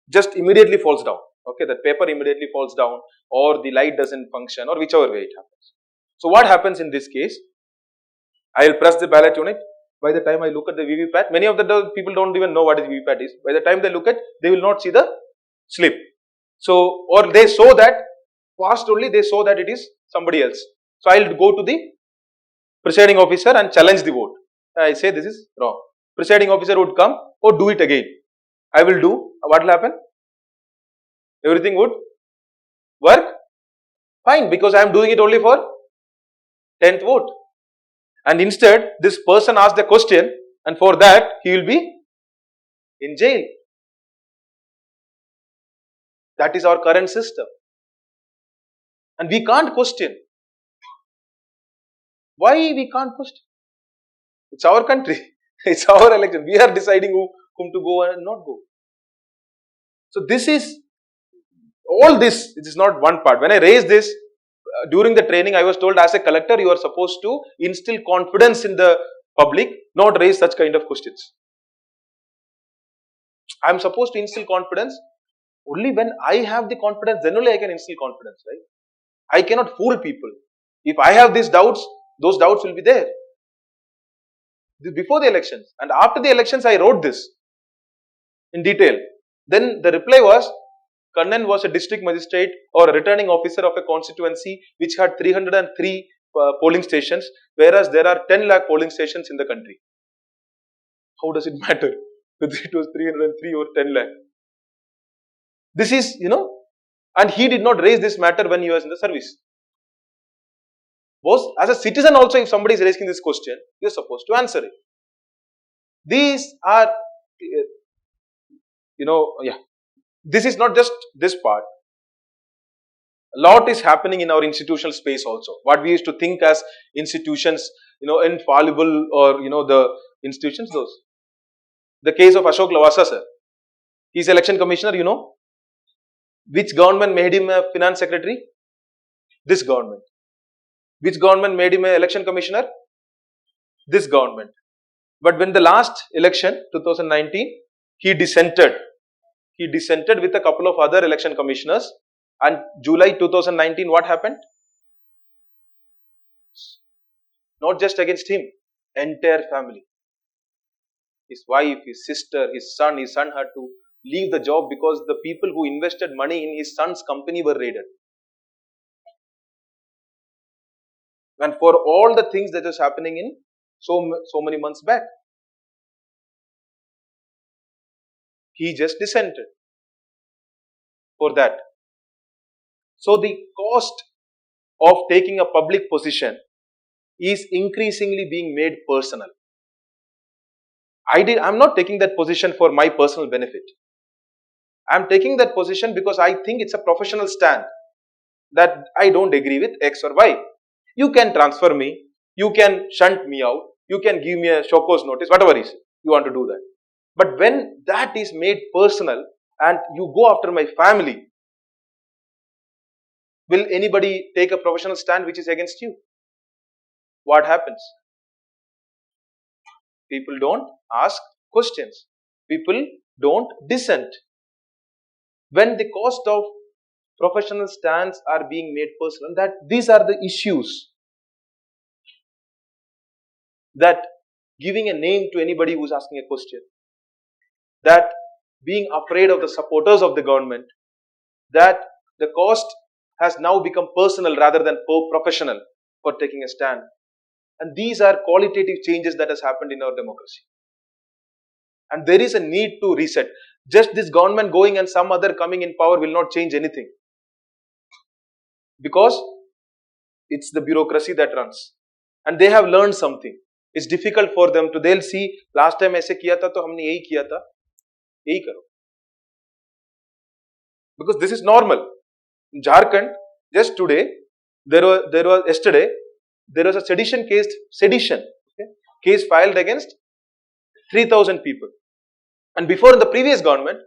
just immediately falls down. Okay, that paper immediately falls down, or the light doesn't function, or whichever way it happens. So what happens in this case? I will press the ballot unit. By the time I look at the VVPAT, many of the people don't even know what is VVPAT is. By the time they look at, they will not see the slip. So, or they saw that, fast only they saw that it is somebody else. So I will go to the presiding officer and challenge the vote. I say this is wrong. Presiding officer would come, or do it again. I will do, what will happen? Everything would work fine, because I am doing it only for 10th vote. And instead, this person asked the question, and for that, he will be in jail. That is our current system. And we can't question. Why we can't question? It's our country. It's our election. We are deciding whom to go and not go. So this is, all this, it is not one part. When I raised this, during the training, I was told as a collector, you are supposed to instill confidence in the public, not raise such kind of questions. I am supposed to instill confidence. Only when I have the confidence, then only I can instill confidence, right? I cannot fool people. If I have these doubts, those doubts will be there. Before the elections and after the elections, I wrote this in detail. Then the reply was, Kannan was a district magistrate or a returning officer of a constituency which had 303 polling stations, whereas there are 10 lakh polling stations in the country. How does it matter whether it was 303 or 10 lakh? This is, and he did not raise this matter when he was in the service. As a citizen also, if somebody is raising this question, you are supposed to answer it. These are, this is not just this part. A lot is happening in our institutional space also. What we used to think as institutions, infallible or, the institutions, those. The case of Ashok Lavasa, sir. He is election commissioner, Which government made him a finance secretary? This government. Which government made him an election commissioner? This government. But when the last election, 2019, he dissented. He dissented with a couple of other election commissioners. And July 2019, what happened? Not just against him, entire family. His wife, his sister, his son had to leave the job because the people who invested money in his son's company were raided. And for all the things that is happening in so many months back, he just dissented for that. So the cost of taking a public position is increasingly being made personal. I'm not taking that position for my personal benefit. I'm taking that position because I think it's a professional stand that I don't agree with X or Y. You can transfer me, you can shunt me out, you can give me a show cause notice, whatever is you want to do that. But when that is made personal and you go after my family, will anybody take a professional stand which is against you? What happens? People don't ask questions. People don't dissent. When the cost of professional stands are being made personal, that these are the issues that giving a name to anybody who's asking a question, that being afraid of the supporters of the government, that the cost has now become personal rather than professional for taking a stand. And these are qualitative changes that has happened in our democracy. And there is a need to reset. Just this government going and some other coming in power will not change anything. Because it's the bureaucracy that runs. And they have learned something. It's difficult for them to, they'll see, last time aise kiya tha, to humne yahi kiya tha, yahi karo. Because this is normal. In Jharkhand, just today, there was yesterday, there was a sedition case filed against 3,000 people. And before in the previous government,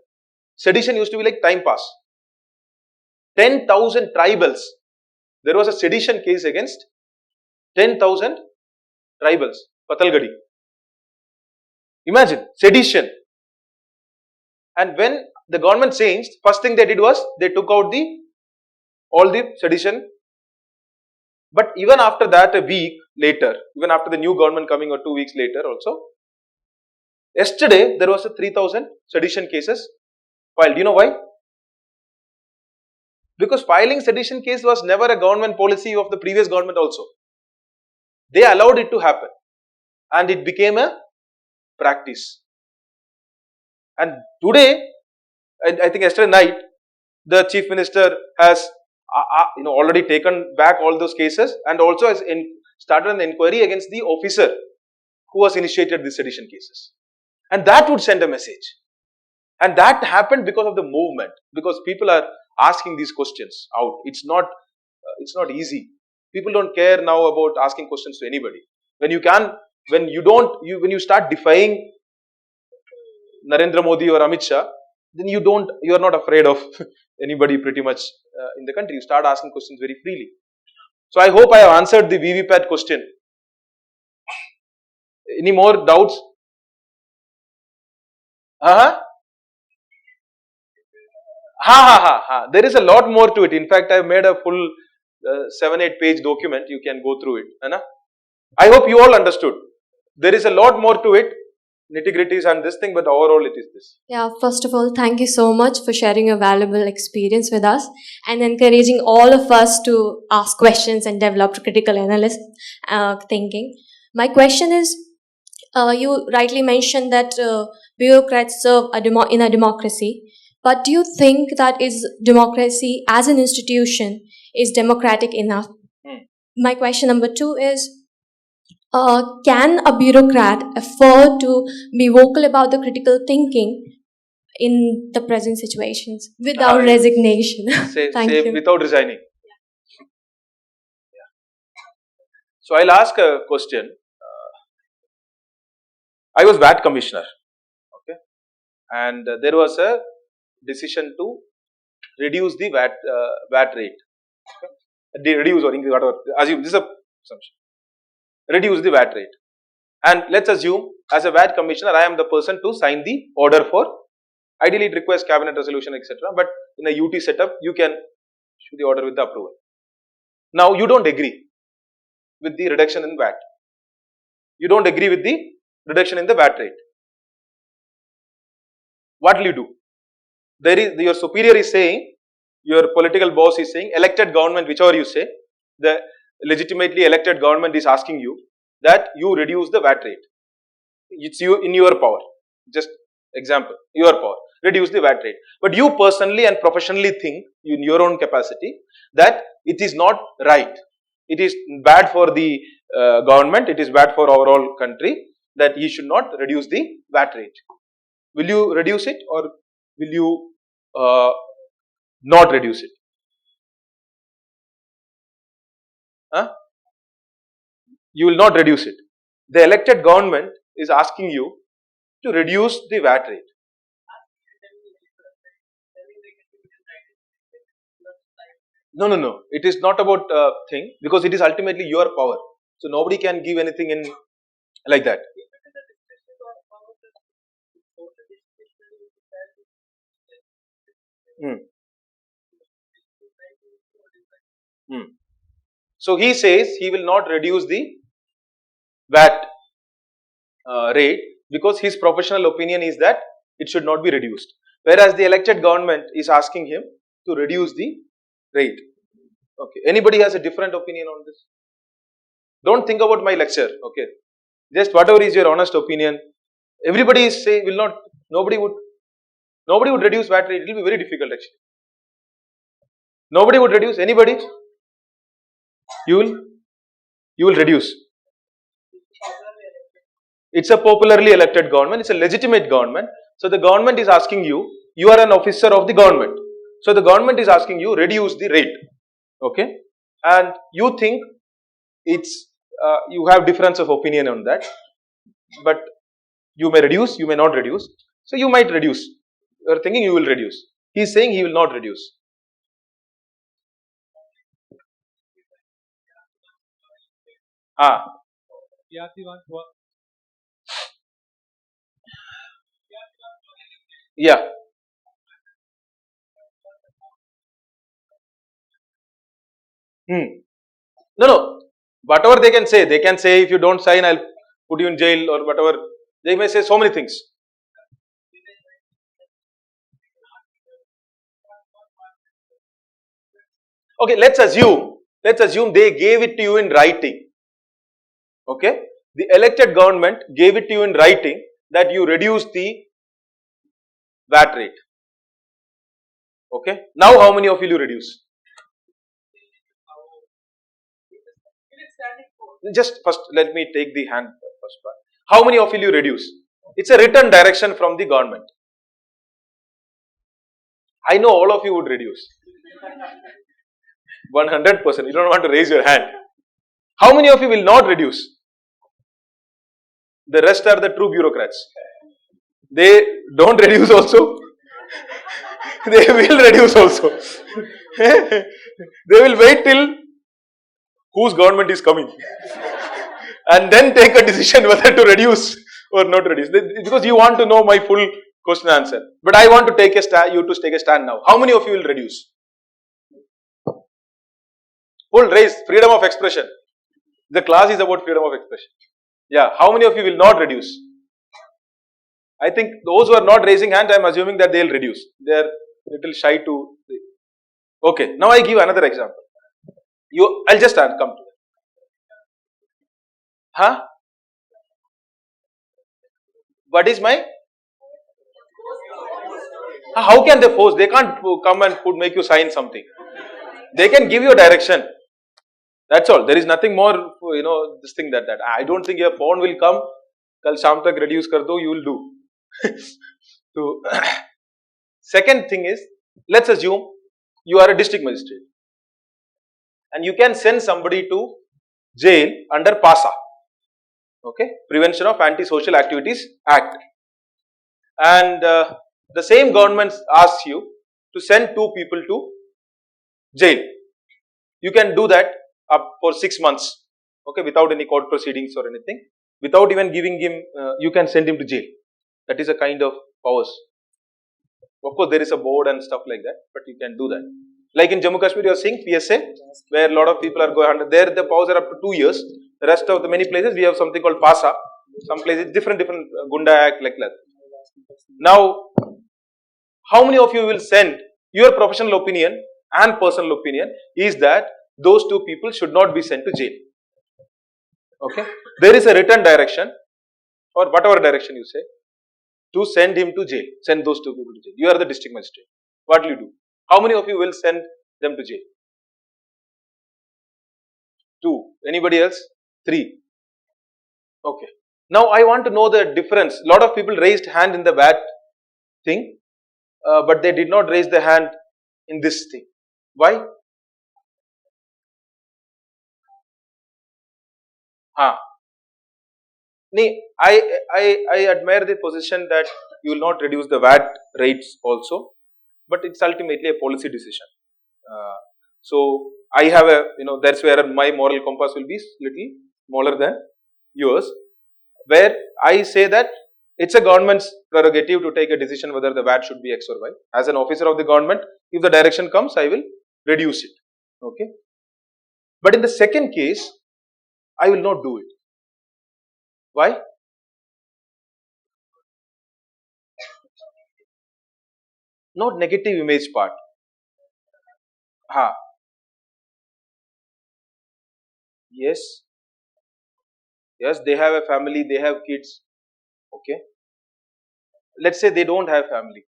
sedition used to be like time pass. 10,000 tribals. There was a sedition case against 10,000 tribals. Patalgadi. Imagine, sedition. And when the government changed, first thing they did was, they took out all the sedition. But even after that, a week later, even after the new government coming or 2 weeks later also, yesterday there was a 3,000 sedition cases filed. You know why? Because filing sedition case was never a government policy of the previous government also. They allowed it to happen. And it became a practice. And today, I think yesterday night, the Chief Minister has already taken back all those cases and also has started an inquiry against the officer who has initiated these sedition cases. And that would send a message. And that happened because of the movement. Because people are asking these questions out. It's not easy. People don't care now about asking questions to anybody. When you start defying Narendra Modi or Amit Shah, then you are not afraid of anybody pretty much in the country. You start asking questions very freely. So I hope I have answered the VVPAT question. Any more doubts? There is a lot more to it. In fact, I have made a full 7-8 page document. You can go through it. I hope you all understood. There is a lot more to it. Nitty-gritties and this thing, but overall it is this. Yeah, first of all, thank you so much for sharing your valuable experience with us and encouraging all of us to ask questions and develop critical analyst thinking. My question is, you rightly mentioned that bureaucrats serve in a democracy, but do you think that is democracy as an institution is democratic enough? My question number 2 is, can a bureaucrat afford to be vocal about the critical thinking in the present situations without resignation? Thank you. Without resigning. Yeah. So I'll ask a question. I was VAT commissioner, okay, and there was a decision to reduce the VAT rate. Okay? Reduce or increase, whatever. Assume this is a assumption. Reduce the VAT rate, and let's assume as a VAT commissioner I am the person to sign the order for. Ideally it requires cabinet resolution, etc. But in a UT setup you can issue the order with the approval. Now you don't agree with the reduction in VAT. You don't agree with the reduction in the VAT rate. What will you do? Your superior is saying, your political boss is saying, elected government, whichever you say, the legitimately elected government is asking you that you reduce the VAT rate. It's in your power. Just example, your power. Reduce the VAT rate. But you personally and professionally think in your own capacity that it is not right. It is bad for the government. It is bad for our whole country that he should not reduce the VAT rate. Will you reduce it or will you not reduce it? You will not reduce it. The elected government is asking you to reduce the VAT rate. No. It is not about thing, because it is ultimately your power. So nobody can give anything in like that. So he says he will not reduce the VAT rate because his professional opinion is that it should not be reduced. Whereas the elected government is asking him to reduce the rate. Okay. Anybody has a different opinion on this? Don't think about my lecture. Okay. Just whatever is your honest opinion. Everybody is saying will not. Nobody would reduce VAT rate. It will be very difficult actually. Nobody would reduce. Anybody? You will reduce. It's a popularly elected government. It's a legitimate government. So the government is asking you. You are an officer of the government. So the government is asking you reduce the rate. Okay, and you think it's you have difference of opinion on that, but you may reduce, you may not reduce. So you might reduce. You are thinking you will reduce. He is saying he will not reduce. Yeah. No. Whatever they can say if you don't sign, I'll put you in jail or whatever. They may say so many things. Okay, let's assume they gave it to you in writing. Okay, the elected government gave it to you in writing that you reduce the VAT rate. Okay, now how many of you reduce? Just first, let me take the hand first part. How many of you reduce? It's a written direction from the government. I know all of you would reduce. 100%. You don't want to raise your hand. How many of you will not reduce? The rest are the true bureaucrats. They don't reduce also. They will reduce also. They will wait till whose government is coming and then take a decision whether to reduce or not reduce. Because you want to know my full question answer. But I want to take a stand, you to take a stand now. How many of you will reduce? Full raise, freedom of expression. The class is about freedom of expression. Yeah, how many of you will not reduce? I think those who are not raising hand, I am assuming that they will reduce. They are little shy to. Okay, now I give another example. I'll just come to that. Huh? What is my? How can they force? They can't come and make you sign something. They can give you a direction. That's all. There is nothing more, this thing that. I don't think your phone will come. Kal sham tak reduce kar do, you will do. So, second thing is, let's assume you are a district magistrate and you can send somebody to jail under PASA, okay, Prevention of Anti-Social Activities Act, and the same government asks you to send two people to jail. You can do that up for 6 months, okay, without any court proceedings or anything, without even giving him, you can send him to jail. That is a kind of powers. Of course, there is a board and stuff like that, but you can do that. Like in Jammu Kashmir, you are seeing PSA, where a lot of people are going under. There, the powers are up to 2 years. The rest of the many places, we have something called PASA. Some places, different Gunda Act, like that. Now, how many of you will send your professional opinion and personal opinion is that those two people should not be sent to jail. Okay? There is a written direction, or whatever direction you say, to send him to jail, send those two people to jail. You are the district magistrate. What will you do? How many of you will send them to jail? 2. Anybody else? 3. Okay. Now I want to know the difference. A lot of people raised hand in the VAT thing, but they did not raise the hand in this thing. Why? I admire the position that you will not reduce the VAT rates also, but it's ultimately a policy decision. So I have a, that's where my moral compass will be little smaller than yours, where I say that it's a government's prerogative to take a decision whether the VAT should be X or Y. As an officer of the government, if the direction comes, I will reduce it. Okay. But in the second case, I will not do it. Why? Not negative image part. Yes. Yes, they have a family, they have kids. Okay. Let's say they don't have family.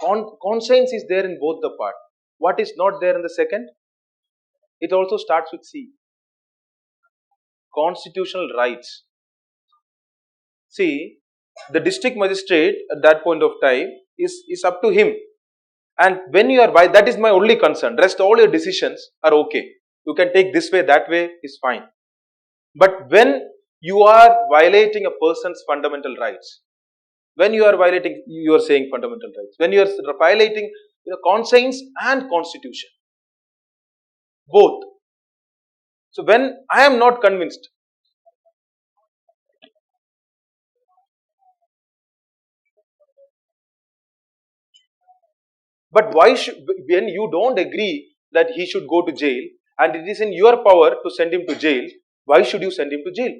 Conscience is there in both the part. What is not there in the second? It also starts with C. Constitutional rights. See, the district magistrate at that point of time is up to him. And when you are, that is my only concern. Rest all your decisions are okay. You can take this way, that way is fine. But when you are violating a person's fundamental rights, when you are violating, you are saying fundamental rights, when you are violating conscience and constitution, both. So when I am not convinced, but why should, when you don't agree that he should go to jail and it is in your power to send him to jail, why should you send him to jail?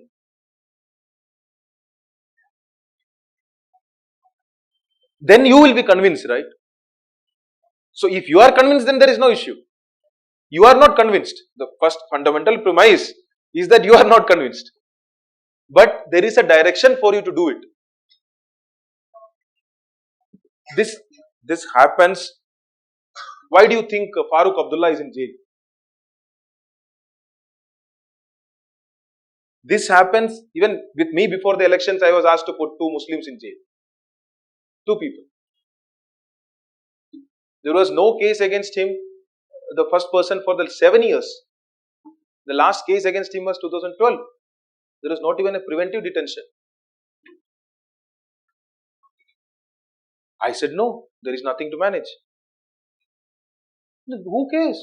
Then you will be convinced, right? So if you are convinced, then there is no issue. You are not convinced. The first fundamental premise is that you are not convinced. But there is a direction for you to do it. This happens. Why do you think Farooq Abdullah is in jail? This happens even with me before the elections. I was asked to put 2 Muslims in jail. 2 people. There was no case against him, the first person, for the 7 years. The last case against him was 2012. There was not even a preventive detention. I said, no, there is nothing to manage. Who cares?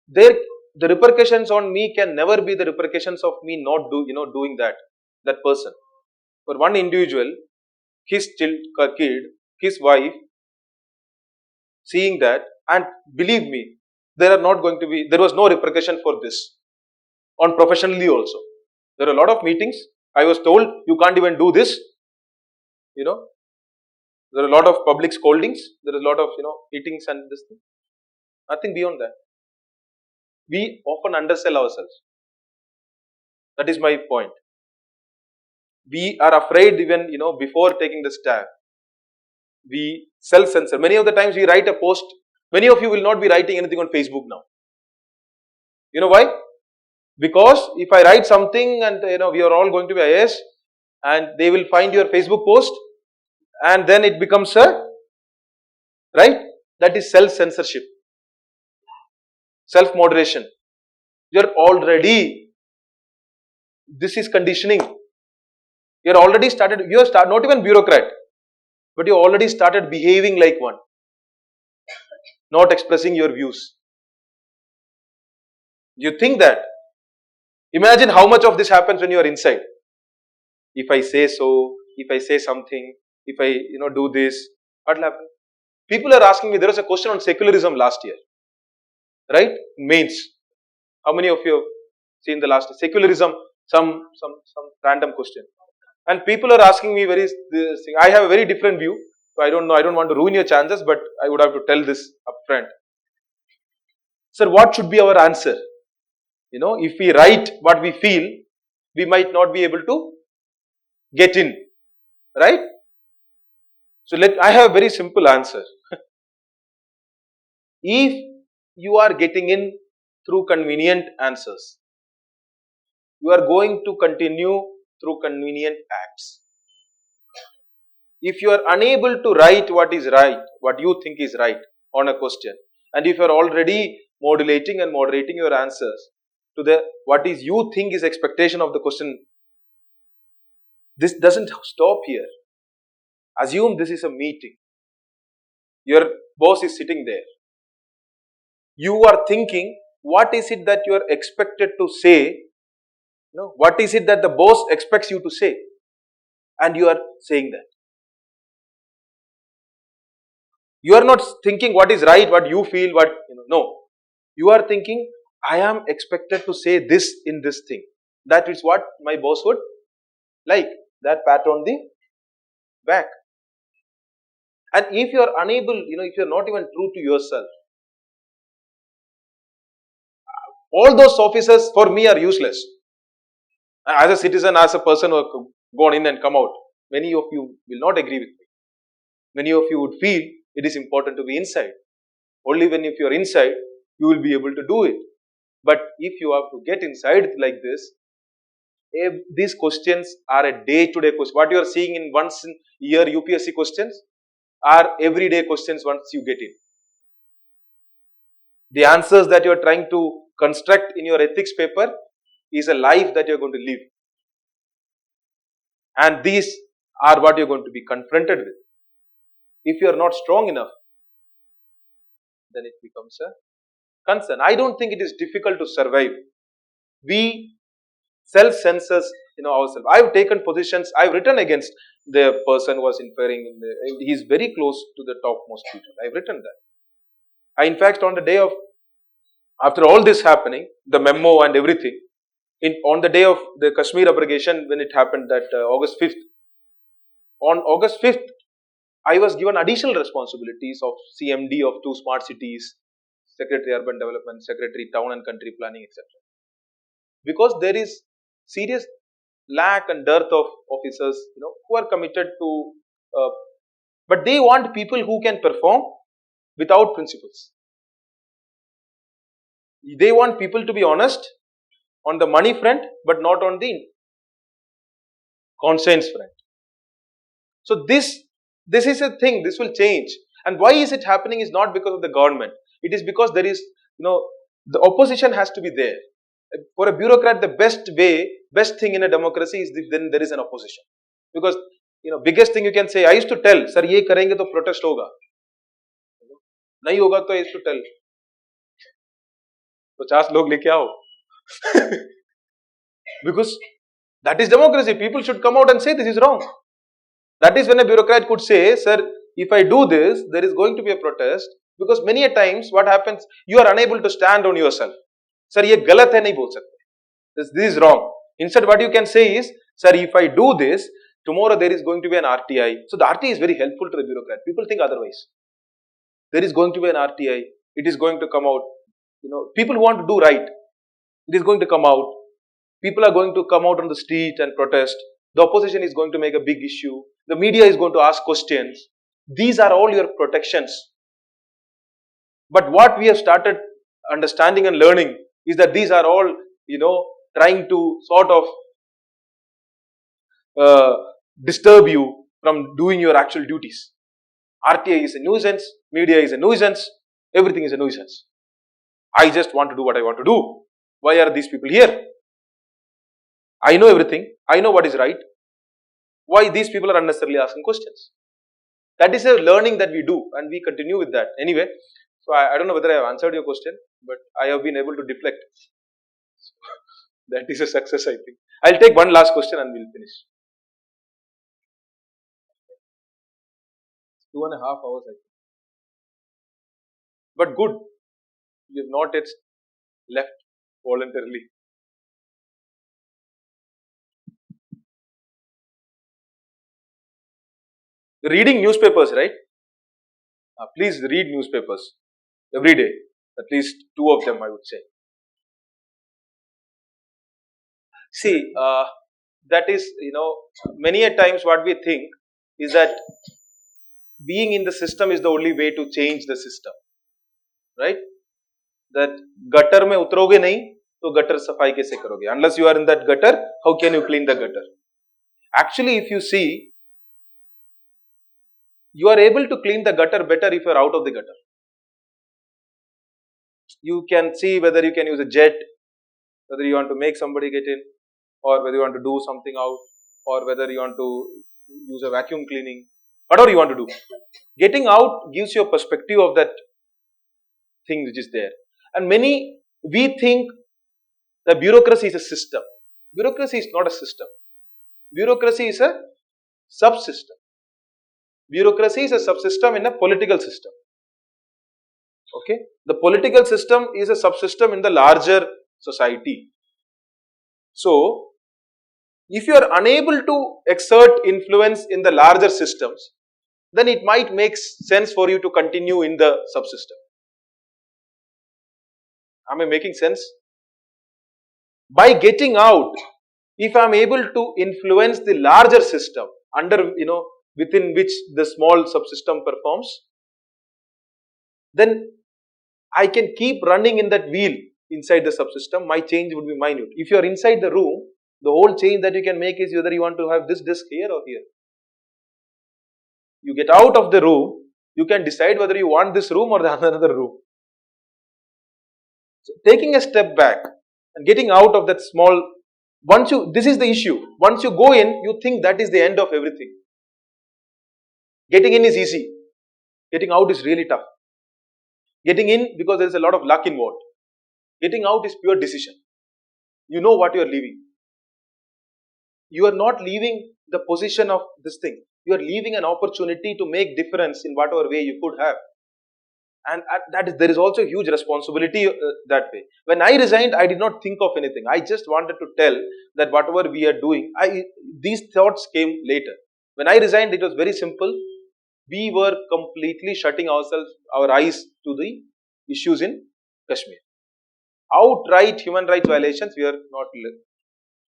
The repercussions on me can never be the repercussions of me not doing that person. For one individual, his kid, his wife, seeing that, and believe me, there was no repercussion for this. On professionally also, there are a lot of meetings. I was told you can't even do this. There are a lot of public scoldings. There is a lot of meetings and this thing. Nothing beyond that. We often undersell ourselves. That is my point. We are afraid even before taking the stand. We self-censor. Many of the times we write a post. Many of you will not be writing anything on Facebook now. You know why? Because if I write something and we are all going to be IAS and they will find your Facebook post and then it becomes right? That is self-censorship. Self-moderation. You're already, this is conditioning. You're already started, not even bureaucrat, but you already started behaving like one. Not expressing your views. You think that. Imagine how much of this happens when you are inside. If I say so, if I say something, if I do this, what will happen? People are asking me, there was a question on secularism last year. Right? Mains. How many of you have seen the last secularism? Some random question. And people are asking me I have a very different view. So I don't know, I don't want to ruin your chances, but I would have to tell this upfront. Sir, what should be our answer? If we write what we feel, we might not be able to get in. Right? So I have a very simple answer. If you are getting in through convenient answers, you are going to continue through convenient acts. If you are unable to write what is right, what you think is right on a question, and if you are already modulating and moderating your answers to what is you think is expectation of the question, this doesn't stop here. Assume this is a meeting. Your boss is sitting there. You are thinking, what is it that you are expected to say? What is it that the boss expects you to say? And you are saying that. You are not thinking what is right, what you feel, no. You are thinking, I am expected to say this in this thing. That is what my boss would like. That pat on the back. And if you are unable, if you are not even true to yourself, all those officers for me are useless. As a citizen, as a person who has gone in and come out, many of you will not agree with me. Many of you would feel it is important to be inside. Only when if you are inside, you will be able to do it. But if you have to get inside like this, these questions are a day-to-day question. What you are seeing in once in year UPSC questions are everyday questions once you get in. The answers that you are trying to construct in your ethics paper is a life that you are going to live. And these are what you are going to be confronted with. If you are not strong enough, then it becomes a concern. I don't think it is difficult to survive. We self-censor ourselves. I've taken positions, I've written against the person who was inferring, he is very close to the topmost people. I've written that. In fact, on the day of, after all this happening, the memo and everything, on the day of the Kashmir abrogation, when it happened, that August 5th, on August 5th, I was given additional responsibilities of CMD of 2 smart cities, Secretary Urban Development, Secretary Town and Country Planning, etc. Because there is serious lack and dearth of officers, who are committed to, but they want people who can perform without principles. They want people to be honest on the money front, but not on the conscience front. So this is a thing, this will change. And why is it happening is not because of the government. It is because there is, the opposition has to be there. For a bureaucrat, the best thing in a democracy is if then there is an opposition. Because, biggest thing you can say, I used to tell, sir, ye karenge to protest hoga. Nahi hoga to I used to tell. 50 log leke aao. Because that is democracy. People should come out and say this is wrong. That is when a bureaucrat could say, sir, if I do this, there is going to be a protest. Because many a times what happens, you are unable to stand on yourself. Sir, ye galat hai, nahi bol sakte. This is wrong. Instead, what you can say is, sir, if I do this, tomorrow there is going to be an RTI. So the RTI is very helpful to the bureaucrat. People think otherwise. There is going to be an RTI. It is going to come out. People who want to do right. It is going to come out. People are going to come out on the street and protest. The opposition is going to make a big issue. The media is going to ask questions. These are all your protections. But what we have started understanding and learning is that these are all, trying to sort of disturb you from doing your actual duties. RTI is a nuisance. Media is a nuisance. Everything is a nuisance. I just want to do what I want to do. Why are these people here? I know everything. I know what is right. Why these people are unnecessarily asking questions? That is a learning that we do, and we continue with that. Anyway, so I don't know whether I have answered your question, but I have been able to deflect. That is a success, I think. I'll take one last question and we'll finish. 2.5 hours, I think. But good, you have not yet left voluntarily. Reading newspapers, right? Please read newspapers every day, at least 2 of them, I would say. See, that is, many a times what we think is that being in the system is the only way to change the system, right? That gutter mein utroge nahi, to gutter safai kaise karoge? Unless you are in that gutter, how can you clean the gutter? Actually, if you see, you are able to clean the gutter better if you are out of the gutter. You can see whether you can use a jet, whether you want to make somebody get in, or whether you want to do something out, or whether you want to use a vacuum cleaning, whatever you want to do. Getting out gives you a perspective of that thing which is there. And we think that bureaucracy is a system. Bureaucracy is not a system. Bureaucracy is a subsystem. Bureaucracy is a subsystem in a political system. Okay? The political system is a subsystem in the larger society. So, if you are unable to exert influence in the larger systems, then it might make sense for you to continue in the subsystem. Am I making sense? By getting out, if I am able to influence the larger system under, within which the small subsystem performs, then I can keep running in that wheel inside the subsystem. My change would be minute. If you are inside the room, the whole change that you can make is whether you want to have this disk here or here. You get out of the room, you can decide whether you want this room or the another room. So taking a step back and getting out of that small, this is the issue. Once you go in, you think that is the end of everything. Getting in is easy. Getting out is really tough. Getting in because there is a lot of luck involved. Getting out is pure decision. You know what you are leaving. You are not leaving the position of this thing. You are leaving an opportunity to make difference in whatever way you could have. And there is also a huge responsibility that way. When I resigned, I did not think of anything. I just wanted to tell that whatever we are doing, these thoughts came later. When I resigned, it was very simple. We were completely shutting our eyes to the issues in Kashmir. Outright human rights violations, we are not.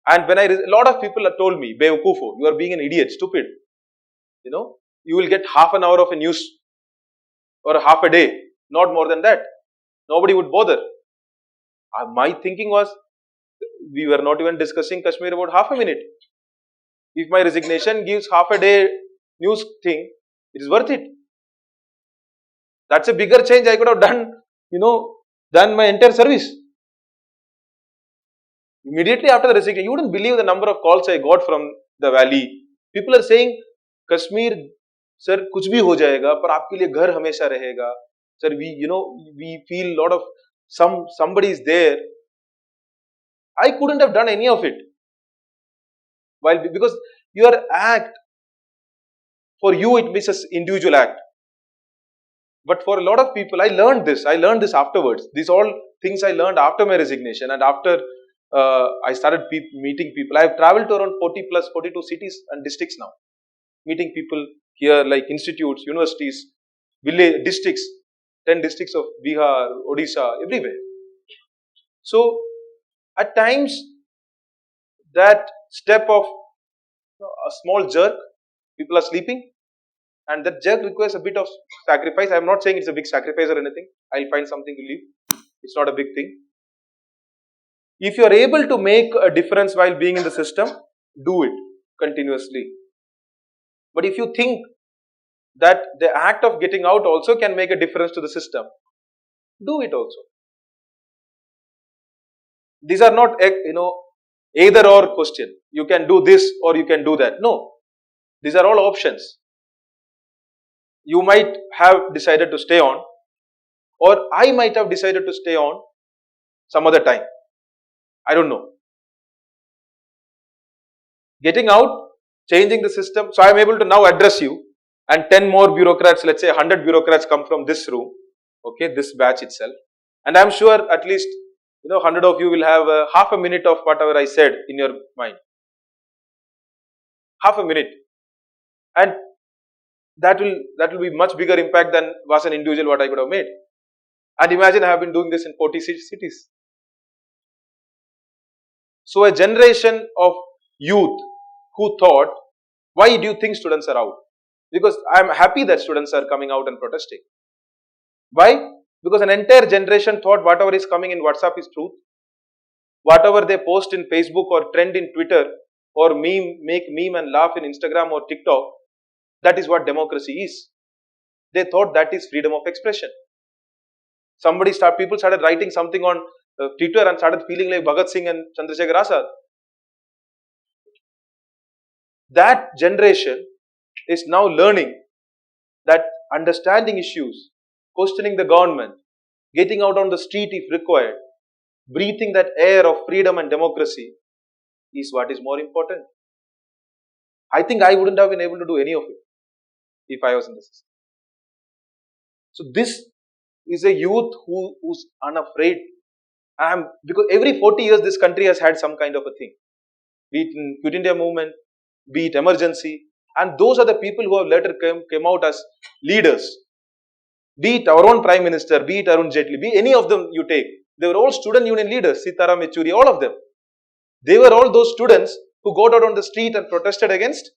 And when a lot of people have told me, Bewakufo, you are being an idiot, stupid. You will get half an hour of a news or half a day, not more than that. Nobody would bother. My thinking was, we were not even discussing Kashmir about half a minute. If my resignation gives half a day news thing, it is worth it. That's a bigger change I could have done, than my entire service. Immediately after the resignation, you wouldn't believe the number of calls I got from the valley. People are saying, Kashmir, sir, kuch bhi ho jayega, par aapke liye ghar hamesha rahega. Sir, we feel lot of somebody is there. I couldn't have done any of it. Because your act, for you it is an individual act. But for a lot of people, I learned this afterwards. These all things I learned after my resignation and after I started meeting people. I have traveled to around 42 cities and districts now. Meeting people here like institutes, universities, village, districts, 10 districts of Bihar, Odisha, everywhere. So, at times, that step of a small jerk, people are sleeping, and that jerk requires a bit of sacrifice. I am not saying it's a big sacrifice or anything. I'll find something to leave. It's not a big thing. If you are able to make a difference while being in the system, do it continuously. But if you think that the act of getting out also can make a difference to the system, do it also. These are not, either or question. You can do this or you can do that. No. These are all options. You might have decided to stay on, or I might have decided to stay on some other time. I don't know. Getting out, changing the system. So I am able to now address you, and 10 more bureaucrats, let's say 100 bureaucrats come from this room, okay, this batch itself. And I am sure at least 100 of you will have half a minute of whatever I said in your mind. Half a minute. And that will be much bigger impact than was an individual what I could have made. And imagine I have been doing this in 40 cities. So a generation of youth who thought, why do you think students are out? Because I am happy that students are coming out and protesting. Why? Because an entire generation thought whatever is coming in WhatsApp is truth. Whatever they post in Facebook or trend in Twitter or make meme and laugh in Instagram or TikTok, that is what democracy is. They thought that is freedom of expression. People started writing something on Twitter and started feeling like Bhagat Singh and Chandrasekhar Azad. That generation is now learning that understanding issues, questioning the government, getting out on the street if required, breathing that air of freedom and democracy is what is more important. I think I wouldn't have been able to do any of it if I was in the system. So this is a youth who's unafraid. Because every 40 years this country has had some kind of a thing. Be it in Quit India movement, be it emergency, and those are the people who have later came out as leaders. Be it our own Prime Minister, be it Arun Jaitley, be any of them you take. They were all student union leaders, Sitaram Yechuri, all of them. They were all those students who got out on the street and protested against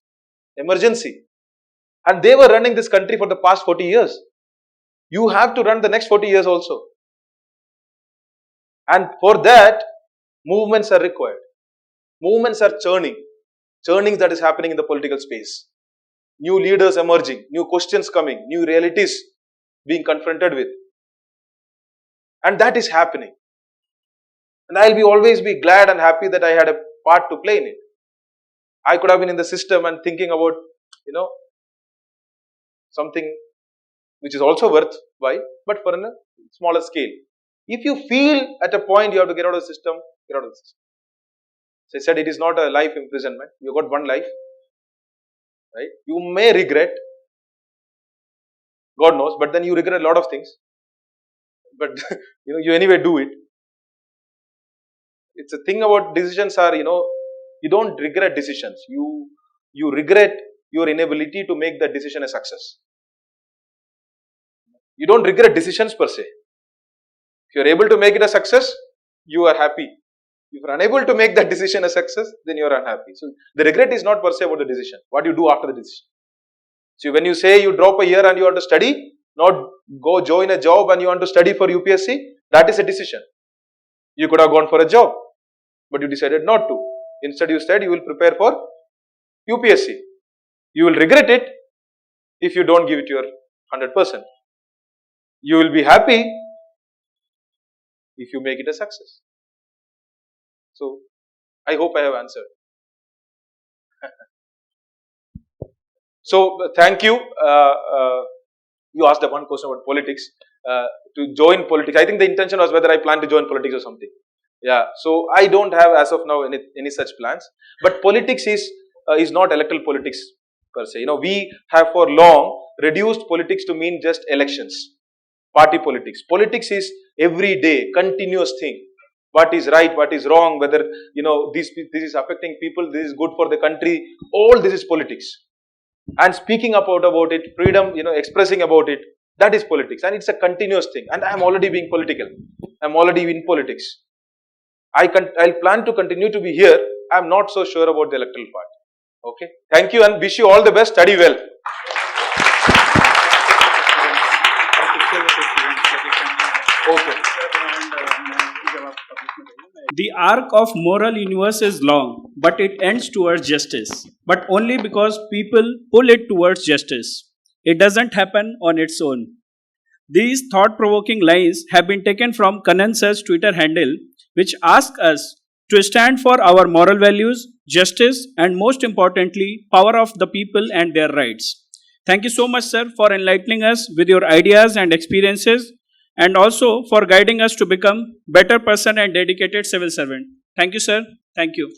emergency. And they were running this country for the past 40 years. You have to run the next 40 years also. And for that, movements are required. Movements are churning that is happening in the political space. New leaders emerging, new questions coming, new realities being confronted with. And that is happening. And I will always be glad and happy that I had a part to play in it. I could have been in the system and thinking about, something which is also worthwhile, but for a smaller scale. If you feel at a point you have to get out of the system, get out of the system. So I said it is not a life imprisonment. You got one life, right? You may regret, God knows, but then you regret a lot of things. But you anyway do it. It's a thing about decisions are, you don't regret decisions. You regret your inability to make that decision a success. You don't regret decisions per se. If you are able to make it a success, you are happy. If you are unable to make that decision a success, then you are unhappy. So the regret is not per se about the decision. What you do after the decision. So when you say you drop a year and you want to study, not go join a job and you want to study for UPSC, that is a decision. You could have gone for a job, but you decided not to. Instead you said you will prepare for UPSC. You will regret it if you don't give it your 100%. You will be happy if you make it a success. So, I hope I have answered. So, thank you. You asked one question about politics. To join politics, I think the intention was whether I plan to join politics or something. Yeah. So, I don't have as of now any such plans. But politics is not electoral politics per se. We have for long reduced politics to mean just elections, party politics. Politics is everyday, continuous thing. What is right, what is wrong, whether this is affecting people, this is good for the country. All this is politics. And speaking about it, freedom, expressing about it, that is politics, and it's a continuous thing. And I am already being political. I am already in politics. I'll plan to continue to be here. I am not so sure about the electoral part. Okay. Thank you and wish you all the best. Study well. Okay. The arc of moral universe is long, but it ends towards justice. But only because people pull it towards justice. It doesn't happen on its own. These thought-provoking lines have been taken from Kannan sir's Twitter handle, which asks us to stand for our moral values, justice, and most importantly, power of the people and their rights. Thank you so much, sir, for enlightening us with your ideas and experiences, and also for guiding us to become better person and dedicated civil servant. Thank you, sir. Thank you.